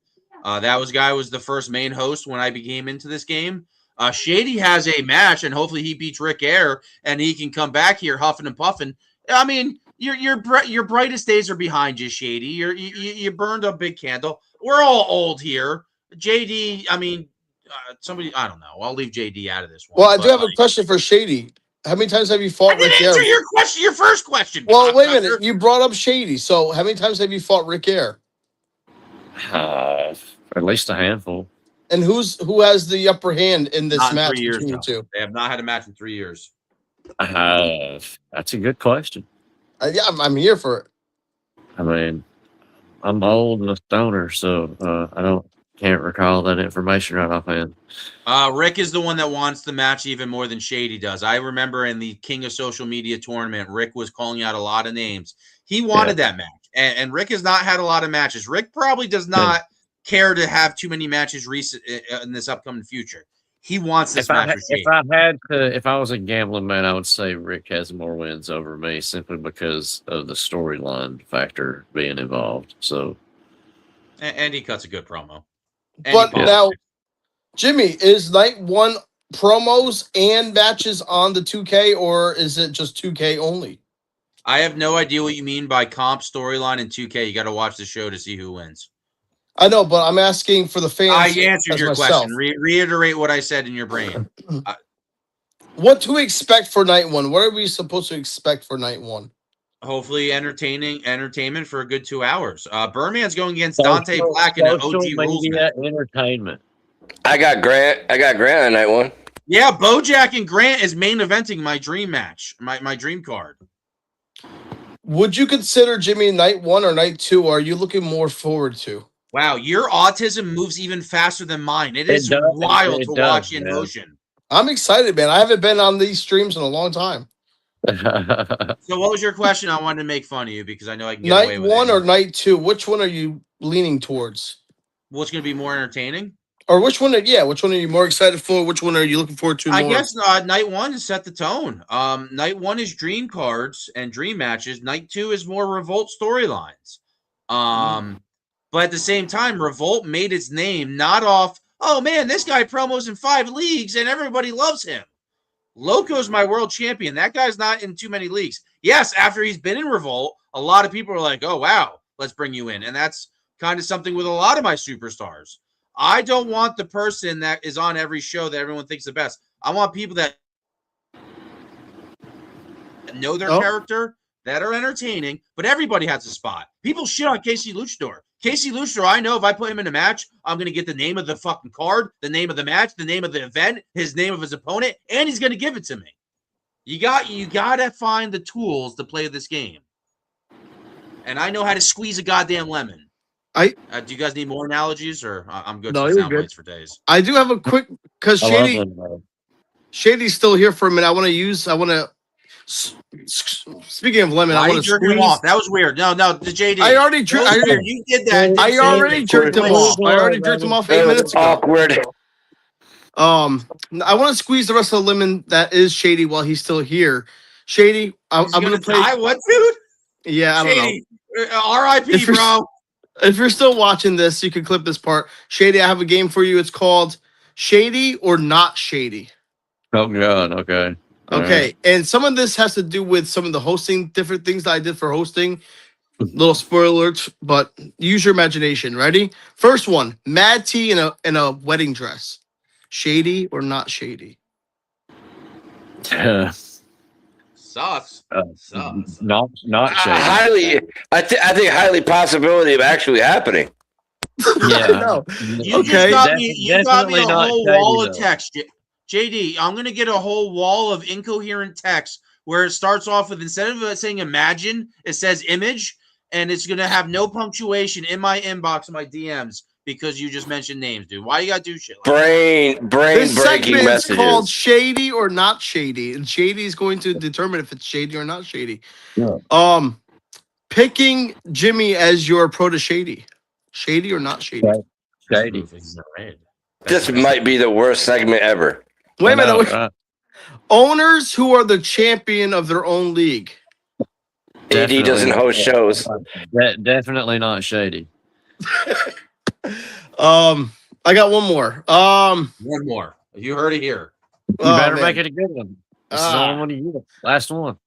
That guy was the first main host when I became into this game. Shady has a match, and hopefully he beats Rick Air, and he can come back here huffing and puffing. I mean, your brightest days are behind you, Shady. You burned a big candle. We're all old here. JD, I mean, somebody, I don't know. I'll leave JD out of this one. Well, I do have a question for Shady. How many times have you fought Rick Air? Answer your question. Your first question. Well, wait a minute. You brought up Shady, so how many times have you fought Rick Air? At least a handful. And who has the upper hand in this match 3 years between now. you two? They have not had a match in 3 years. That's a good question. Yeah, I'm here for it. I mean, I'm old and a stoner, so I can't recall that information right offhand. Rick is the one that wants the match even more than Shady does. I remember in the King of Social Media tournament, Rick was calling out a lot of names. He wanted that match, and Rick has not had a lot of matches. Rick probably does not care to have too many matches recent in this upcoming future. He wants this match. If I was a gambling man, I would say Rick has more wins over me simply because of the storyline factor being involved. So, and he cuts a good promo. But now, Jimmy, is night 1 promos and matches on the 2K, or is it just 2K only? I have no idea what you mean by comp, storyline, and 2K. You got to watch the show to see who wins. I know, but I'm asking for the fans. I answered your question. Reiterate what I said in your brain. What to expect for night 1? What are we supposed to expect for night 1? Hopefully entertainment for a good 2 hours. Birdman's going against Dante Black in an OG rules match. Entertainment. I got Grant on night 1. Yeah, Bojack and Grant is main eventing my dream match, my dream card. Would you consider Jimmy night 1 or night 2? Or are you looking more forward to? Wow, your autism moves even faster than mine. It is wild to watch in motion. I'm excited, man. I haven't been on these streams in a long time. So what was your question? I wanted to make fun of you because I know I can get away with it. Night 1 or night 2? Which one are you leaning towards? What's going to be more entertaining? Or which one are you more excited for? Which one are you looking forward to more? I guess night 1 is set the tone. Night 1 is dream cards and dream matches. Night 2 is more Revolt storylines. But at the same time, Revolt made its name not off, oh man, this guy promos in 5 leagues and everybody loves him. Loco's my world champion. That guy's not in too many leagues. Yes, after he's been in Revolt, a lot of people are like, oh, wow, let's bring you in. And that's kind of something with a lot of my superstars. I don't want the person that is on every show that everyone thinks the best. I want people that know their character, that are entertaining, but everybody has a spot. People shit on Casey Luchador. Casey Luchador, I know if I put him in a match, I'm going to get the name of the fucking card, the name of the match, the name of the event, his name of his opponent, and he's going to give it to me. You got to find the tools to play this game. And I know how to squeeze a goddamn lemon. Do you guys need more analogies, or I'm good for sound bites for days? I do have a quick, because Shady's still here for a minute. I want to speaking of lemon, I want to jerk him off. That was weird. No, the JD. You did that. I already jerked him off. 8 minutes ago. Awkward. I want to squeeze the rest of the lemon that is Shady while he's still here. Shady, I'm going to play. What, dude? Yeah, I don't know. R.I.P., bro. If you're still watching this, you can clip this part. Shady, I have a game for you. It's called Shady or Not Shady. Oh God. Okay. Okay, and some of this has to do with some of the hosting, different things that I did for hosting. Little spoiler alerts, but use your imagination. Ready? First one: Mad T in a wedding dress. Shady or not shady? Sucks. Not shady. I think highly possibility of actually happening. Yeah. You got me a whole wall of text. JD, I'm going to get a whole wall of incoherent text where it starts off with, instead of saying imagine, it says image, and it's going to have no punctuation in my inbox, in my DMs, because you just mentioned names, dude. Why you gotta do shit like brain This breaking segment is messages. called Shady or Not Shady, and Shady is going to determine if it's shady or not shady. Picking Jimmy as your pro to Shady. Shady or not shady? Shady. This might be the worst segment ever. Wait a minute. Owners who are the champion of their own league. AD doesn't host shows. Definitely not shady. I got one more. One more. You heard it here. You better make it a good one. This is the only one of you. Last one.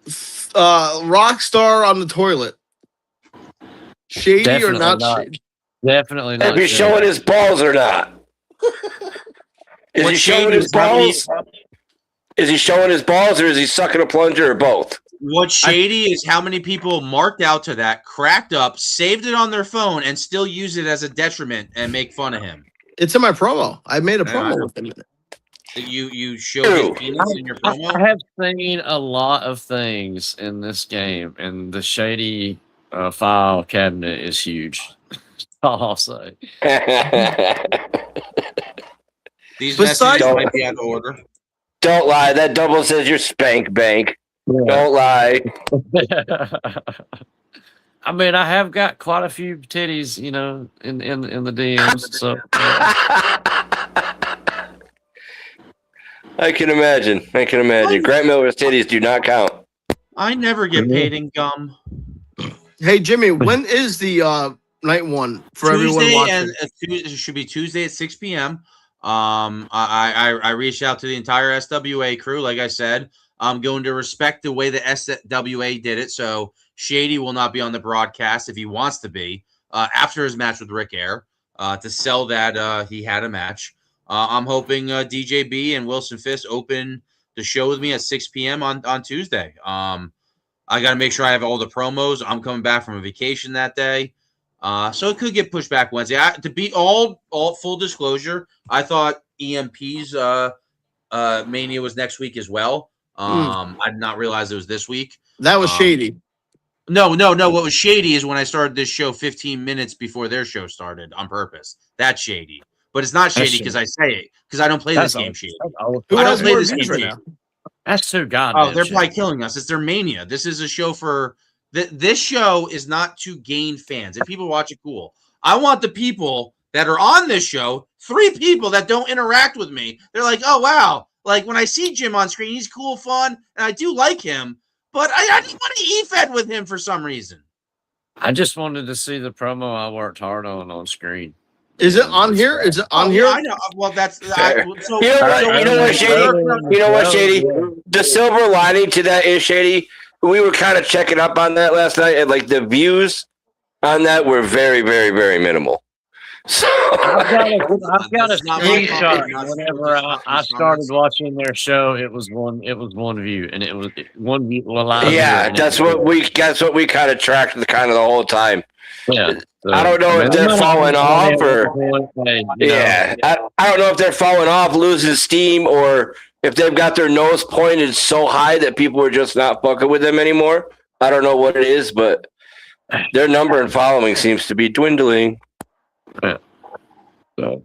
Rockstar on the toilet. Shady Definitely or not, not. shady? Definitely not. If he's shady. showing his balls or not. Is What he showing shady his is how many- balls? Is he showing his balls or is he sucking a plunger or both? What's shady is how many people marked out to that, cracked up, saved it on their phone, and still use it as a detriment and make fun of him. It's in my promo. I made a promo with him. You show his penis in your promo? I have seen a lot of things in this game, and the shady file cabinet is huge. That's all I'll say. These Besides- messages might be out of order. Don't lie. That double says you're spank bank. Don't lie. I mean, I have got quite a few titties, you know, in the DMs. So I can imagine. Grant Miller's titties do not count. I never get paid in gum. Hey, Jimmy, when is the night one for everyone Tuesday, watching? and it should be Tuesday at 6 p.m. I reached out to the entire SWA crew. Like I said, I'm going to respect the way the SWA did it. So Shady will not be on the broadcast if he wants to be after his match with Rick Air to sell that he had a match. I'm hoping DJB and Wilson Fisk open the show with me at 6 p.m. on Tuesday. I got to make sure I have all the promos. I'm coming back from a vacation that day. So it could get pushed back Wednesday. To be all full disclosure, I thought EMP's Mania was next week as well. I did not realize it was this week. That was shady. No. What was shady is when I started this show 15 minutes before their show started on purpose. That's shady. But it's not shady because I say it, because I don't play this game shady. I don't play this game shady. That's too goddamn. Oh, they're probably killing us. It's their Mania. This is a show for this show is not to gain fans. If people watch it, cool. I want the people that are on this show, 3 people that don't interact with me. They're like, oh wow, like when I see Jim on screen, he's cool, fun, and I do like him, but I didn't want to E-Fed with him for some reason. I just wanted to see the promo I worked hard on screen. Is it on here? Is it on here? Yeah, I know. Well, that's You know what, Shady? The silver lining to that is, Shady, we were kind of checking up on that last night, and like the views on that were very, very, very minimal. So I've got a screenshot. Whenever I started watching their show, it was one view, and it was one view. Yeah, that's what we kind of tracked the whole time. Yeah. So, I don't know if they're falling off or I don't know if they're falling off, losing steam, or if they've got their nose pointed so high that people are just not fucking with them anymore. I don't know what it is, but their number and following seems to be dwindling. Yeah. So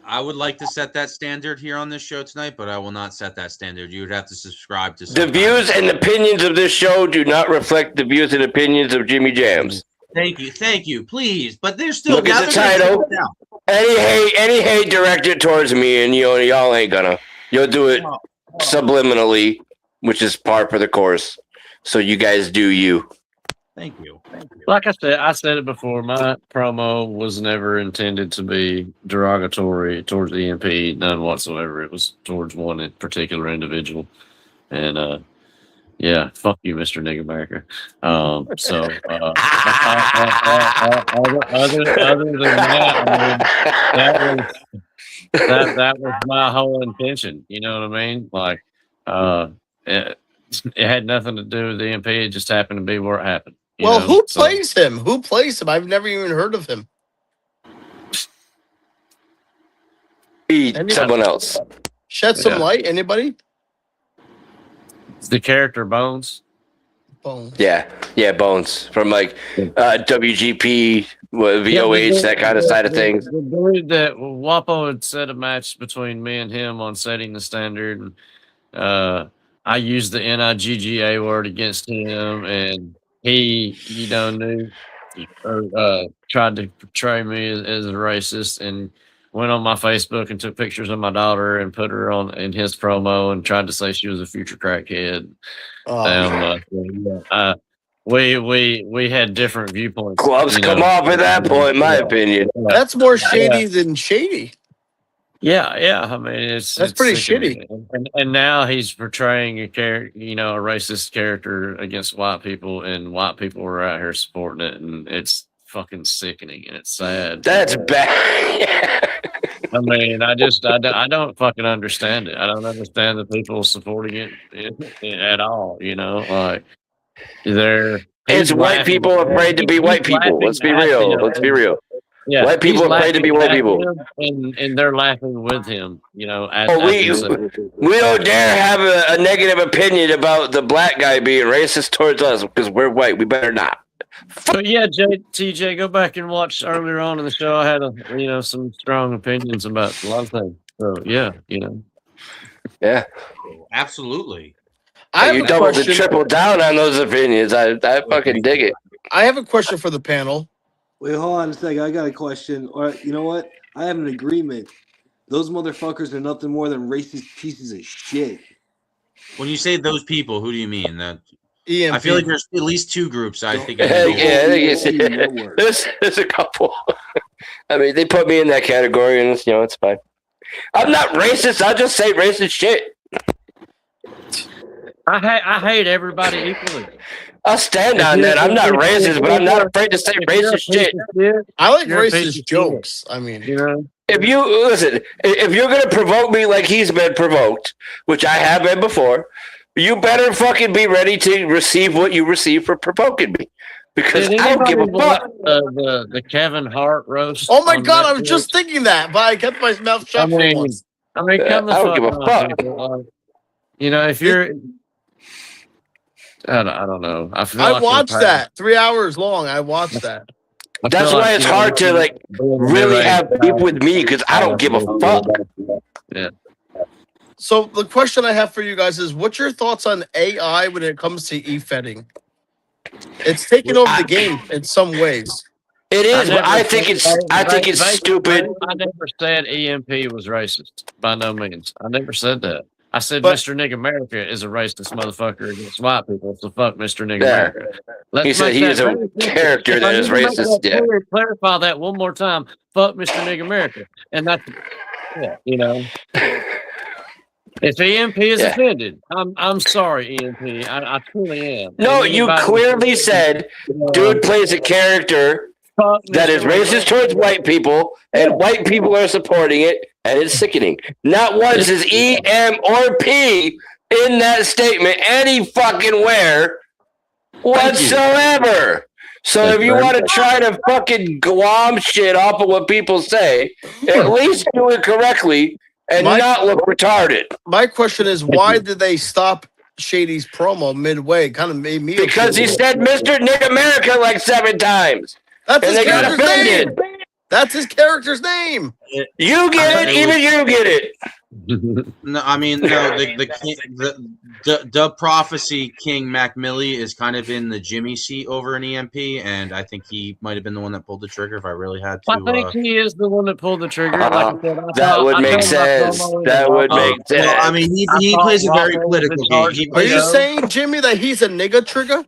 I would like to set that standard here on this show tonight, but I will not set that standard. You would have to subscribe to the views and opinions of this show do not reflect the views and opinions of Jimmy Jams. Thank you, please. But there's still Look at the title. Any hate directed towards me, and y'all ain't gonna. You'll do it subliminally, which is par for the course. So you guys do you. Thank you. Like I said it before, my promo was never intended to be derogatory towards the EMP, none whatsoever. It was towards one particular individual. And yeah, fuck you, Mr. Nigga America. So other than that, I mean, that was my whole intention. You know what I mean? Like it had nothing to do with the EMP. It just happened to be where it happened. Well, who plays him? Who plays him? I've never even heard of him. Someone else. Shed some light. Anybody? It's the character Bones. Bones. Yeah, Bones from like WGP VOH, that kind of side of things. The dude that Wapo had set a match between me and him on setting the standard. And, I used the NIGGA word against him, and he, knew or tried to portray me as a racist, and went on my Facebook and took pictures of my daughter and put her on in his promo and tried to say she was a future crackhead. We had different viewpoints. Gloves come off at that point, in my opinion. That's more shady than shady. Yeah. I mean, that's pretty shitty. And now he's portraying a character, a racist character against white people, and white people are out here supporting it, and it's fucking sickening and it's sad. That's bad. I mean, I don't fucking understand it. I don't understand the people supporting it at all. Like it's white people afraid to be white people. Let's be real. Yeah, white people afraid to be white people, and they're laughing with him. We don't dare have a negative opinion about the black guy being racist towards us because we're white. We better not. But yeah, TJ, go back and watch earlier on in the show. I had some strong opinions about a lot of things. So yeah, yeah, absolutely. You doubled and tripled down on those opinions. I fucking dig it. I have a question for the panel. Wait, hold on a second. I got a question. All right, you know what? I have an agreement. Those motherfuckers are nothing more than racist pieces of shit. When you say those people, who do you mean? That EMP. I feel like there's at least two groups. I think. There's a couple. I mean, they put me in that category, and it's fine. I'm not racist. I'll just say racist shit. I hate everybody equally. I'll stand on that. I'm not racist, but I'm not afraid to say racist shit. I like racist jokes. I mean, if you're gonna provoke me like he's been provoked, which I have been before, you better fucking be ready to receive what you receive for provoking me. Because I don't give a fuck. The Kevin Hart roast. Oh my god, I was just thinking that, but I kept my mouth shut for once. I mean, come the I don't give a fuck. If you're. I don't know. I watched that 3 hours long. I watched that. That's why it's hard to really have beef with me because I don't give a fuck. Yeah. So the question I have for you guys is, what's your thoughts on AI when it comes to e-fetting? It's taken over the game in some ways. It is, but I think it's stupid. I never said EMP was racist by no means. I never said that. I said Mr. Nigga America is a racist motherfucker against white people, so fuck Mr. Nigga America. He said he is a character that is racist. Yeah. Clarify that one more time. Fuck Mr. Nigga America. And that's, If EMP is offended, I'm sorry, EMP. I truly am. No, you clearly said dude plays a character that is racist towards white people, and white people are supporting it, and it's sickening. Not once is E, M, or P in that statement any fucking where whatsoever. So if you want to try to fucking glom shit off of what people say, at least do it correctly and not look retarded. My question is, why did they stop Shady's promo midway? Kind of made me because he said Mr. Nick America like 7 times. That's his character's name. That's his character's name. You get it, even you get it. No, I mean, no, the prophecy King Mac Millie is kind of in the Jimmy seat over an EMP, and I think he might have been the one that pulled the trigger if I really had to. I think he is the one that pulled the trigger. Like I said, that would make sense. That would make sense. Well, I mean, he plays a very political game. Are you saying, Jimmy, that he's a nigga trigger?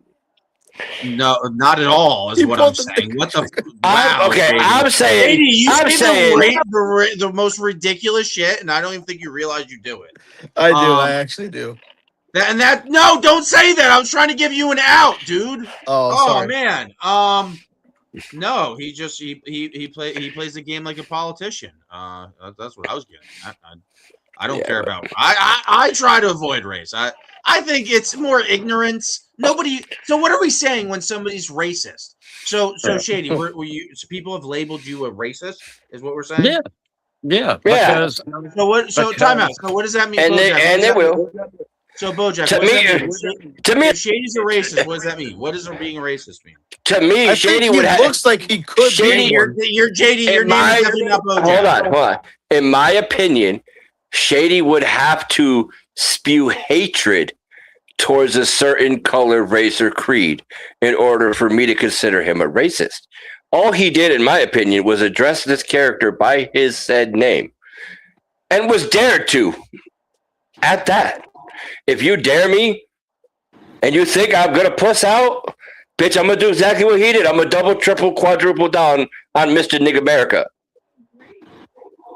No, not at all. Is what I'm saying. What the? Wow. Okay, I'm saying. The most ridiculous shit, and I don't even think you realize you do it. I do. I actually do. No, don't say that. I was trying to give you an out, dude. Oh sorry. Man. No, he plays the game like a politician. That's what I was getting at. I don't care about. I try to avoid race. I think it's more ignorance. So what are we saying when somebody's racist? So Shady, were you? So people have labeled you a racist, is what we're saying? Yeah. Because, so time out. So what does that mean? And they will. So Bojack, to me, if Shady's a racist, what does that mean? What does being a racist mean? To me, I Shady think he would have. looks like he could Shady, be one. You're JD. Your In name my- is definitely not Bojack. Hold on. In my opinion, Shady would have to spew hatred towards a certain color, race, or creed in order for me to consider him a racist. All he did, in my opinion, was address this character by his said name and was dared to at that. If you dare me and you think I'm going to puss out, bitch, I'm going to do exactly what he did. I'm going to double, triple, quadruple down on Mr. Nigga America.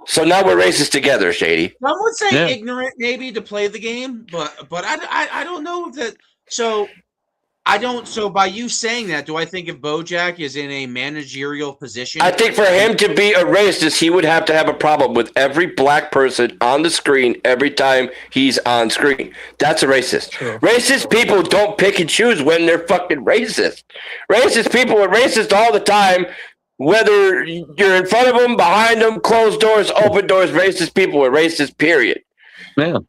So now we're racist together, Shady. Some would say ignorant, maybe, to play the game, but I don't know if that. So I don't. So by you saying that, do I think if Bojack is in a managerial position, I think for him to be a racist, he would have to have a problem with every black person on the screen every time he's on screen. That's a racist. True. Racist people don't pick and choose when they're fucking racist. Racist people are racist all the time. Whether you're in front of them, behind them, closed doors, open doors, racist people are racist, period. Yeah.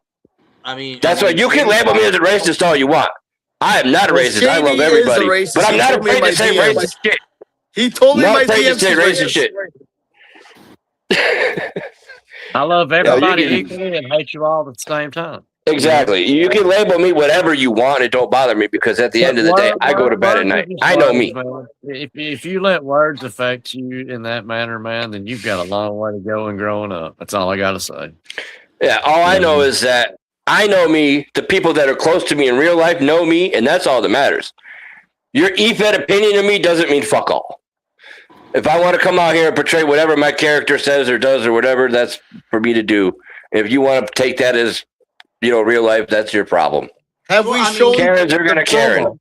I mean, That's why you can label me as a racist all you want. I am not a racist. I love everybody. But I'm not afraid to say racist shit. He told me my DM say racist shit. I love everybody equally and hate you all at the same time. Exactly. You can label me whatever you want. It don't bother me because at the end of the day, I go to bed at night. I know me. If you let words affect you in that manner, man, then you've got a long way to go in growing up. That's all I got to say. Yeah. All I know is that I know me. The people that are close to me in real life know me, and that's all that matters. Your EFED opinion of me doesn't mean fuck all. If I want to come out here and portray whatever my character says or does or whatever, that's for me to do. If you want to take that as real life, that's your problem. Have we shown Karens are gonna Karen?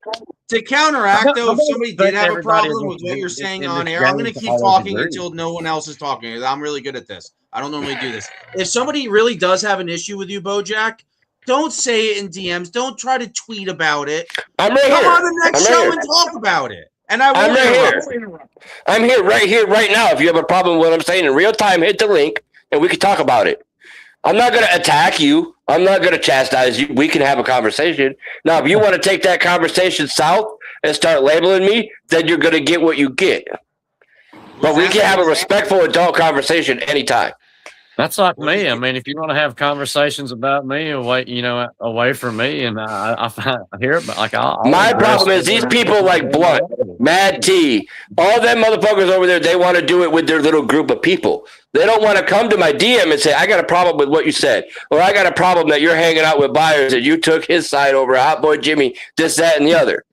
To counteract, though, if somebody did have a problem with what you're saying on air, I'm going to keep talking until no one else is talking. I'm really good at this. I don't normally do this. If somebody really does have an issue with you, Bojack, don't say it in DMs. Don't try to tweet about it. I'm right here. Come on the next show and talk about it. And I will. I'm right here. I'm here, right now. If you have a problem with what I'm saying in real time, hit the link and we can talk about it. I'm not going to attack you. I'm not going to chastise you. We can have a conversation. Now, if you want to take that conversation south and start labeling me, then you're going to get what you get. But we can have a respectful adult conversation anytime. That's like me. I mean, if you want to have conversations about me away from me, and I hear it, but like my problem is these people like Blunt, Mad T, all them motherfuckers over there. They want to do it with their little group of people. They don't want to come to my DM and say, "I got a problem with what you said," or "I got a problem that you're hanging out with buyers and you took his side over Hot Boy Jimmy, this, that, and the other."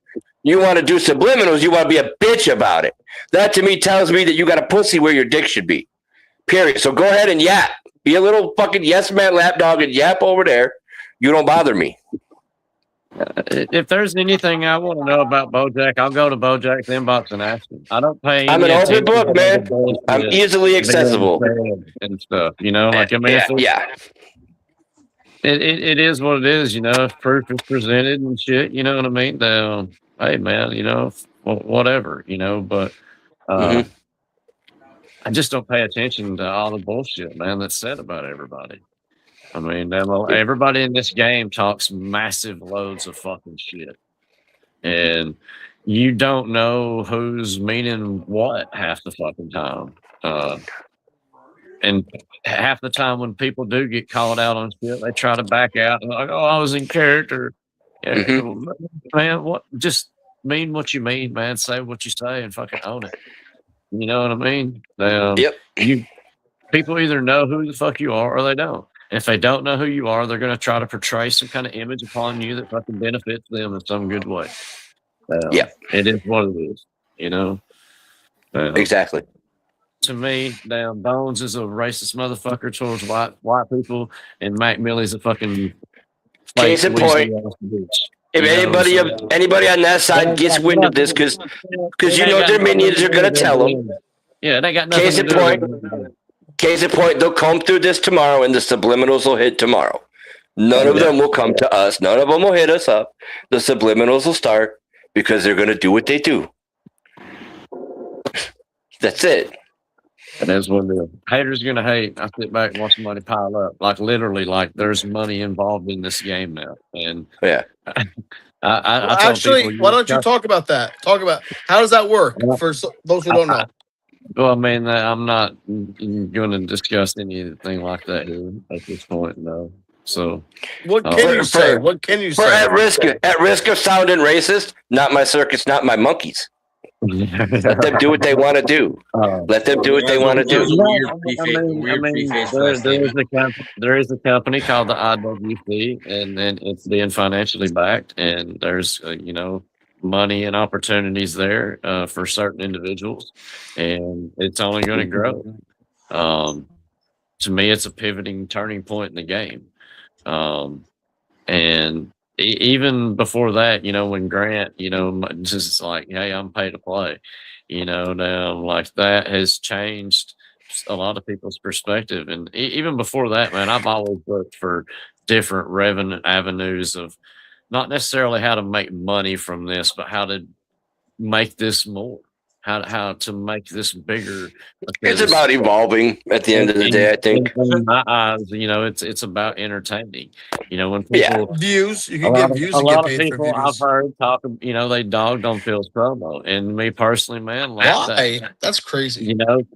You want to do subliminals. You want to be a bitch about it. That to me tells me that you got a pussy where your dick should be. Period. So go ahead and yap. Be a little fucking yes man lapdog and yap over there. You don't bother me. If there's anything I want to know about Bojack, I'll go to Bojack's inbox and ask him. I don't pay. I'm an open book, man. I'm easily accessible and stuff. Like I mean, yeah. It is what it is. If proof is presented and shit. You know what I mean? Then, hey, man. Whatever. But. I just don't pay attention to all the bullshit, man, that's said about everybody. I mean, everybody in this game talks massive loads of fucking shit. And you don't know who's meaning what half the fucking time. And half the time when people do get called out on shit, they try to back out and like, "Oh, I was in character." Man, what? Just mean what you mean, man. Say what you say and fucking own it. You know what I mean? Yep. People either know who the fuck you are or they don't. And if they don't know who you are, they're going to try to portray some kind of image upon you that fucking benefits them in some good way. It is what it is. Exactly. To me, Bones is a racist motherfucker towards white people, and Mac Millie's a fucking case in point. If anybody on that side gets wind of this, because their minions are gonna tell them. Yeah, they got nothing to do. Case in point, they'll come through this tomorrow, and the subliminals will hit tomorrow. None of them will come to us. None of them will hit us up. The subliminals will start because they're gonna do what they do. That's it. And that's when the haters gonna hate. I sit back and watch money pile up. Like literally, like there's money involved in this game now. And yeah, I tell Actually, people, why don't you talk about that? Talk about how does that work for those who don't know. Well, I mean, I'm not going to discuss anything like that here at this point, no. So, what can you say? What can you say? At risk of sounding racist, not my circus, not my monkeys. Let them do what they want to do. Let them do what they want to do. There is a company called the IWC, and then it's being financially backed, and there's money and opportunities there for certain individuals, and it's only going to grow. To me, it's a pivoting turning point in the game, and even before that, when Grant, just like, hey, I'm paid to play, now like that has changed a lot of people's perspective. And even before that, man, I've always looked for different revenue avenues of not necessarily how to make money from this, but how to make this more. How to make this bigger. It's about evolving at the end of the day, I think. In my eyes, it's about entertaining. When people views, you can get views. A lot of people I've heard talk, they dogged on Phil's promo, and me personally, man, why? That's crazy.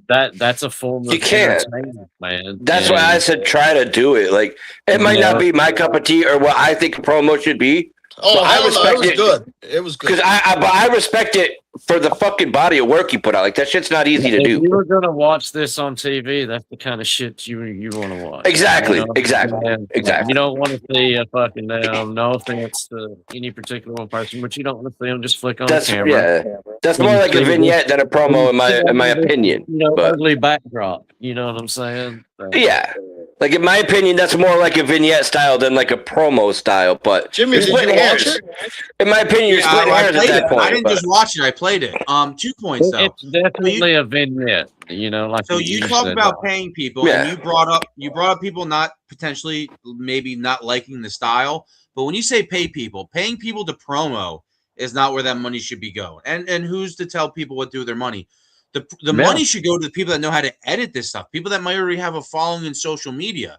That's a form of entertainment, man. That's why I said try to do it. Like it might not be my cup of tea or what I think a promo should be. Oh, I respect it. Good. It was good. Because I respect it for the fucking body of work you put out. Like that shit's not easy to do. If you were gonna watch this on TV, that's the kind of shit you want to watch. Exactly. Exactly. Exactly. You don't want to see a fucking no offense to any particular one person, but you don't want to see them just flick on the camera. Yeah, that's more like a vignette than a promo, in my opinion. Ugly backdrop. You know what I'm saying? Yeah. Like in my opinion, that's more like a vignette style than like a promo style. But Jimmy, did you watch it? In my opinion, you're splitting hairs at that point. I didn't just watch it; I played it. 2 points though. It's definitely a vignette. Like so you talk about paying people, and you brought up people not potentially maybe not liking the style. But when you say paying people to promo is not where that money should be going. And who's to tell people what to do with their money? The money should go to the people that know how to edit this stuff, people that might already have a following in social media.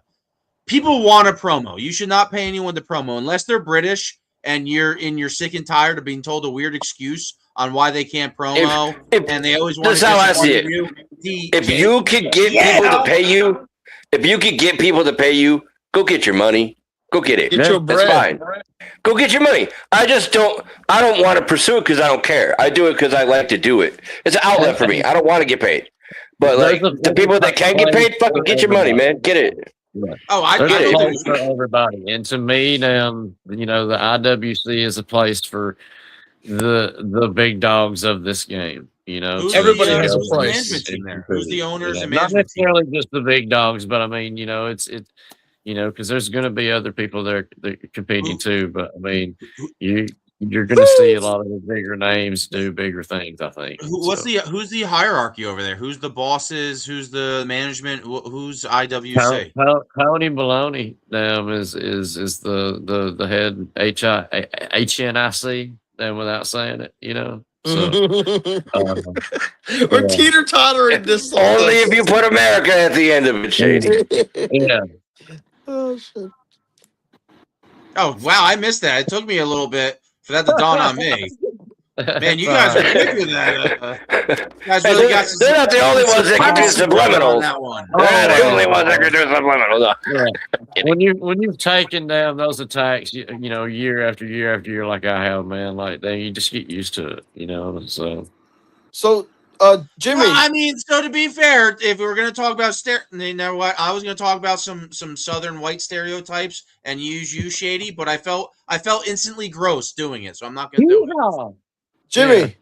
People want a promo. You should not pay anyone to promo unless they're British and you're sick and tired of being told a weird excuse on why they can't promo. And they always want to. That's how I see it. If you could get people to pay you, go get your money. Go get it. Get your bread. That's fine. Go get your money. I don't want to pursue it because I don't care. I do it because I like to do it. It's an outlet for me. I don't want to get paid. But like the people that can get paid, fucking get your money, man. Get it. Right. Oh, I get it for everybody. And to me, the IWC is a place for the big dogs of this game. Everybody has a price in there. Who's the owners and not management necessarily just the big dogs, but I mean, it's because there's going to be other people there competing too. But I mean, you're going to see a lot of the bigger names do bigger things, I think. Who's the hierarchy over there? Who's the bosses? Who's the management? Who's IWC? Tony Maloney is the head HNIC, without saying it, So, we're teeter-tottering this. Only if you put America at the end of it, Shady. Yeah. Oh shit. Oh wow, I missed that. It took me a little bit for that to dawn on me. Man, you guys are quick with that. Guys really got some. They're not the only ones that can do subliminals. That one. They're the only ones that can do subliminals. Yeah. When you've taken down those attacks, year after year after year, like I have, man, like you just get used to it, So, Jimmy. Well, I mean, so to be fair, if we were going to talk about I was going to talk about some Southern white stereotypes and use you, Shady, but I felt instantly gross doing it, so I'm not going to do it. Jimmy,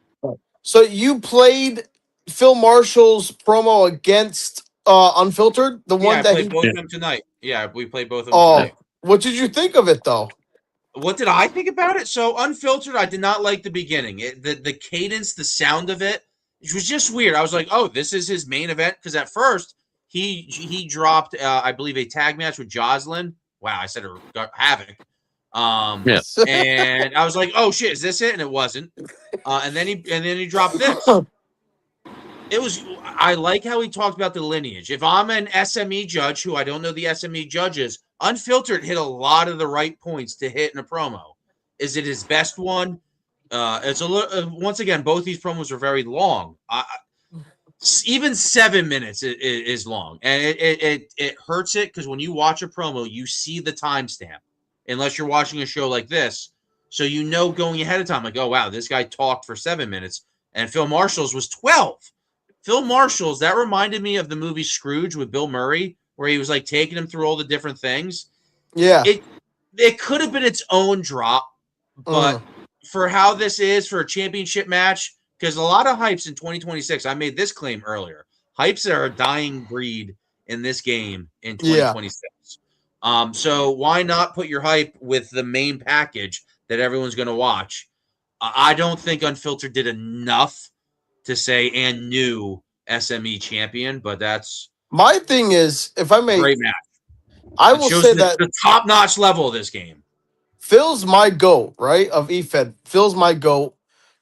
so you played Phil Marshall's promo against Unfiltered, the one that played both of them tonight. Yeah, we played both of them tonight. What did you think of it, though? What did I think about it? So Unfiltered, I did not like the beginning. The cadence, the sound of it was just weird. I was like, oh, this is his main event? Because at first, he dropped, I believe, a tag match with Jocelyn. Wow, I said it got Havoc. And I was like, oh shit, is this it? And it wasn't. And then he dropped this. I like how he talked about the lineage. If I'm an SME judge who I don't know the SME judges, Unfiltered hit a lot of the right points to hit in a promo. Is it his best one? It's a little. Once again, both these promos are very long. Even 7 minutes is long, and it hurts it because when you watch a promo, you see the timestamp. Unless you're watching a show like this, so you know going ahead of time, like, oh wow, this guy talked for 7 minutes, and Phil Marshall's was 12. Phil Marshall's, that reminded me of the movie Scrooge with Bill Murray, where he was like taking him through all the different things. Yeah, it could have been its own drop, but for how this is for a championship match. Because a lot of hypes in 2026, I made this claim earlier. Hypes are a dying breed in this game in 2026. So why not put your hype with the main package that everyone's going to watch? I don't think Unfiltered did enough to say and new SME champion, but that's my thing is, if I may, great match. I will say that the top-notch level of this game. Phil's my GOAT, right? Of EFED. Phil's my GOAT.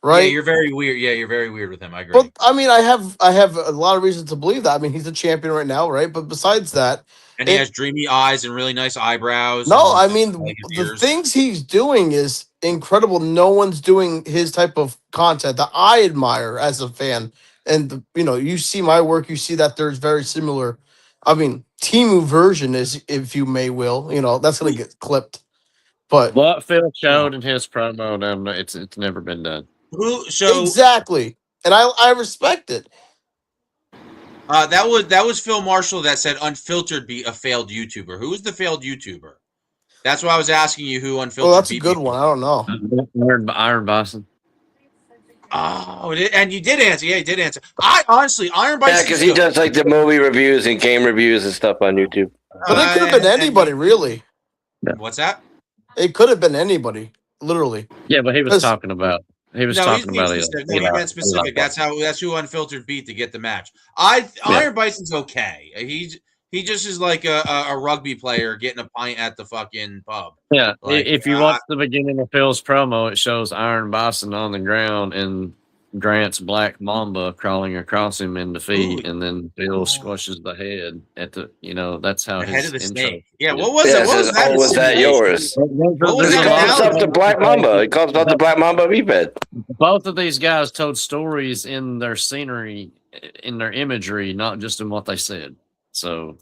Right? Yeah, you're very weird. Yeah, you're very weird with him. I agree. But I mean, I have a lot of reasons to believe that. I mean, he's a champion right now, right? But besides that, and he has dreamy eyes and really nice eyebrows. No, I mean the things he's doing is incredible. No one's doing his type of content that I admire as a fan. And you see my work, you see that there's very similar. I mean, Temu version is, if you may will, that's gonna get clipped. But what Phil showed in his promo, it's never been done. Exactly, and I respect it. That was Phil Marshall that said Unfiltered be a failed YouTuber. Who is the failed YouTuber? That's why I was asking you who Unfiltered. Oh, that's a good one. I don't know. Iron Bison. Oh, and you did answer. Yeah, you did answer. I honestly, Iron Bison. Yeah, because he does like the movie reviews and game reviews and stuff on YouTube. But it could have been anybody, really. What's that? It could have been anybody, literally. Yeah, but he was talking about. He was talking about it. He meant specific. That's who Unfiltered beat to get the match. Iron Bison's okay. He just is like a rugby player getting a pint at the fucking pub. Yeah, if you watch the beginning of Phil's promo, it shows Iron Bison on the ground and Grant's Black Mamba crawling across him in defeat, and then Phil squashes the head at the. That's how the his head of the intro. snake. Yeah, what was it? What was that? Was that yours? He calls up the Black Mamba. He calls up the Black Mamba VPED. Both of these guys told stories in their scenery, in their imagery, not just in what they said. So,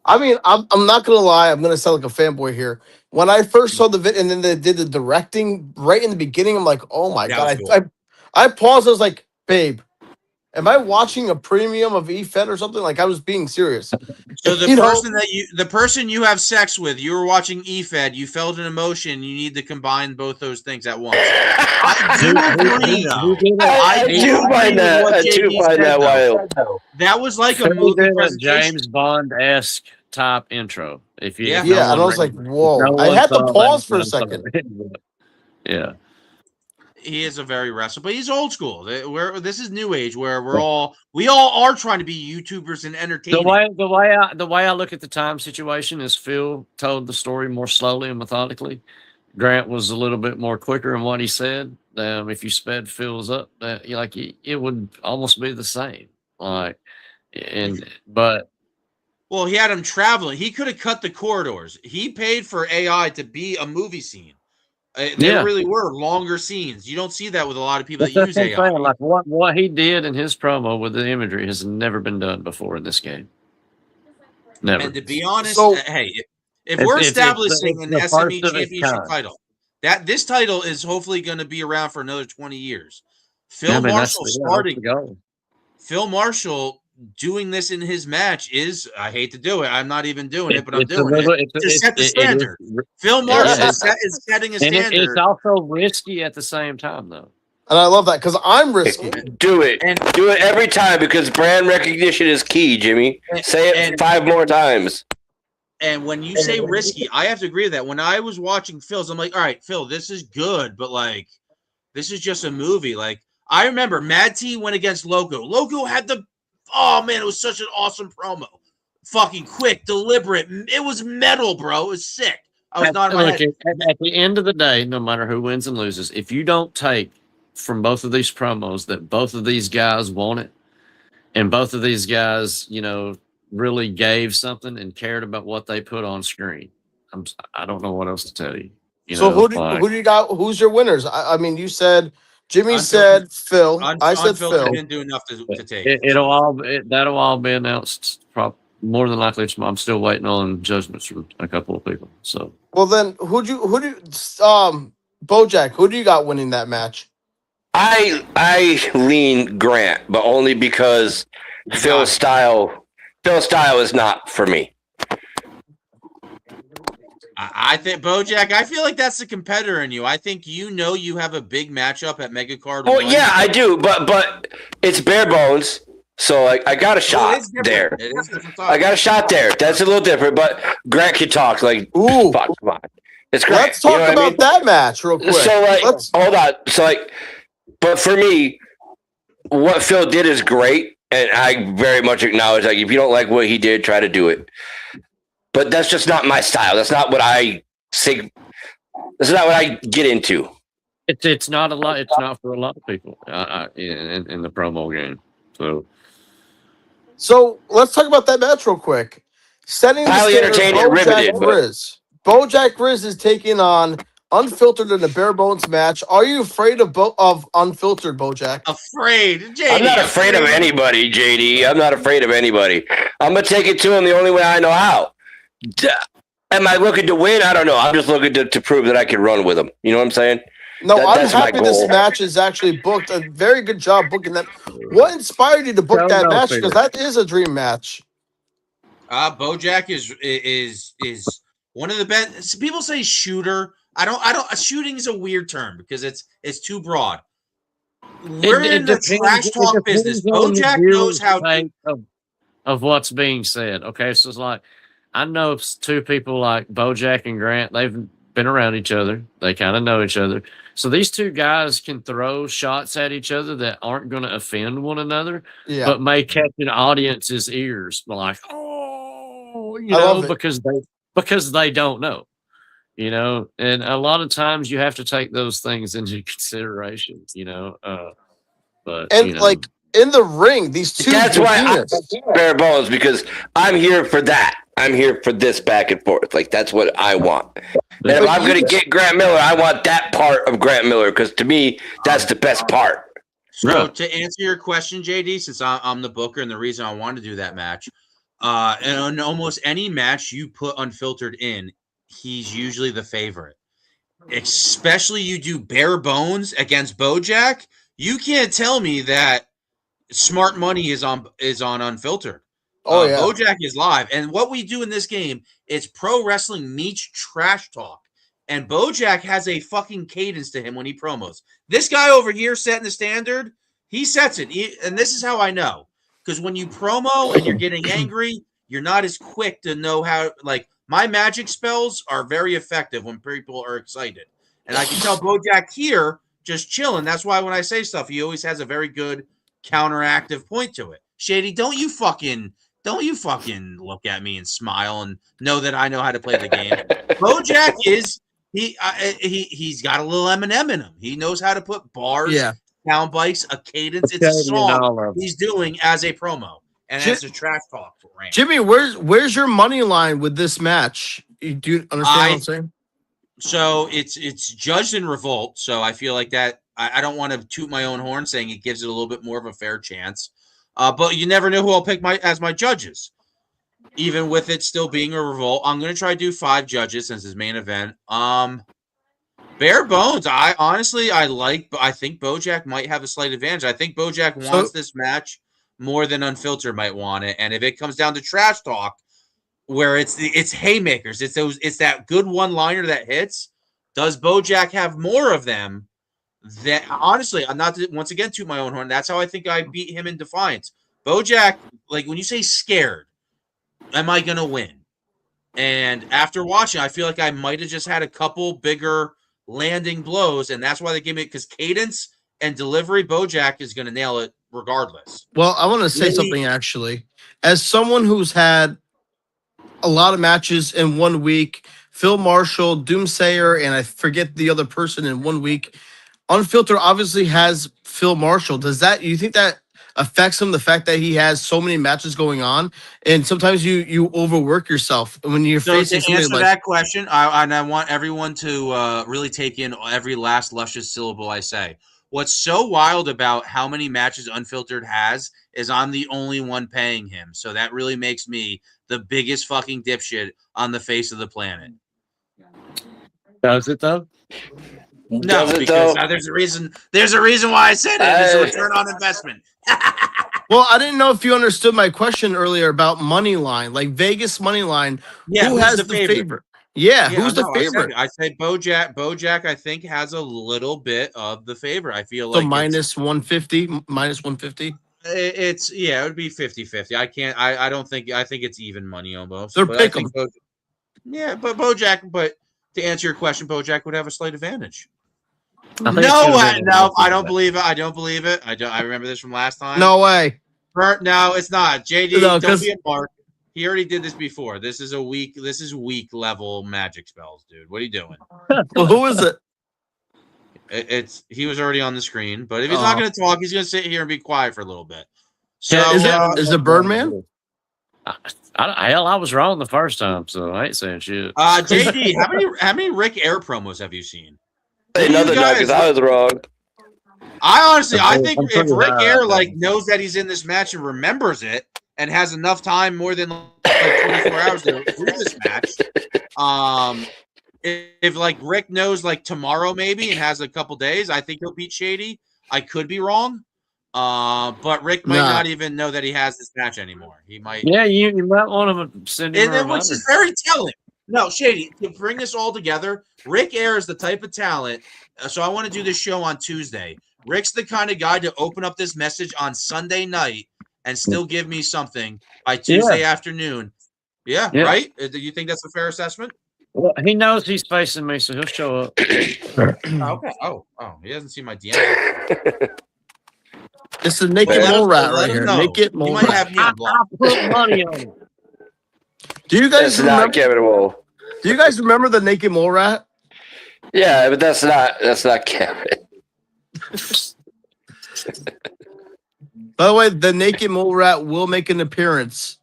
I mean, I'm not gonna lie. I'm gonna sound like a fanboy here. When I first saw the video, and then they did the directing right in the beginning, I'm like, oh my god! Cool. I paused. I was like, babe, am I watching a premium of EFED or something? Like I was being serious. So the person you have sex with, you were watching EFED, you felt an emotion, you need to combine both those things at once. I do agree, though. I do find that wild. That was like a movie presentation. James Bond-esque type intro. If you, and I was like, whoa! I had to pause for a second. Yeah. He is a very wrestler, but he's old school. This is new age where we all are trying to be YouTubers and entertaining. The way I look at the time situation is Phil told the story more slowly and methodically. Grant was a little bit more quicker in what he said. If you sped Phil's up, it would almost be the same. But well, he had him traveling. He could have cut the corridors. He paid for AI to be a movie scene. There really were longer scenes. You don't see that with a lot of people that use AI. Like what he did in his promo with the imagery has never been done before in this game. Never. And to be honest, if we're establishing an SME championship title, this title is hopefully going to be around for another 20 years. Phil Marshall doing this in his match is, I hate to do it, I'm not even doing it, but I'm doing it to set the standard. Phil Marshall is setting a standard. It's also risky at the same time, though. And I love that because I'm risky. Do it. Do it every time because brand recognition is key, Jimmy. Say it 5 more times. And when you say risky, I have to agree with that. When I was watching Phil's, I'm like, all right, Phil, this is good, but like, this is just a movie. Like, I remember Mad T went against Loco. Loco had oh man, it was such an awesome promo. Fucking quick, deliberate. It was metal, bro. It was sick. I was not in my head. At the end of the day, no matter who wins and loses, if you don't take from both of these promos that both of these guys want it, and both of these guys, really gave something and cared about what they put on screen. I don't know what else to tell you. So who do you got? Who's your winners? I mean, you said Jimmy said Phil. I said Phil. Didn't do enough to take. That'll all be announced. More than likely, I'm still waiting on judgments from a couple of people. So well, then who do Bojack? Who do you got winning that match? I lean Grant, but only because Phil's style is not for me. I think Bojack. I feel like that's the competitor in you. I think you have a big matchup at Megacard. Oh yeah, I do, but it's bare bones, so I got a shot there. I got a shot there. That's a little different, but Grant can talk. Like, ooh, fuck, come on, it's great. Let's talk about that match real quick. So hold on. So but for me, what Phil did is great, and I very much acknowledge. Like, if you don't like what he did, try to do it. But that's just not my style. That's not what I think. That's not what I get into. It's not a lot. It's not for a lot of people in the promo game. So let's talk about that match real quick. Setting the highly entertaining and riveted. Bojack Riz is taking on Unfiltered in a bare bones match. Are you afraid of Unfiltered, Bojack? Afraid, JD. I'm not afraid of anybody, JD. I'm not afraid of anybody. I'm gonna take it to him the only way I know how. Am I looking to win? I don't know. I'm just looking to prove that I can run with him. You know what I'm saying? No, I'm happy this match is actually booked. A very good job booking that. What inspired you to book that match? Because that is a dream match. Bojack is one of the best. People say shooter. I don't. Shooting is a weird term because it's too broad. We're in the trash talk business. Bojack knows how of what's being said. Okay, so it's like, I know two people like Bojack and Grant. They've been around each other. They kind of know each other. So these two guys can throw shots at each other that aren't going to offend one another, but may catch an audience's ears. Like, because they don't know, And a lot of times you have to take those things into consideration, But like in the ring, these two. That's why I'm bare bones, because I'm here for that. I'm here for this back and forth. Like, that's what I want. And if I'm going to get Grant Miller, I want that part of Grant Miller, because to me, that's the best part. So to answer your question, JD, since I'm the booker and the reason I wanted to do that match, in almost any match you put Unfiltered in, he's usually the favorite. Especially you do bare bones against Bojack, you can't tell me that Smart Money is on Unfiltered. Oh yeah, Bojack is live, and what we do in this game is pro wrestling meets trash talk. And Bojack has a fucking cadence to him when he promos. This guy over here setting the standard, he sets it. And this is how I know, because when you promo and you're getting angry, you're not as quick to know how. Like, my magic spells are very effective when people are excited, and I can tell Bojack here just chilling. That's why when I say stuff, he always has a very good counteractive point to it. Shady, don't you fucking look at me and smile and know that I know how to play the game. Bojack is he's got a little Eminem in him. He knows how to put bars, sound bites, a cadence. It's a song he's doing as a promo and as a trash talk rant. Jimmy, where's your money line with this match? Do you understand what I'm saying? So it's judged in Revolt. So I feel like that I don't want to toot my own horn saying it gives it a little bit more of a fair chance. But you never know who I'll pick as my judges. Even with it still being a Revolt, I'm going to try to do 5 judges since it's main event. Bare bones, I think Bojack might have a slight advantage. I think Bojack wants this match more than Unfiltered might want it. And if it comes down to trash talk, where it's haymakers, it's that good one-liner that hits, does Bojack have more of them? That honestly, I'm not once again toot my own horn. That's how I think I beat him in Defiance. Bojack, like when you say scared, am I gonna win? And after watching, I feel like I might have just had a couple bigger landing blows, and that's why they gave me, because cadence and delivery, Bojack is gonna nail it regardless. Well, I want to say something actually. As someone who's had a lot of matches in 1 week, Phil Marshall, Doomsayer, and I forget the other person in 1 week. Unfiltered obviously has Phil Marshall. Does that you think that affects him? The fact that he has so many matches going on, and sometimes you overwork yourself when you're So facing to somebody answer like that question, I want everyone to really take in every last luscious syllable I say. What's so wild about how many matches Unfiltered has is I'm the only one paying him. So that really makes me the biggest fucking dipshit on the face of the planet. Does it though? No, Does it, because though? there's a reason. There's a reason why I said it. It's a return on investment. Well, I didn't know if you understood my question earlier about money line, like Vegas money line. Yeah, who who's has the the favorite? favorite? Yeah, who's the no, favorite? I said Bojack. Bojack, I think, has a little bit of the favorite. I feel So like minus 150, minus 150. it would be 50-50. I don't think. I think it's even money almost. They're But I pick 'em. think but Bojack. But to answer your question, Bojack would have a slight advantage. I think No, it's gonna be no, I a- don't believe it. I don't believe it. I remember this from last time. No way. No, it's not. JD, No, don't 'cause- be a mark. He already did this before. This is weak level magic spells, dude. What are you doing? Well, who is it? He was already on the screen, but if he's not going to talk, he's going to sit here and be quiet for a little bit. So Is it Birdman? I was wrong the first time, so I ain't saying shit. JD, how many Rick Air promos have you seen? Another no, because I was wrong. I think I'm if pretty Rick high Air on like that. knows that he's in this match and remembers it and has enough time, more than like 24 hours to do this match, if like Rick knows like tomorrow maybe and has a couple days, I think he'll beat Shady. I could be wrong, but Rick might not even know that he has this match anymore. He might. Yeah, you might want to send him a And which reminder. is very telling. No, Shady, to bring this all together, Rick Air is the type of talent. So I want to do this show on Tuesday. Rick's the kind of guy to open up this message on Sunday night and still give me something by Tuesday afternoon. Yeah, Yeah. right? Do you think that's a fair assessment? Well, he knows he's facing me, so he'll show up. Okay. Oh, he hasn't seen my DM. It's the naked Well, mole rat let right him here. know. Naked You mole might rat. have me on block. I put money on it. Do you guys That's not remember? Kevin Wool. Do you guys remember the naked mole rat? Yeah, but that's not Kevin. By the way, the naked mole rat will make an appearance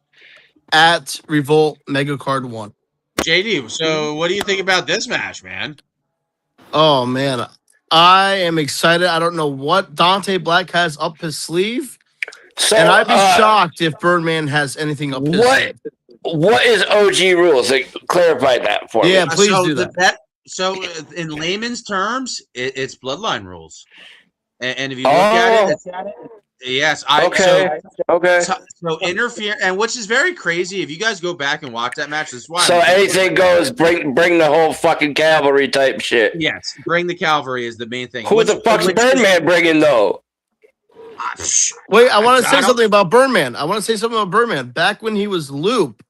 at Revolt Mega Card 1. JD, so what do you think about this match, man? Oh man, I am excited. I don't know what Dante Black has up his sleeve, So, and I'd be shocked if Birdman has anything up his sleeve. What is OG rules? Like, clarify that for me. Yeah, please so do that. So in layman's terms, it's bloodline rules. And if you look at it, yes, Okay. So interfere, and which is very crazy. If you guys go back and watch that match, this is why. So anything goes. Bring the whole fucking cavalry type shit. Yes, bring the cavalry is the main thing. Who the fuck's Birdman bringing though? Wait, I want to say something about Birdman. Back when he was Loop,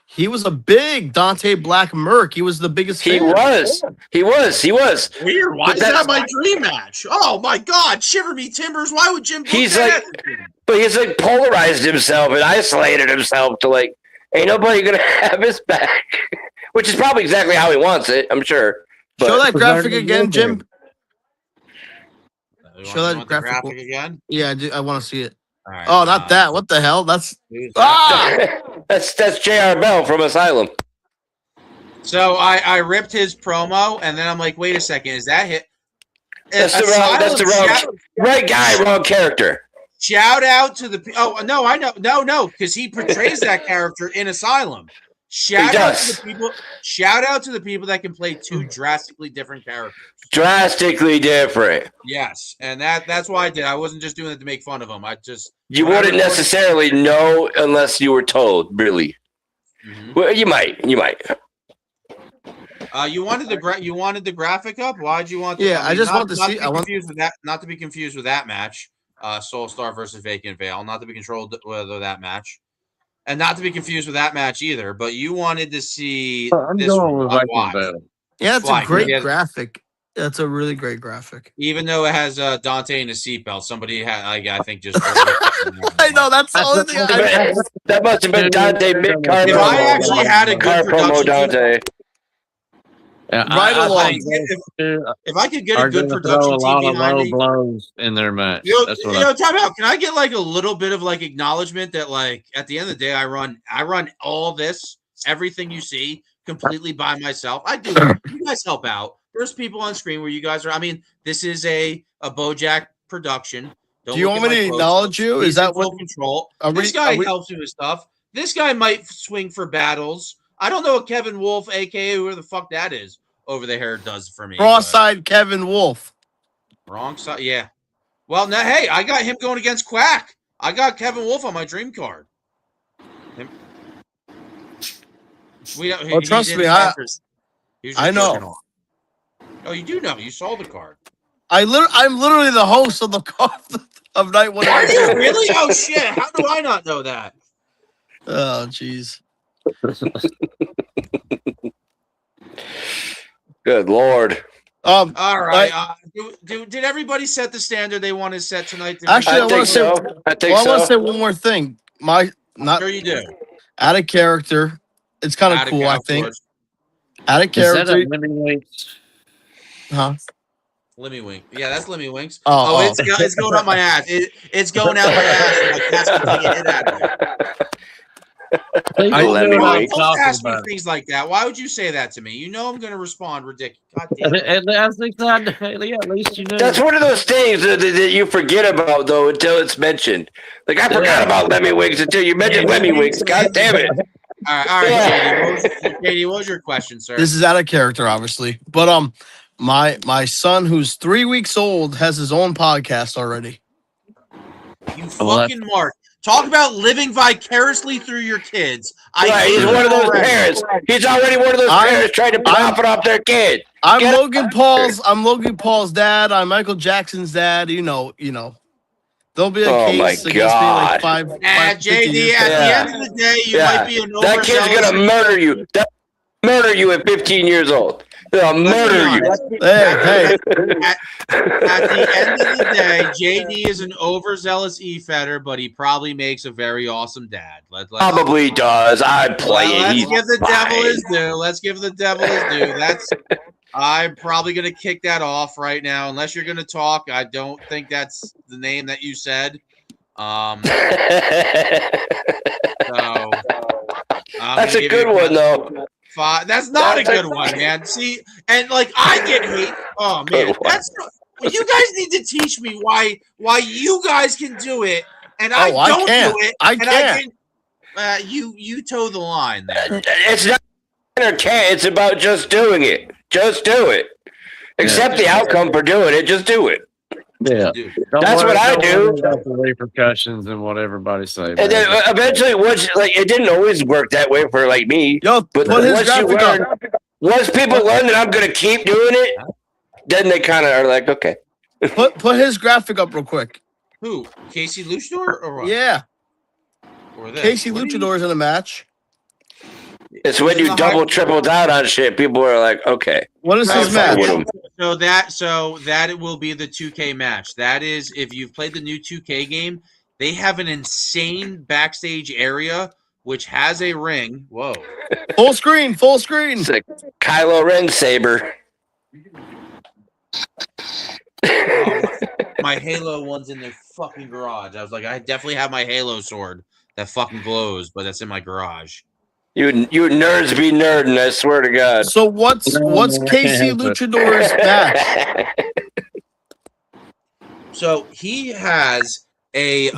he was a big Dante Black merc. He was the biggest. He fan. was. Weird. Why is that my dream match? Oh my God, shiver me timbers. Why would Jim? He's like polarized himself and isolated himself to like, ain't nobody gonna have his back, which is probably exactly how he wants it. I'm sure. But Show that graphic again, Jim. Show that want the graphic graphic again. Yeah, I want to see it. All right, Oh, not that. What the hell? That's that's J.R. Bell from Asylum. So I ripped his promo, and then I'm like, wait a second, is that hit? That's the wrong right guy, wrong character. Shout out to the because he portrays that character in Asylum. Shout out to the people that can play two drastically different characters. Drastically different. Yes, and that's why I did. I wasn't just doing it to make fun of him. You wouldn't necessarily know unless you were told. Really, well, you might. You wanted the graphic up. Why'd you want? I just want to see. Not to be confused with that match. Soul Star versus Vacant Veil. Not to be controlled with that match. And not to be confused with that match either, but you wanted to see this one. Yeah, it's a great graphic. That's a really great graphic. Even though it has Dante in a seatbelt, somebody had, I think, just. I know that's the only thing. That must have been Dante mid-card. If I actually had a good promo, Dante. Right along. If I could get a Are good gonna production throw a lot team of behind low me, blows in their match. That's what time out. Can I get like a little bit of like acknowledgement that like at the end of the day, I run all this, everything you see completely by myself. I do. You guys help out. There's people on screen where you guys are. I mean, this is a BoJack production. Do you want me to acknowledge you? Is that what control? This guy helps me with stuff. This guy might swing for battles. I don't know what Kevin Wolf, aka whoever the fuck that is, over there does for me. Cross-eyed Kevin Wolf? Wrong side, yeah. Well, now, hey, I got him going against Quack. I got Kevin Wolf on my dream card. Trust me, I know. Oh, you do know. You saw the card. I'm literally the host of the card of Night 1. Are you really? Oh shit! How do I not know that? Oh, jeez. Good Lord. All right. Did everybody set the standard they want to set tonight? Actually, I want to say one more thing. Sure you do. Out of character. It's kind of cool, I think. Out of character. Is that a Lemmy Winks? Huh? Lemmy Wink. Yeah, that's Lemmy Winks. Oh. It's going up my ass. It's going out my ass. My cat's gonna take a hit out of it. Don't ask me things like that. Why would you say that to me? You know I'm going to respond ridiculous. God damn it. At least you know. That's one of those things that you forget about, though, until it's mentioned. Like, I forgot about Lemmy Winks until you mentioned Lemmy Winks. God damn it. All right, JD, what was your question, sir? This is out of character, obviously. But my son, who's 3 weeks old, has his own podcast already. You fucking Mark. Talk about living vicariously through your kids. He's one of those parents. He's already one of those parents trying to profit off their kid. I'm Logan Paul's dad. I'm Michael Jackson's dad. You know. There'll be a case against me like five JD, at the end of the day, you might be an that kid's gonna murder you. Murder you at 15 years old. They'll murder you. Hey. At the end of the day, JD is an overzealous e-fetter, but he probably makes a very awesome dad. Probably does. I play it. Let's give the devil his due. Let's give the devil his due. I'm probably going to kick that off right now. Unless you're going to talk, I don't think that's the name that you said. That's a good one, though. That's not a good one, man. See, and like I get hate. Oh man, you guys need to teach me why you guys can do it and I don't do it. I can't. You toe the line there. It's not can't. It's about just doing it. Just do it. Accept the outcome for doing it. Just do it. Yeah, that's what I do. About the repercussions and what everybody say. And then eventually, it didn't always work that way for like me. Yo, but once people learn that I'm going to keep doing it, then they kind of are like, okay. Put his graphic up real quick. Who? Casey Luchador or what? Yeah. Casey Luchador is in a match. It's when you double, triple down on shit. People are like, okay. What is his match? So that it will be the 2K match. That is, if you've played the new 2K game, they have an insane backstage area which has a ring. Whoa. Full screen. It's a Kylo Ren saber. My Halo one's in the fucking garage. I was like, I definitely have my Halo sword that fucking glows, but that's in my garage. You nerds be nerding, I swear to God. So what's Casey Luchador's match? So he has a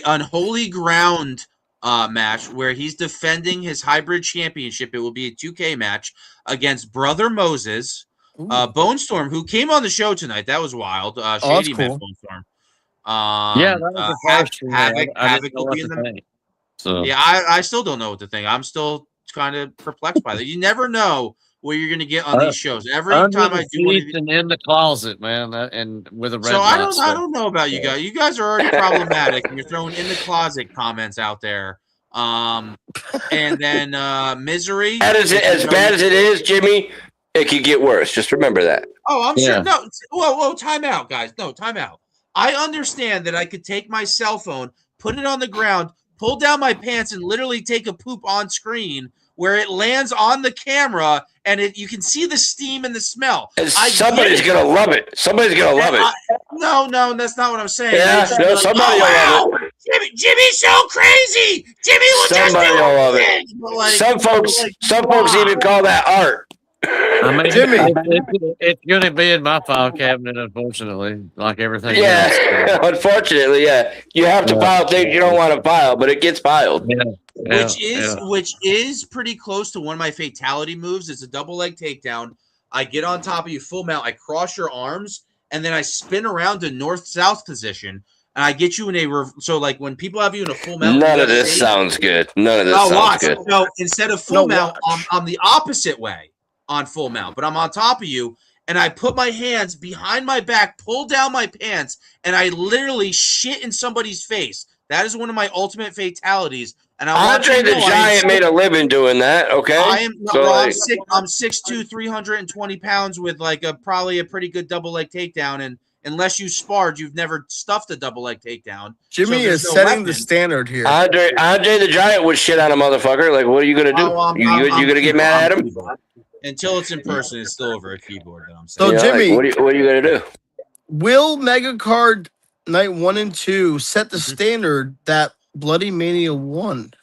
unholy ground match where he's defending his hybrid championship. It will be a 2K match against Brother Moses, Bone Storm, who came on the show tonight. That was wild. Shady met Bone Storm. Yeah, that was the first Havoc will be in the. So. Yeah, I still don't know what to think. I'm still kind of perplexed by that. You never know what you're going to get on these shows. Every time I do, and in the closet, man, and with a red. So I don't know about you guys. You guys are already problematic, and you're throwing in the closet comments out there. And then Misery. As bad as it is, Jimmy, it could get worse. Just remember that. Oh, I'm sure. No, whoa, time out, guys. No, time out. I understand that I could take my cell phone, put it on the ground, pull down my pants, and literally take a poop on screen where it lands on the camera and you can see the steam and the smell. And somebody's gonna love it. Somebody's gonna love it. No, that's not what I'm saying. Yeah, no, somebody will love it. Jimmy's so crazy. Jimmy will Somebody just do will love things. it. But like, Some folks even call that art. I mean, Jimmy. it's going to be in my file cabinet, unfortunately, like everything else. Yeah, unfortunately, yeah. You have to file things you don't want to file, but it gets filed. Yeah. Which is pretty close to one of my fatality moves. It's a double leg takedown. I get on top of you full mount. I cross your arms, and then I spin around to north-south position, and I get you in a so like when people have you in a full mount. None of this sounds good. None of this sounds good. No, instead of full mount, I'm the opposite way on full mount, but I'm on top of you, and I put my hands behind my back, pull down my pants, and I literally shit in somebody's face. That is one of my ultimate fatalities. And Andre the Giant made a living doing that. Okay, I'm 6'2", 320 pounds with like probably a pretty good double leg takedown. And unless you sparred, you've never stuffed a double leg takedown. Jimmy is setting the standard here. Andre the Giant would shit on a motherfucker. Like, what are you gonna do? You gonna get mad at him? Until it's in person, it's still over a keyboard. That I'm So saying. Jimmy, like, what are you gonna do? Will Mega Card Night 1 and 2 set the standard that Bloody Mania 1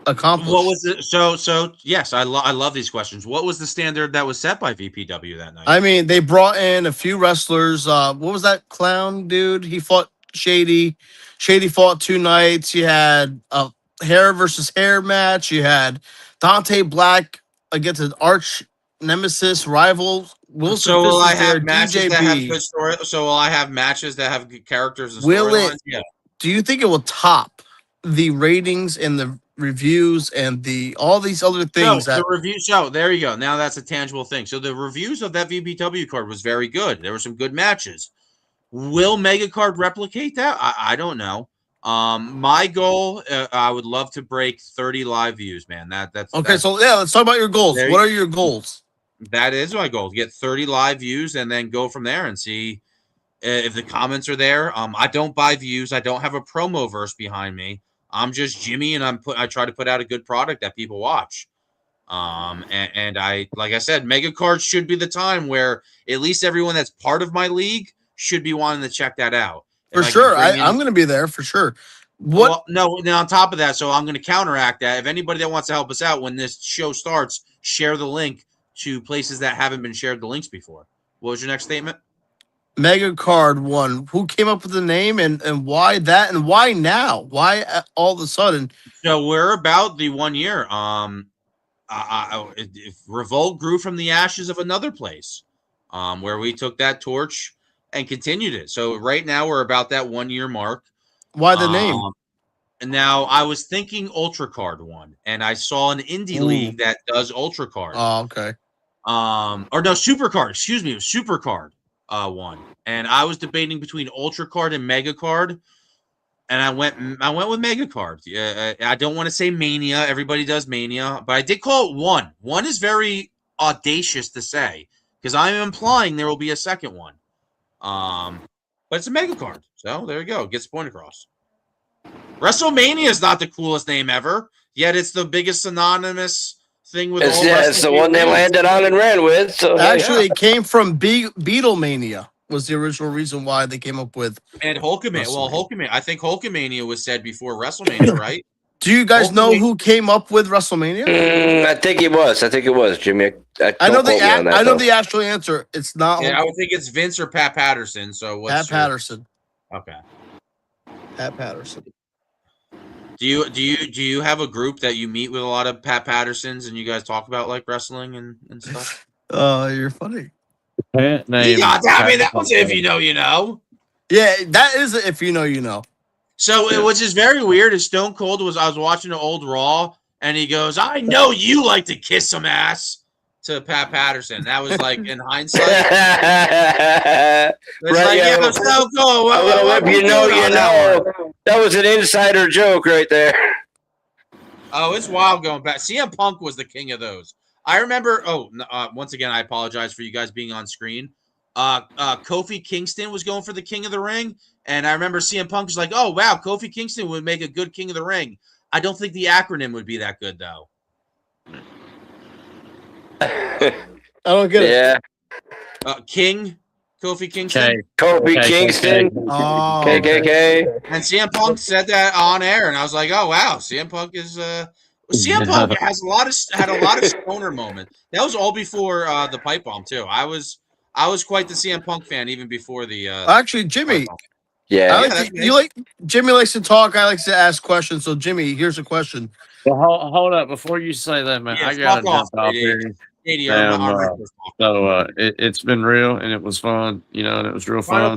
accomplished? What was it? So yes, I love these questions. What was the standard that was set by VPW that night? I mean, they brought in a few wrestlers. What was that clown dude? He fought Shady. Shady fought 2 nights. You had a hair versus hair match. You had Dante Black against an arch nemesis rival. Wilson. So will I have there, matches DJB. that have good story? So will I have matches that have good characters and Will storylines? it? Yeah. Do you think it will top the ratings and the reviews and all these other things? The review. So there you go. Now that's a tangible thing. So the reviews of that VPW card was very good. There were some good matches. Will Mega Card replicate that? I don't know. My goal, I would love to break 30 live views, man. That's okay. So yeah, let's talk about your goals. What are your goals? That is my goal: to get 30 live views and then go from there and see if the comments are there. I don't buy views. I don't have a promo verse behind me. I'm just Jimmy, and I try to put out a good product that people watch. And I, like I said, Mega Cards should be the time where at least everyone that's part of my league should be wanting to check that out. For sure. I'm going to be there for sure. What? Well, no, on top of that, so I'm going to counteract that. If anybody that wants to help us out when this show starts, share the link to places that haven't been shared the links before. What was your next statement? Mega Card 1. Who came up with the name and why that and why now? Why all of a sudden? So we're about the 1 year. Revolt grew from the ashes of another place, where we took that torch and continued it. So right now we're about that 1 year mark. Why the name? And now I was thinking Ultra Card 1, and I saw an indie league that does Ultra Card. Oh, okay. Or no, Super Card. Excuse me, it was Super Card 1, and I was debating between Ultra Card and Mega Card, and I went with Mega Card. I don't want to say Mania. Everybody does Mania, but I did call it 1. 1 is very audacious to say because I am implying there will be a second one. But it's a Mega Card, so there you go. Gets the point across. WrestleMania is not the coolest name ever, yet it's the biggest synonymous thing with all it's the one they landed on and ran with. So actually, it came from Beatlemania. Was the original reason why they came up with and Hulkamania. Well, Hulkamania. I think Hulkamania was said before WrestleMania, right? Do you guys know who came up with WrestleMania? I think it was Jimmy. I know the actual answer. It's not. Yeah, I would think it's Vince or Pat Patterson. So what's Patterson? Okay. Pat Patterson. Do you have a group that you meet with a lot of Pat Pattersons and you guys talk about like wrestling and stuff? You're funny. Name. Yeah, I mean that was if you know, you know. Yeah, that is if you know, you know. So which is very weird is Stone Cold I was watching an old Raw and he goes, "I know you like to kiss some ass." To Pat Patterson. That was like in hindsight. It's right, like, yeah, I'm so cool. What you know. That was an insider joke right there. Oh, it's wild going back. CM Punk was the king of those. I remember. Once again, I apologize for you guys being on screen. Kofi Kingston was going for the King of the Ring, and I remember CM Punk was like, "Oh wow, Kofi Kingston would make a good King of the Ring." I don't think the acronym would be that good though. I don't get it. Yeah. Kofi Kingston. Kofi Kingston. Oh. KKK. And CM Punk said that on air, and I was like, "Oh wow, CM Punk is CM Punk has had a lot of stoner moments. That was all before the pipe bomb too. I was quite the CM Punk fan even before the. Actually, Jimmy. Yeah. You like Jimmy likes to talk. I like to ask questions. So Jimmy, here's a question. Well, hold up before you say that, man. I gotta jump off here. So it's been real and it was fun, and it was real fun.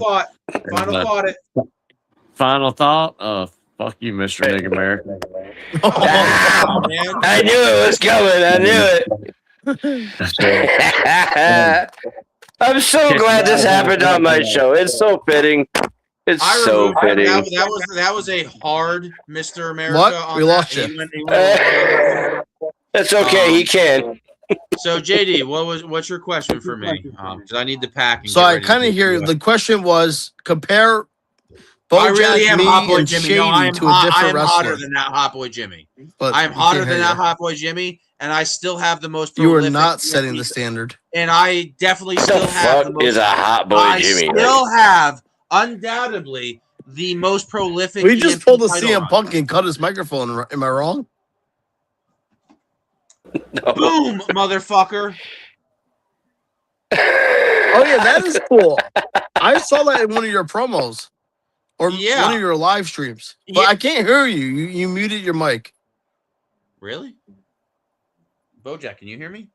Final thought. Fuck you, Mr. Nigga America. I knew it was coming. I knew it. I'm so glad this happened on my show. It's so fitting. It's so fitting. That was a hard Mr. America. What? We lost you. That's okay. He can. So JD, what's your question for me? Because I need to pack. So I kind of hear the question was compare Bojack, me, and Shady to a different I am wrestler. hotter than that Hot Boy Jimmy. But I am hotter than that Hot Boy Jimmy, and I still have the most. You are not setting the standard. And I definitely still have the most. Is a Hot Boy Jimmy? I still have undoubtedly the most prolific. We just pulled a CM Punk and cut his microphone. Am I wrong? No. Boom, motherfucker. Oh yeah, that is cool. I saw that in one of your promos or one of your live streams, but I can't hear you. You muted your mic. Really? Bojack, can you hear me?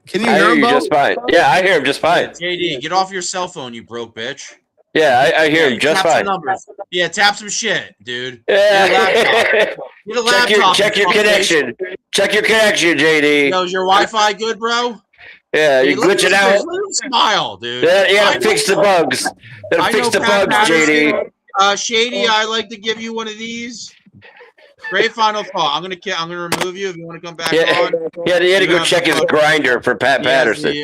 Can you hear him just fine? Yeah, I hear him just fine. JD, get off your cell phone, you broke bitch. Yeah, I hear him just tap fine. Some numbers. Yeah, tap some shit, dude. Yeah. Get a laptop. Check your connection. Check your connection, JD. Yo, is your Wi-Fi good, bro? Yeah, you're glitching out. Let him smile, dude. Yeah, you gotta fix the bugs. Gotta fix the bugs, JD. Shady, I like to give you one of these. Great final thought. I'm gonna remove you if you want to come back on. Yeah, he had to go check his grinder for Pat Patterson. He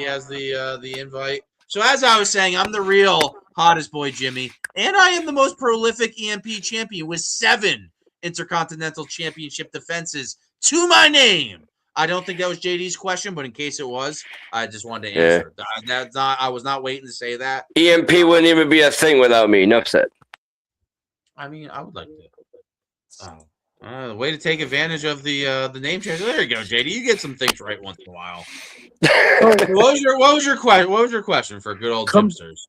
has the invite. So as I was saying, I'm the real hottest boy Jimmy, and I am the most prolific EMP champion with 7 Intercontinental Championship defenses to my name. I don't think that was JD's question, but in case it was, I just wanted to answer. I was not waiting to say that. EMP wouldn't even be a thing without me. Enough said. I mean, I would like to. Way to take advantage of the name change. There you go, JD. You get some things right once in a while. What was your question? What was your question for good old Jimsters?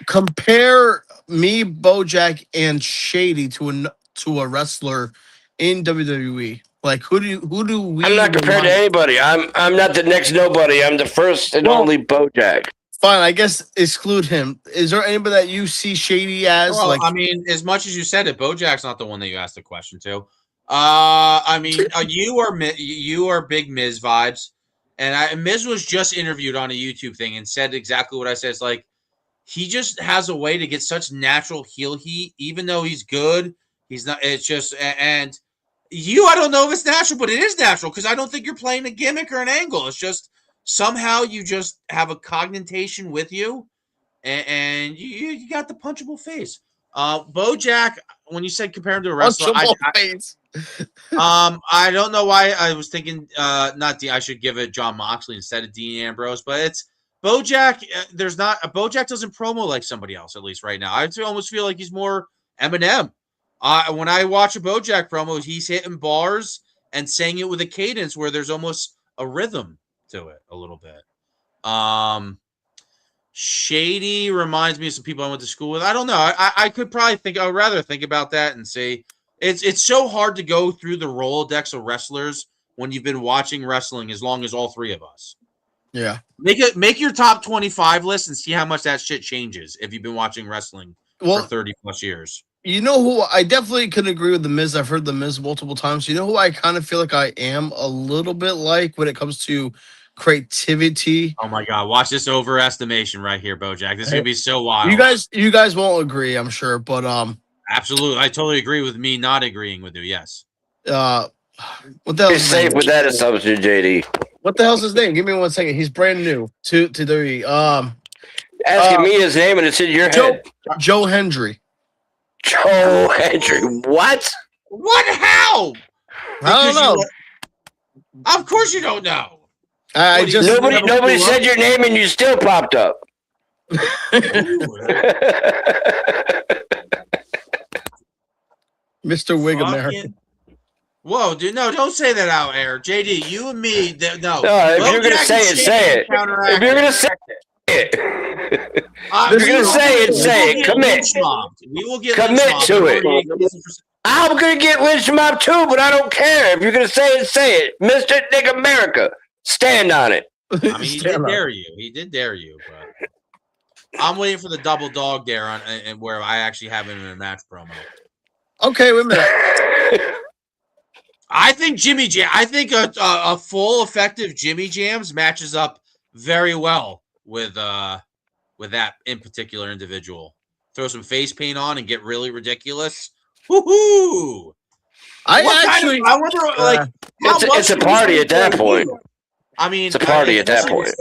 Compare me, Bojack, and Shady to a wrestler in WWE. Like who do we? I'm not compared to anybody. I'm not the next nobody. I'm the first and only Bojack. Fine, I guess exclude him. Is there anybody that you see Shady as? Well, I mean, as much as you said it, Bojack's not the one that you asked the question to. I mean, you are big Miz vibes, and Miz was just interviewed on a YouTube thing and said exactly what I said. It's like he just has a way to get such natural heel heat, even though he's good. He's not. It's just and you. I don't know if it's natural, but it is natural because I don't think you're playing a gimmick or an angle. It's just somehow you just have a cognition with you, and you got the punchable face. Bojack, when you said compare him to a wrestler, I don't know why I was thinking I should give it John Moxley instead of Dean Ambrose, but it's Bojack. Bojack doesn't promo like somebody else, at least right now. I almost feel like he's more Eminem. When I watch a Bojack promo, he's hitting bars and saying it with a cadence where there's almost a rhythm to it a little bit. Shady reminds me of some people I went to school with. I don't know. I could probably think. I'd rather think about that and say it's so hard to go through the Rolodex of wrestlers when you've been watching wrestling as long as all three of us. Yeah. Make your top 25 list and see how much that shit changes if you've been watching wrestling for 30 plus years. You know who I definitely could agree with The Miz. I've heard The Miz multiple times. You know who I kind of feel like I am a little bit like when it comes to creativity. Oh my God! Watch this overestimation right here, Bojack. This is gonna be so wild. You guys won't agree, I'm sure, but absolutely, I totally agree with me not agreeing with you. Yes. What the hell? You're safe with that assumption, JD. What the hell's his name? Give me 1 second. He's brand new to WWE. Asking me his name and it's in your head. Joe Hendry. Joe Hendry. What? What? How? I don't know. Of course you don't know. I just nobody said your name and you still popped up. Mr. Wig America. Whoa, dude! No, don't say that out air, JD. You and me, no. No, if you're gonna say it, say it. If you're gonna say it, if you're gonna say it, say it. Commit. We will get commit to it. I'm gonna get lynch mob too, but I don't care. If you're gonna say it, say it. Mr. Nick America, stand on it. I mean, he did dare you. He did dare you, but I'm waiting for the double dog dare on and where I actually have him in a match promo. Okay, wait a minute. I think Jimmy Jam. I think a full effective Jimmy Jams matches up very well with that in particular individual. Throw some face paint on and get really ridiculous. Woohoo! I wonder, like, it's a party at that point. I mean, it's a party at that point.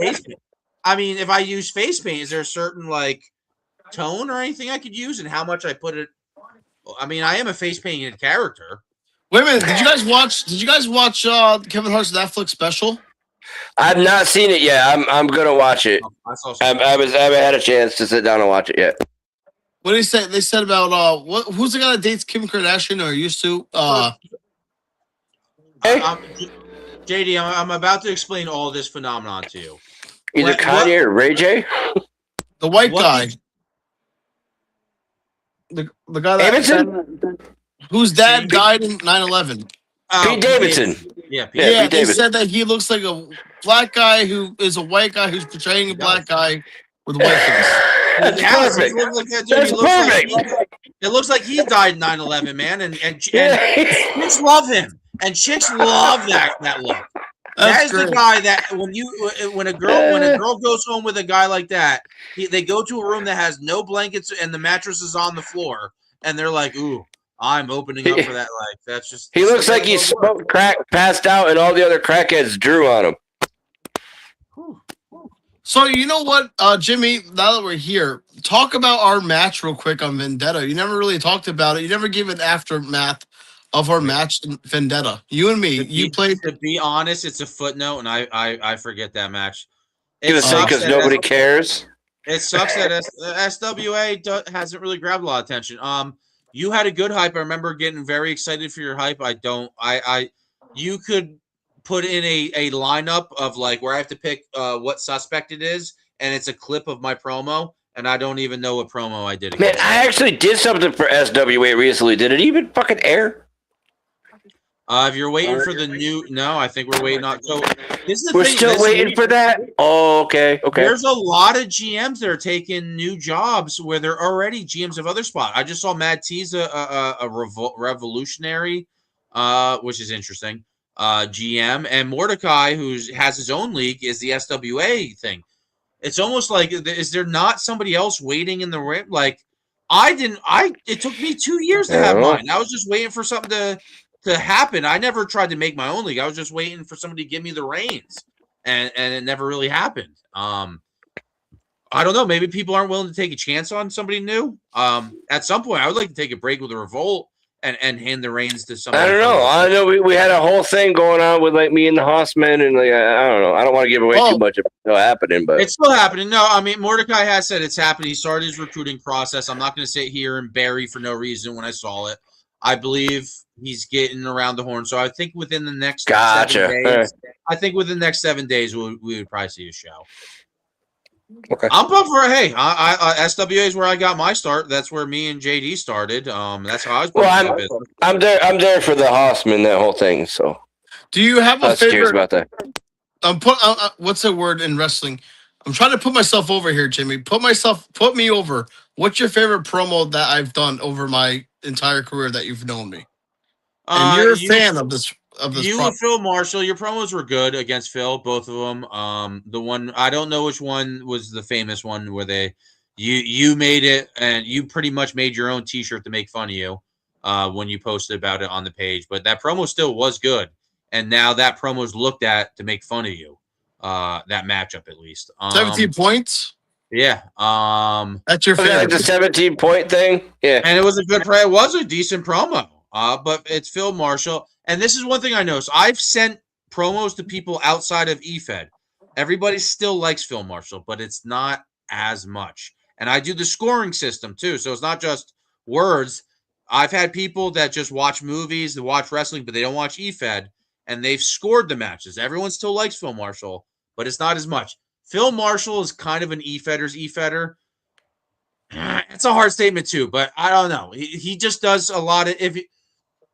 I mean, if I use face paint, is there a certain like tone or anything I could use, and how much I put it? I mean, I am a face painted character. Wait a minute! Did you guys watch Kevin Hart's Netflix special? I've not seen it yet. I'm gonna watch it. I haven't had a chance to sit down and watch it yet. What did he say? They said about who's the guy that dates Kim Kardashian or used to? JD, I'm about to explain all this phenomenon to you. Either Kanye or Ray J. The white guy. The guy that whose dad died in 9/11. Pete Davidson. Yeah, Pete Davidson. They said that he looks like a black guy who is a white guy who's portraying a black guy with a white face. That's perfect. That's perfect. It looks like he died in 9/11, man, and chicks love him, and chicks love that look. That is the guy that when a girl goes home with a guy like that, they go to a room that has no blankets and the mattress is on the floor, and they're like, "Ooh, I'm opening up for that." Like that's just. He looks like he smoked crack, passed out, and all the other crackheads drew on him. So you know what, Jimmy? Now that we're here, talk about our match real quick on Vendetta. You never really talked about it. You never gave an aftermath of our match in Vendetta. You and me, you played. To be honest, it's a footnote, and I forget that match. Because nobody cares. It sucks that SWA hasn't really grabbed a lot of attention. You had a good hype. I remember getting very excited for your hype. You could put in a lineup of like where I have to pick what suspect it is, and it's a clip of my promo, and I don't even know what promo I did. Man, I actually did something for SWA recently. Did it even fucking air? If you're waiting for the new, no, I think we're waiting on. So this is we're still waiting for that. Oh, okay. There's a lot of GMs that are taking new jobs where they're already GMs of other spots. I just saw Mad T's a revolutionary, which is interesting. GM, and Mordecai, who has his own league, is the SWA thing. It's almost like, is there not somebody else waiting in the ring? Like it took me 2 years to have mine. I was just waiting for something to happen. I never tried to make my own league. I was just waiting for somebody to give me the reins, and it never really happened. I don't know. Maybe people aren't willing to take a chance on somebody new. At some point, I would like to take a break with the Revolt and hand the reins to somebody. I don't know. I know we had a whole thing going on with like me and the Hossman, and like I don't know. I don't want to give away too much of it's still happening, but it's still happening. No, I mean Mordecai has said it's happening. He started his recruiting process. I'm not going to sit here and bury for no reason when I saw it. I believe he's getting around the horn. So I think within the next 7 days, I think within the next 7 days we would probably see a show. Okay. I'm pumped for SWA is where I got my start. That's where me and JD started. That's how I was. Well, I'm there for the Hossman, that whole thing. So, do you have a favorite? About that. What's the word in wrestling? I'm trying to put myself over here, Jimmy. Put me over. What's your favorite promo that I've done over my entire career that you've known me? And you're a fan of this. You and Phil Marshall, your promos were good against Phil, both of them. The one I don't know which one was the famous one where you made it and you pretty much made your own T-shirt to make fun of you when you posted about it on the page. But that promo still was good, and now that promo is looked at to make fun of you. That matchup at least. 17 points. Yeah. That's your favorite. The 17-point thing. Yeah, and it was a good. It was a decent promo. But it's Phil Marshall. And this is one thing I know. So I've sent promos to people outside of EFED. Everybody still likes Phil Marshall, but it's not as much. And I do the scoring system too. So it's not just words. I've had people that just watch movies, they watch wrestling, but they don't watch eFed, and they've scored the matches. Everyone still likes Phil Marshall, but it's not as much. Phil Marshall is kind of an eFedder's eFedder. It's a hard statement too, but I don't know. He just does a lot of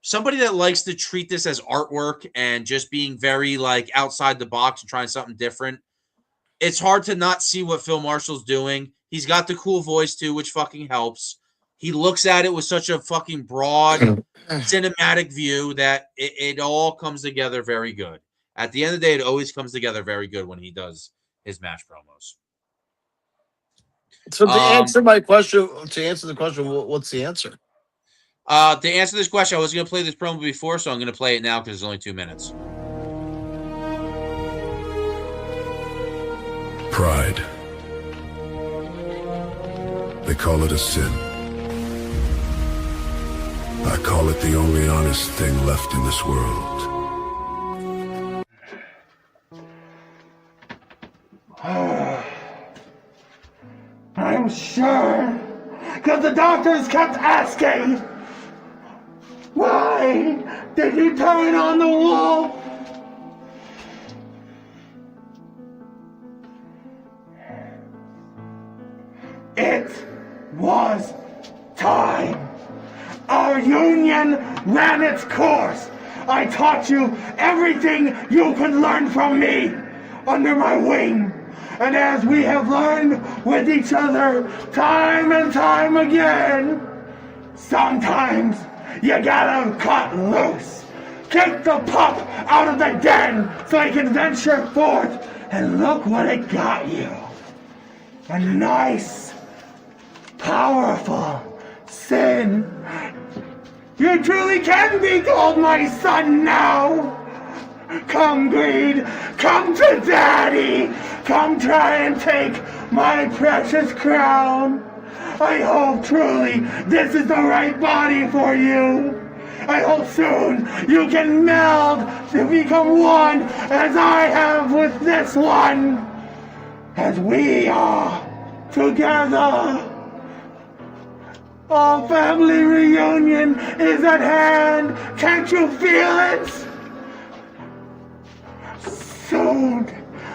somebody that likes to treat this as artwork and just being very like outside the box and trying something different. It's hard to not see what Phil Marshall's doing. He's got the cool voice too, which fucking helps. He looks at it with such a fucking broad cinematic view that it all comes together very good. At the end of the day, it always comes together very good when he does his match promos. So to answer the question, what's the answer? To answer this question, I was going to play this promo before, so I'm going to play it now because it's only 2 minutes. Pride. They call it a sin. I call it the only honest thing left in this world. I'm sure, because the doctors kept asking, why did you turn on the wall? It was time. Our union ran its course. I taught you everything you could learn from me under my wing. And as we have learned with each other time and time again, sometimes you gotta cut loose. Kick the pup out of the den so he can venture forth. And look what it got you. A nice, powerful sin. You truly can be called my son now. Come, Greed. Come to Daddy. Come try and take my precious crown. I hope truly this is the right body for you. I hope soon you can meld to become one as I have with this one. As we are together. Our family reunion is at hand. Can't you feel it? Soon,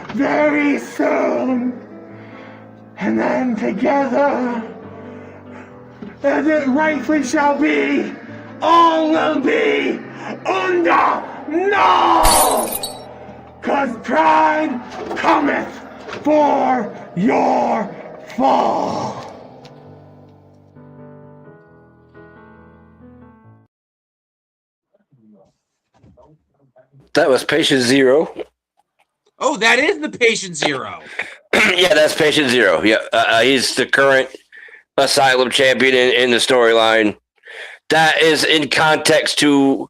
very soon. And then together, as it rightly shall be, all will be under no! 'Cause pride cometh for your fall. That was Patient Zero. Oh, that is the Patient Zero. Yeah, that's Patient Zero. Yeah, he's the current Asylum champion in the storyline. That is in context to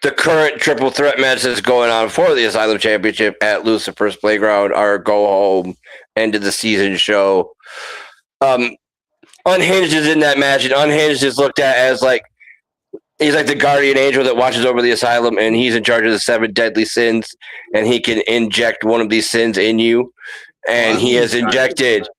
the current triple threat match that's going on for the Asylum Championship at Lucifer's Playground, our go home end of the season show. Unhinged is in that match, and Unhinged is looked at as like he's like the guardian angel that watches over the asylum, and he's in charge of the 7 deadly sins, and he can inject one of these sins in you. And he has injected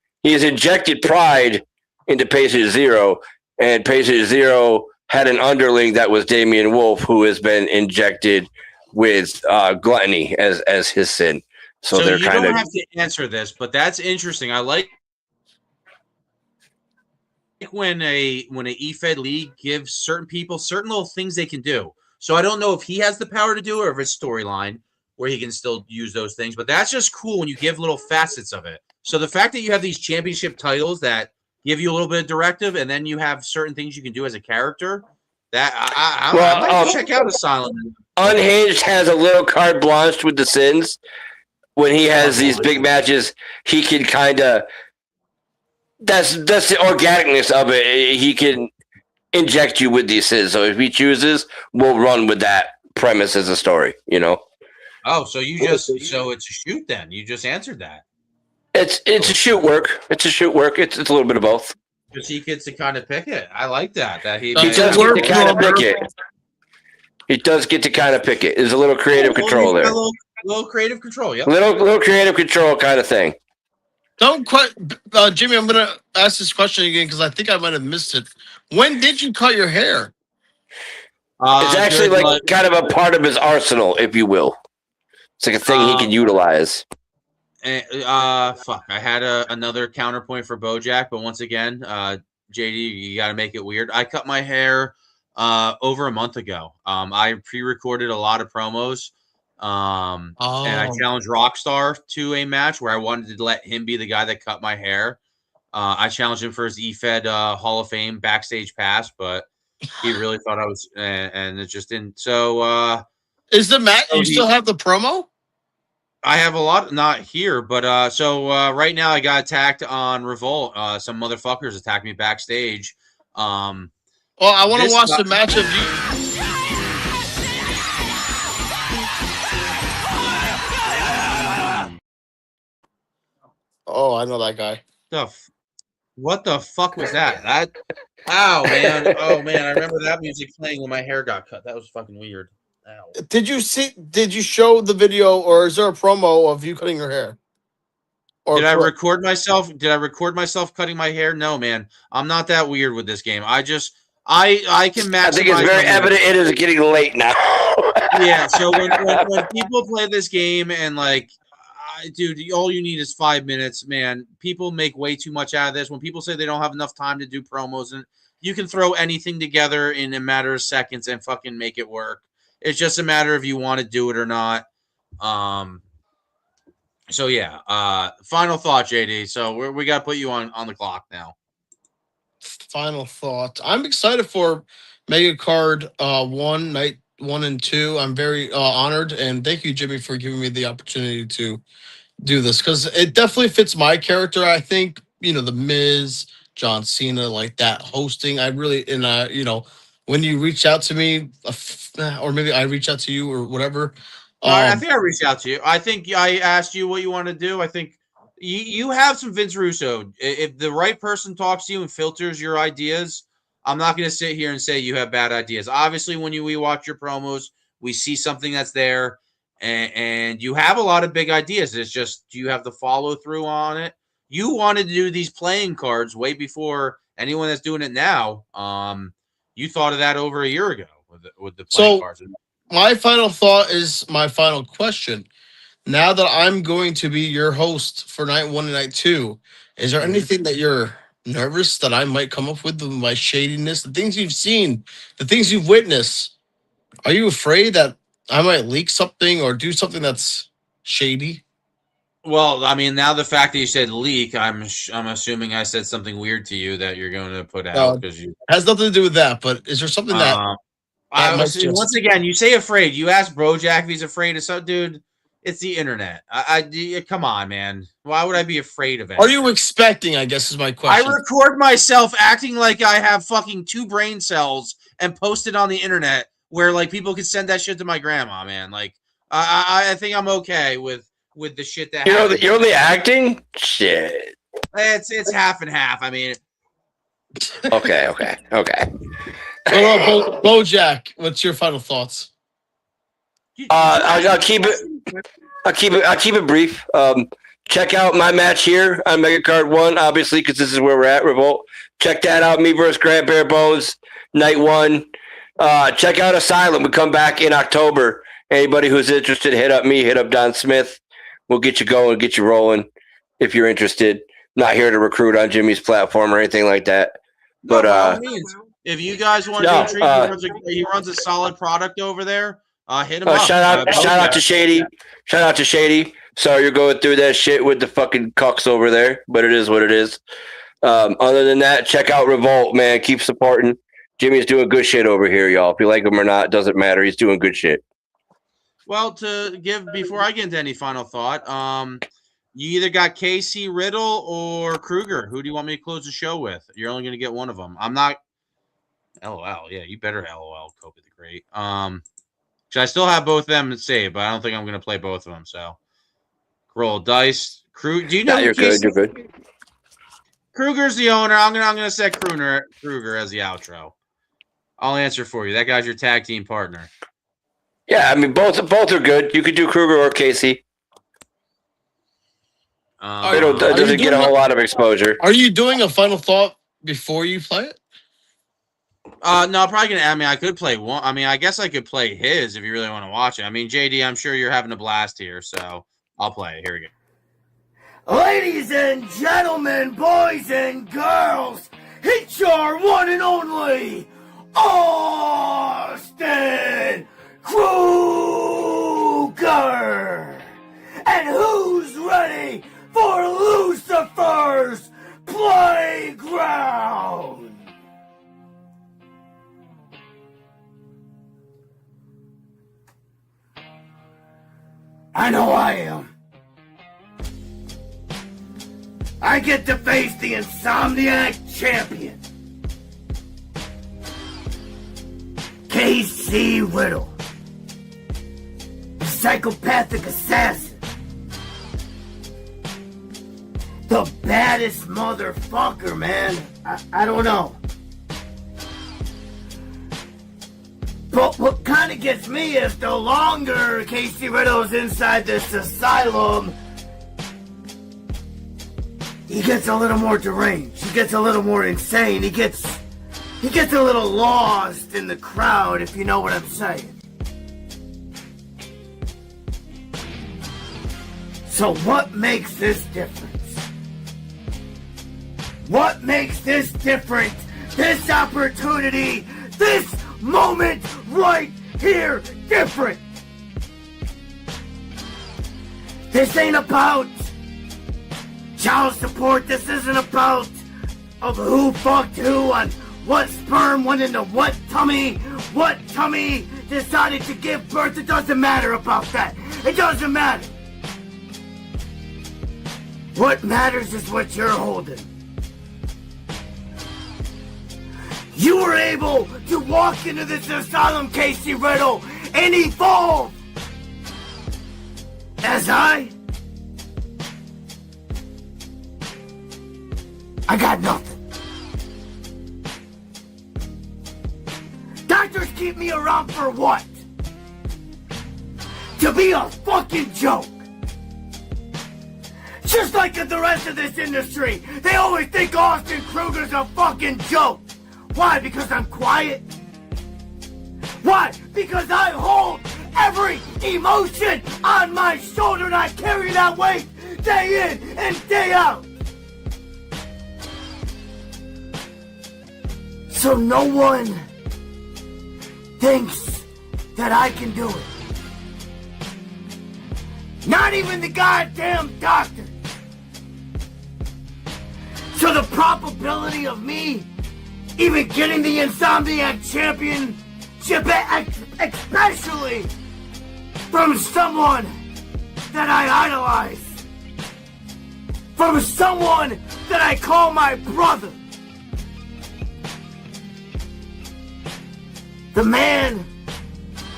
pride into Patient Zero, and Patient Zero had an underling that was Damian Wolf, who has been injected with gluttony as his sin. So they're you kind don't of have to answer this, but that's interesting. I like when a eFed league gives certain people certain little things they can do. So I don't know if he has the power to do it or if it's storyline where he can still use those things, but that's just cool when you give little facets of it. So the fact that you have these championship titles that give you a little bit of directive, and then you have certain things you can do as a character, that I might check out Asylum. Unhinged has a little carte blanche with the sins. When he has these big matches, he can kind of that's the organicness of it. He can inject you with these sins. So if he chooses, we'll run with that premise as a story, you know. Oh, so it's a shoot then. You just answered that. It's a shoot work. It's a little bit of both. Because he gets to kind of pick it. I like that. He does get to kind of pick it. He does get to kind of pick it. There's a little creative control there. little creative control. Yep. Little creative control kind of thing. Don't quite, Jimmy. I'm gonna ask this question again because I think I might have missed it. When did you cut your hair? It's actually like kind of a part of his arsenal, if you will. It's like a thing he can utilize. Fuck. I had another counterpoint for BoJack, but once again, JD, you got to make it weird. I cut my hair over a month ago. I pre-recorded a lot of promos. And I challenged Rockstar to a match where I wanted to let him be the guy that cut my hair. I challenged him for his EFED Hall of Fame backstage pass, but he really thought I was, and it just didn't. So, is the match? You still have the promo? I have a lot, not here, but right now I got attacked on Revolt. Some motherfuckers attacked me backstage. Well, I want to watch the match of you. Oh, I know that guy. What the fuck was that? Ow, man. Oh, man. I remember that music playing when my hair got cut. That was fucking weird. Ow. Did you show the video, or is there a promo of you cutting your hair? Did I record myself cutting my hair? No, man. I'm not that weird with this game. I can maximize. I think it's very evident it is getting late now. Yeah, so when people play this game and dude, all you need is 5 minutes, man. People make way too much out of this. When people say they don't have enough time to do promos, and you can throw anything together in a matter of seconds and fucking make it work. It's just a matter of you want to do it or not. So yeah. Final thought, JD. So we got to put you on the clock now. Final thought. I'm excited for Mega Card 1, Night 1 and 2. I'm very honored, and thank you, Jimmy, for giving me the opportunity to do this because it definitely fits my character. I think the Miz, John Cena, like that hosting. I really when you reach out to me, or maybe I reach out to you or whatever. I think I reached out to you. I think I asked you what you want to do. I think you have some Vince Russo. If the right person talks to you and filters your ideas, I'm not going to sit here and say you have bad ideas. Obviously, when we watch your promos, we see something that's there, and you have a lot of big ideas. It's just, do you have the follow through on it? You wanted to do these playing cards way before anyone that's doing it now. You thought of that over a year ago with the playing cards. My final thought is my final question. Now that I'm going to be your host for Night 1 and Night 2, is there anything that you're nervous that I might come up with my shadiness, the things you've seen, the things you've witnessed? Are you afraid that I might leak something or do something that's shady? Well, I mean, now the fact that you said leak, I'm assuming I said something weird to you that you're going to put out because you has nothing to do with that. But is there something that? Once again, you say afraid. You ask BoJack if he's afraid of something, dude. It's the internet. Come on, man. Why would I be afraid of it? Are you expecting? I guess is my question. I record myself acting like I have fucking 2 brain cells and post it on the internet where people can send that shit to my grandma, man. I think I'm okay with the shit that you're only acting. Shit. It's half and half. I mean. Okay. BoJack, what's your final thoughts? I'll keep it brief. Check out my match here on Mega Card 1, obviously, because this is where we're at, Revolt. Check that out, me versus Grant Bare Bones, Night 1. Check out Asylum. We come back in October. Anybody who's interested, hit up me, hit up Don Smith. We'll get you going, get you rolling if you're interested. Not here to recruit on Jimmy's platform or anything like that. But if you guys want to treat, he runs a solid product over there. Hit him up. Shout out to Shady. Shout out to Shady. Sorry you're going through that shit with the fucking cucks over there, but it is what it is. Other than that, check out Revolt, man. Keep supporting. Jimmy's doing good shit over here, y'all. If you like him or not, doesn't matter. He's doing good shit. Well, before I get into any final thought, you either got KC Riddle or Kruger. Who do you want me to close the show with? You're only going to get one of them. I'm not. LOL. Yeah, you better LOL. Kobe the Great. I still have both of them saved, but I don't think I'm going to play both of them. So, roll dice. Do you know? You're good. You're good. Kruger's the owner. I'm gonna set Kruger as the outro. I'll answer for you. That guy's your tag team partner. Yeah, I mean both are good. You could do Kruger or Casey. It doesn't get a whole lot of exposure. Are you doing a final thought before you play it? No, I'm probably gonna. I mean, I could play one. I mean, I guess I could play his if you really want to watch it. I mean, JD, I'm sure you're having a blast here, so I'll play it. Here we go. Ladies and gentlemen, boys and girls, it's your one and only Austin Kruger. And who's ready for Lucifer's playground? I know I am. I get to face the Insomniac champion, KC Riddle, the psychopathic assassin, the baddest motherfucker, man. I don't know. But what kind of gets me is the longer KC Riddle's inside this asylum, he gets a little more deranged. He gets a little more insane. He gets a little lost in the crowd, if you know what I'm saying. So what makes this difference? What makes this different? This opportunity, this moment right here different. This ain't about child support. This isn't about of who fucked who on what sperm went into what tummy decided to give birth. It doesn't matter about that. It doesn't matter. What matters is what you're holding. You were able to walk into this asylum, KC Riddle, and evolve. As I got nothing. Doctors keep me around for what? To be a fucking joke. Just like the rest of this industry, they always think Austin Kruger's a fucking joke. Why? Because I'm quiet? Why? Because I hold every emotion on my shoulder and I carry that weight day in and day out. So no one thinks that I can do it. Not even the goddamn doctor. So the probability of me even getting the Insomniac Championship, especially from someone that I idolize, from someone that I call my brother, the man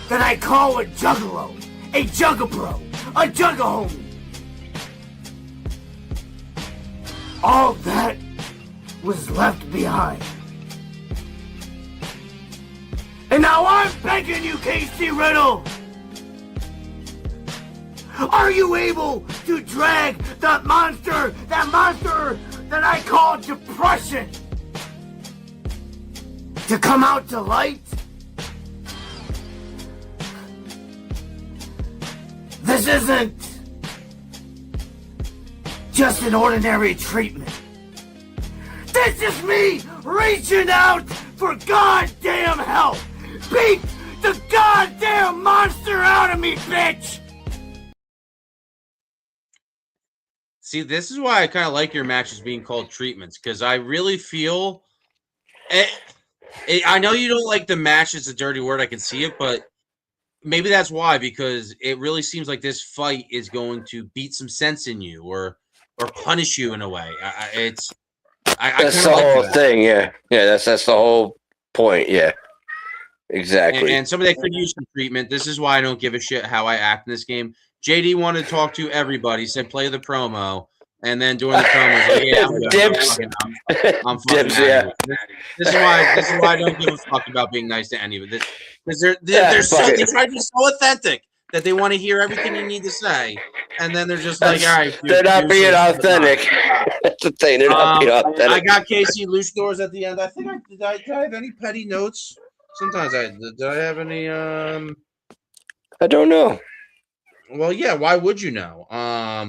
that I call a juggalo, a juggabro, a juggahomie. All that was left behind. And now I'm begging you, KC Riddle. Are you able to drag that monster that I call depression, to come out to light? This isn't just an ordinary treatment. This is me reaching out for goddamn help. Beat the goddamn monster out of me, bitch! See, this is why I kind of like your matches being called treatments, because I really feel... I know you don't like the match, it's a dirty word, I can see it, but maybe that's why, because it really seems like this fight is going to beat some sense in you, or punish you in a way. That's the whole thing, yeah. Yeah, that's the whole point, yeah. Exactly. And somebody that could use some treatment. This is why I don't give a shit how I act in this game. JD wanted to talk to everybody, said play the promo. And then during the promos, like, yeah, I'm fucking out of here. This is why I don't give a fuck about being nice to any of it. Because they're trying to be so authentic that they want to hear everything you need to say, and then they're just like, all right, dude, they're not being authentic. That's the thing. They're not being authentic. I got Casey Luchadors at the end. I think did I have any petty notes? Sometimes did I have any? I don't know. Well, yeah. Why would you know? All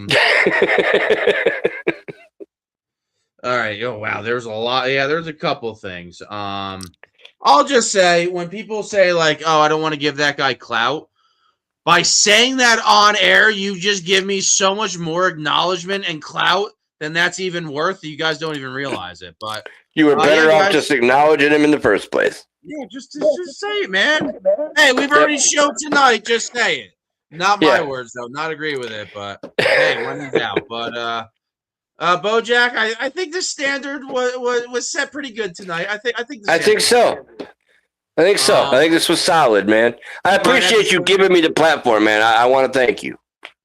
right. Oh, wow. There's a lot. Yeah, there's a couple things. I'll just say when people say like, "Oh, I don't want to give that guy clout," by saying that on air, you just give me so much more acknowledgement and clout than that's even worth. You guys don't even realize it. But you were better off just acknowledging him in the first place. Yeah, just say it, man. Hey, we've already showed tonight. Just say it. Not my words, though. Not agree with it, but hey, when in doubt. But Bojack, I think the standard was set pretty good tonight. I think so. I think this was solid, man. I appreciate you giving me the platform, man. I want to thank you.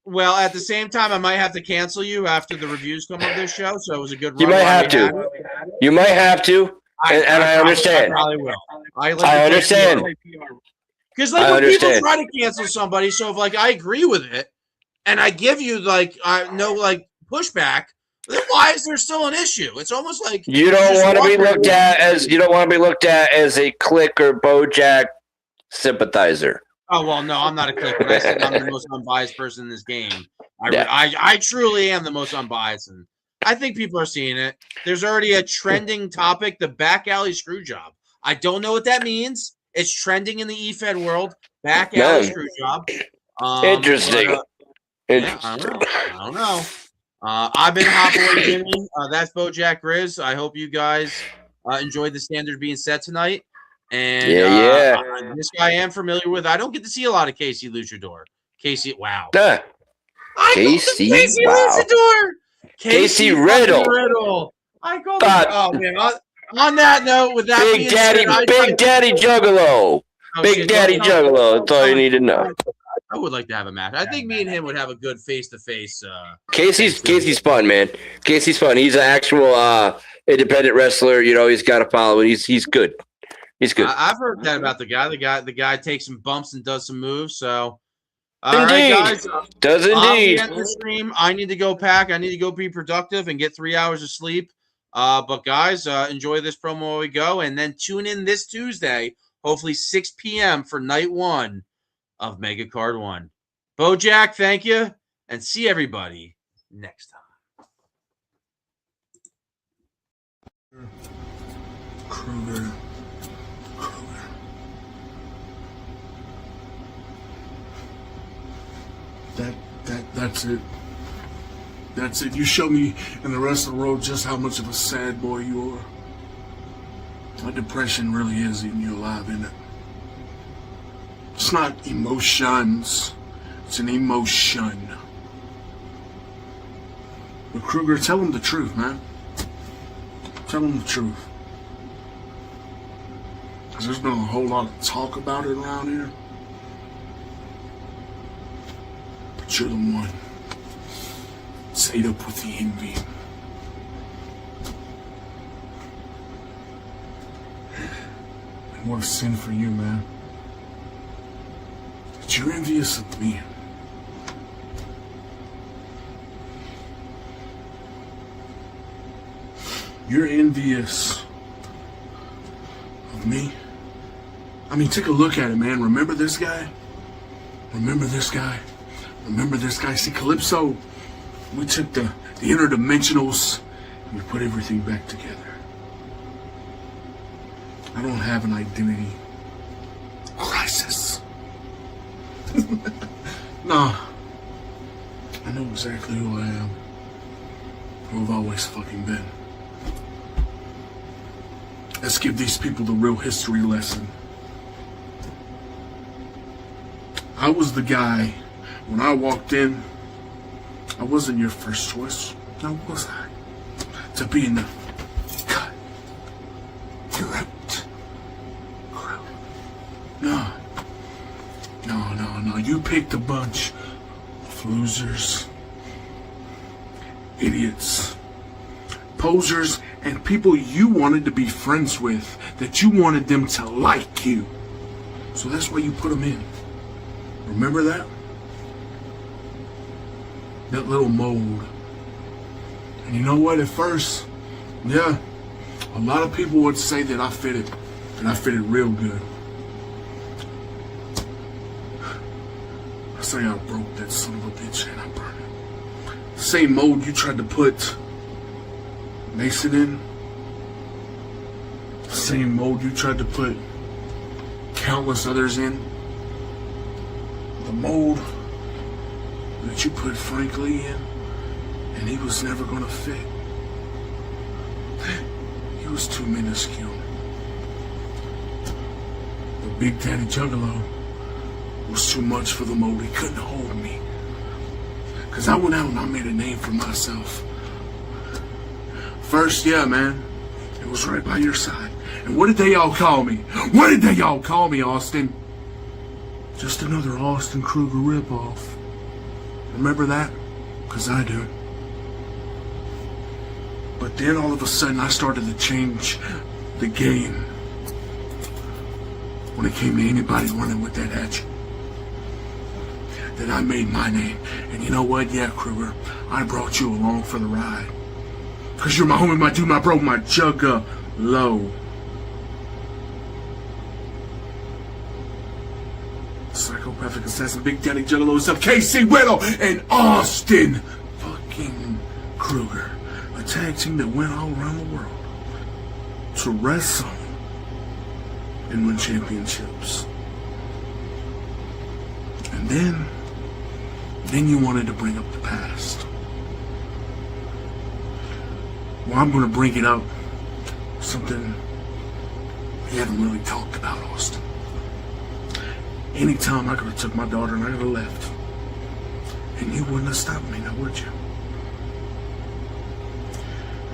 Well, at the same time, I might have to cancel you after the reviews come of this show. So it was a good run. You might have to. You might have to, and I understand. I probably will. I understand. Because like when people try to cancel somebody, so if like I agree with it, and I give you like no like pushback, then why is there still an issue? It's almost like you don't want to be looked at as a Click or Bojack sympathizer. Oh well, no, I'm not a Click. When I said I'm the most unbiased person in this game, I truly am the most unbiased, and I think people are seeing it. There's already a trending topic: the back alley screw job. I don't know what that means. It's trending in the EFED world. Back alley screw job. Interesting. I don't know. I've been Hopaway Jimmy. That's Bojack Grizz. I hope you guys enjoyed the standard being set tonight. And this guy I am familiar with. I don't get to see a lot of Casey Luchador. Casey, wow. Casey Luchador. Casey Riddle. I call him. Oh man. On that note, with that Big Daddy Juggalo. Big Daddy Juggalo. That's all you need to know. I would like to have a match. I think me and him would have a good face-to-face. Casey's fun, man. Casey's fun. He's an actual independent wrestler. You know, he's got to follow it. He's good. He's good. I've heard that about the guy. The guy takes some bumps and does some moves. So, indeed, all right, guys. Does indeed. I'll be at the stream. I need to go pack. I need to go be productive and get 3 hours of sleep. But guys, enjoy this promo while we go, and then tune in this Tuesday, hopefully 6 p.m. for night 1 of Mega Card 1. Bojack, thank you, and see everybody next time. Kruger. That's it. That's it. You show me and the rest of the world just how much of a sad boy you are. My depression really is eating you alive, isn't it? It's not emotions. It's an emotion. But Kruger, tell him the truth, man. Tell him the truth. Because there's been a whole lot of talk about it around here. But you're the one. It's ate up with the envy. And what a sin for you, man. That you're envious of me. You're envious of me? I mean, take a look at it, man. Remember this guy? Remember this guy? Remember this guy? See, Calypso, we took the interdimensionals and we put everything back together. I don't have an identity crisis. No. I know exactly who I am. Who I've always fucking been. Let's give these people the real history lesson. I was the guy, when I walked in, I wasn't your first choice. Now was I? To be in the cut. Direct crew. No. You picked a bunch of losers. idiots, posers, and people you wanted to be friends with, that you wanted them to like you. So that's why you put them in. Remember that? That little mold. And you know what? At first, yeah, a lot of people would say that I fitted, and I fitted real good. I say I broke that son of a bitch and I burned it. The same mold you tried to put Mason in, the same mold you tried to put countless others in, the mold that you put Frank Lee in, and he was never gonna fit. He was too minuscule. The Big Daddy Juggalo was too much for the mold. He couldn't hold me. Cause I went out and I made a name for myself. First, yeah, man, it was right by your side. And what did they all call me? What did they all call me, Austin? Just another Austin Kruger ripoff. Remember that? Cause I do. But then all of a sudden I started to change the game when it came to anybody running with that hatchet. Then I made my name. And you know what? Yeah, Kruger, I brought you along for the ride. Cause you're my homie, my dude, my bro, my Juggalo. Psychopathic assassin, Big Daddy Juggalo, is up KC Widow and Austin fucking Kruger. A tag team that went all around the world to wrestle and win championships. And then you wanted to bring up the past. Well, I'm gonna bring it up. Something we haven't really talked about, Austin. Anytime I could have took my daughter and I could have left. And you wouldn't have stopped me, now would you?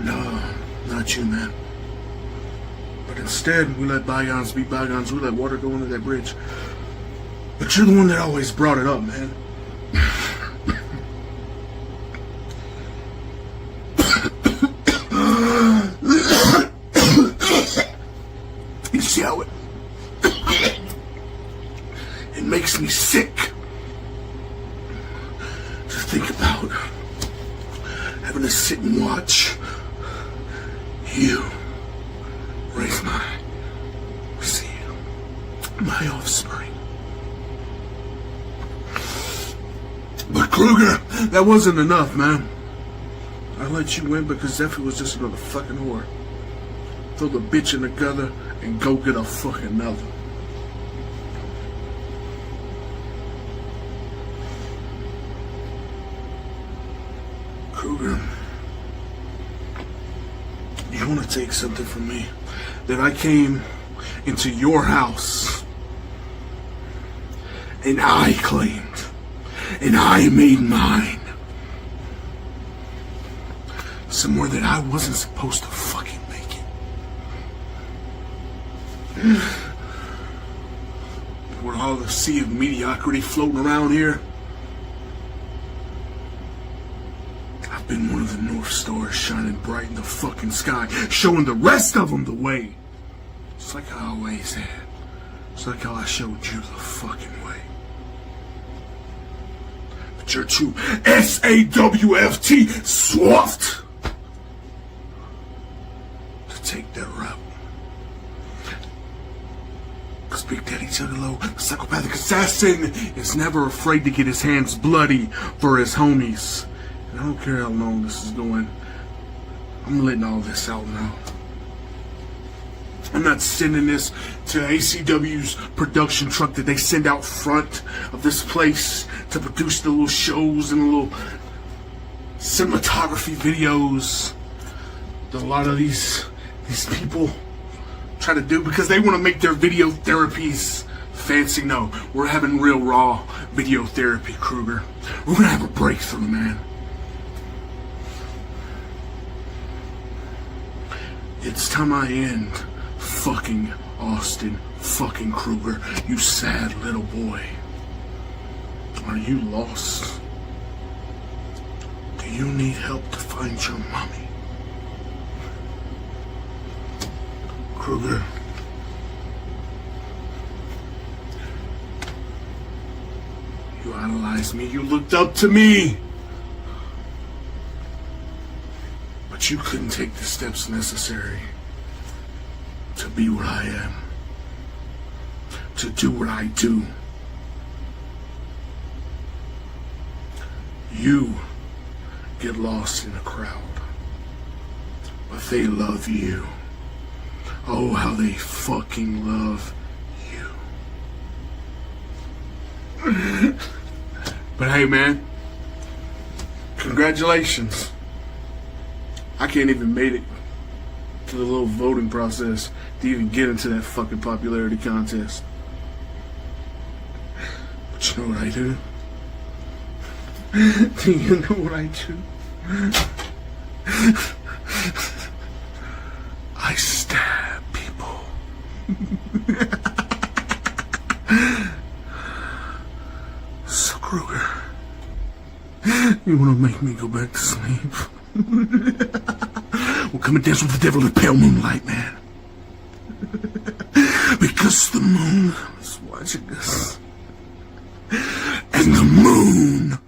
No, not you, man. But instead, we let bygones be bygones. We let water go under that bridge. But you're the one that always brought it up, man. You see how it makes me sick to think about having to sit and watch you raise my offspring. But Kruger, that wasn't enough, man. I let you win because Zephyr was just another fucking whore. Throw the bitch in the gutter and go get a fucking another. Kruger, you want to take something from me? That I came into your house and I claimed and I made mine. Somewhere that I wasn't supposed to fucking make it. With all the sea of mediocrity floating around here, I've been one of the North Stars shining bright in the fucking sky, showing the rest of them the way. It's like I always had. It's like how I showed you the fucking way. But you're too SAWFT swaft to take that route. Because Big Daddy Juggalo, the psychopathic assassin, is never afraid to get his hands bloody for his homies. And I don't care how long this is going. I'm letting all this out now. I'm not sending this to ACW's production truck that they send out front of this place to produce the little shows and the little cinematography videos that a lot of these people try to do because they want to make their video therapies fancy. No, we're having real raw video therapy, Kruger. We're gonna have a breakthrough, man. It's time I end fucking Austin fucking Kruger, you sad little boy. Are you lost? Do you need help to find find your mommy. Kruger. You idolized me. You looked up to me. But you couldn't take the steps necessary to be what I am. To do what I do. You get lost in a crowd. But they love you. Oh, how they fucking love you. But hey, man. Congratulations. I can't even make it to the little voting process to even get into that fucking popularity contest. But you know what I do? Do you know what I do? I stab people. So Kruger, you wanna make me go back to sleep? Well, come and dance with the devil in pale moonlight, man. Because the moon is watching us. And the moon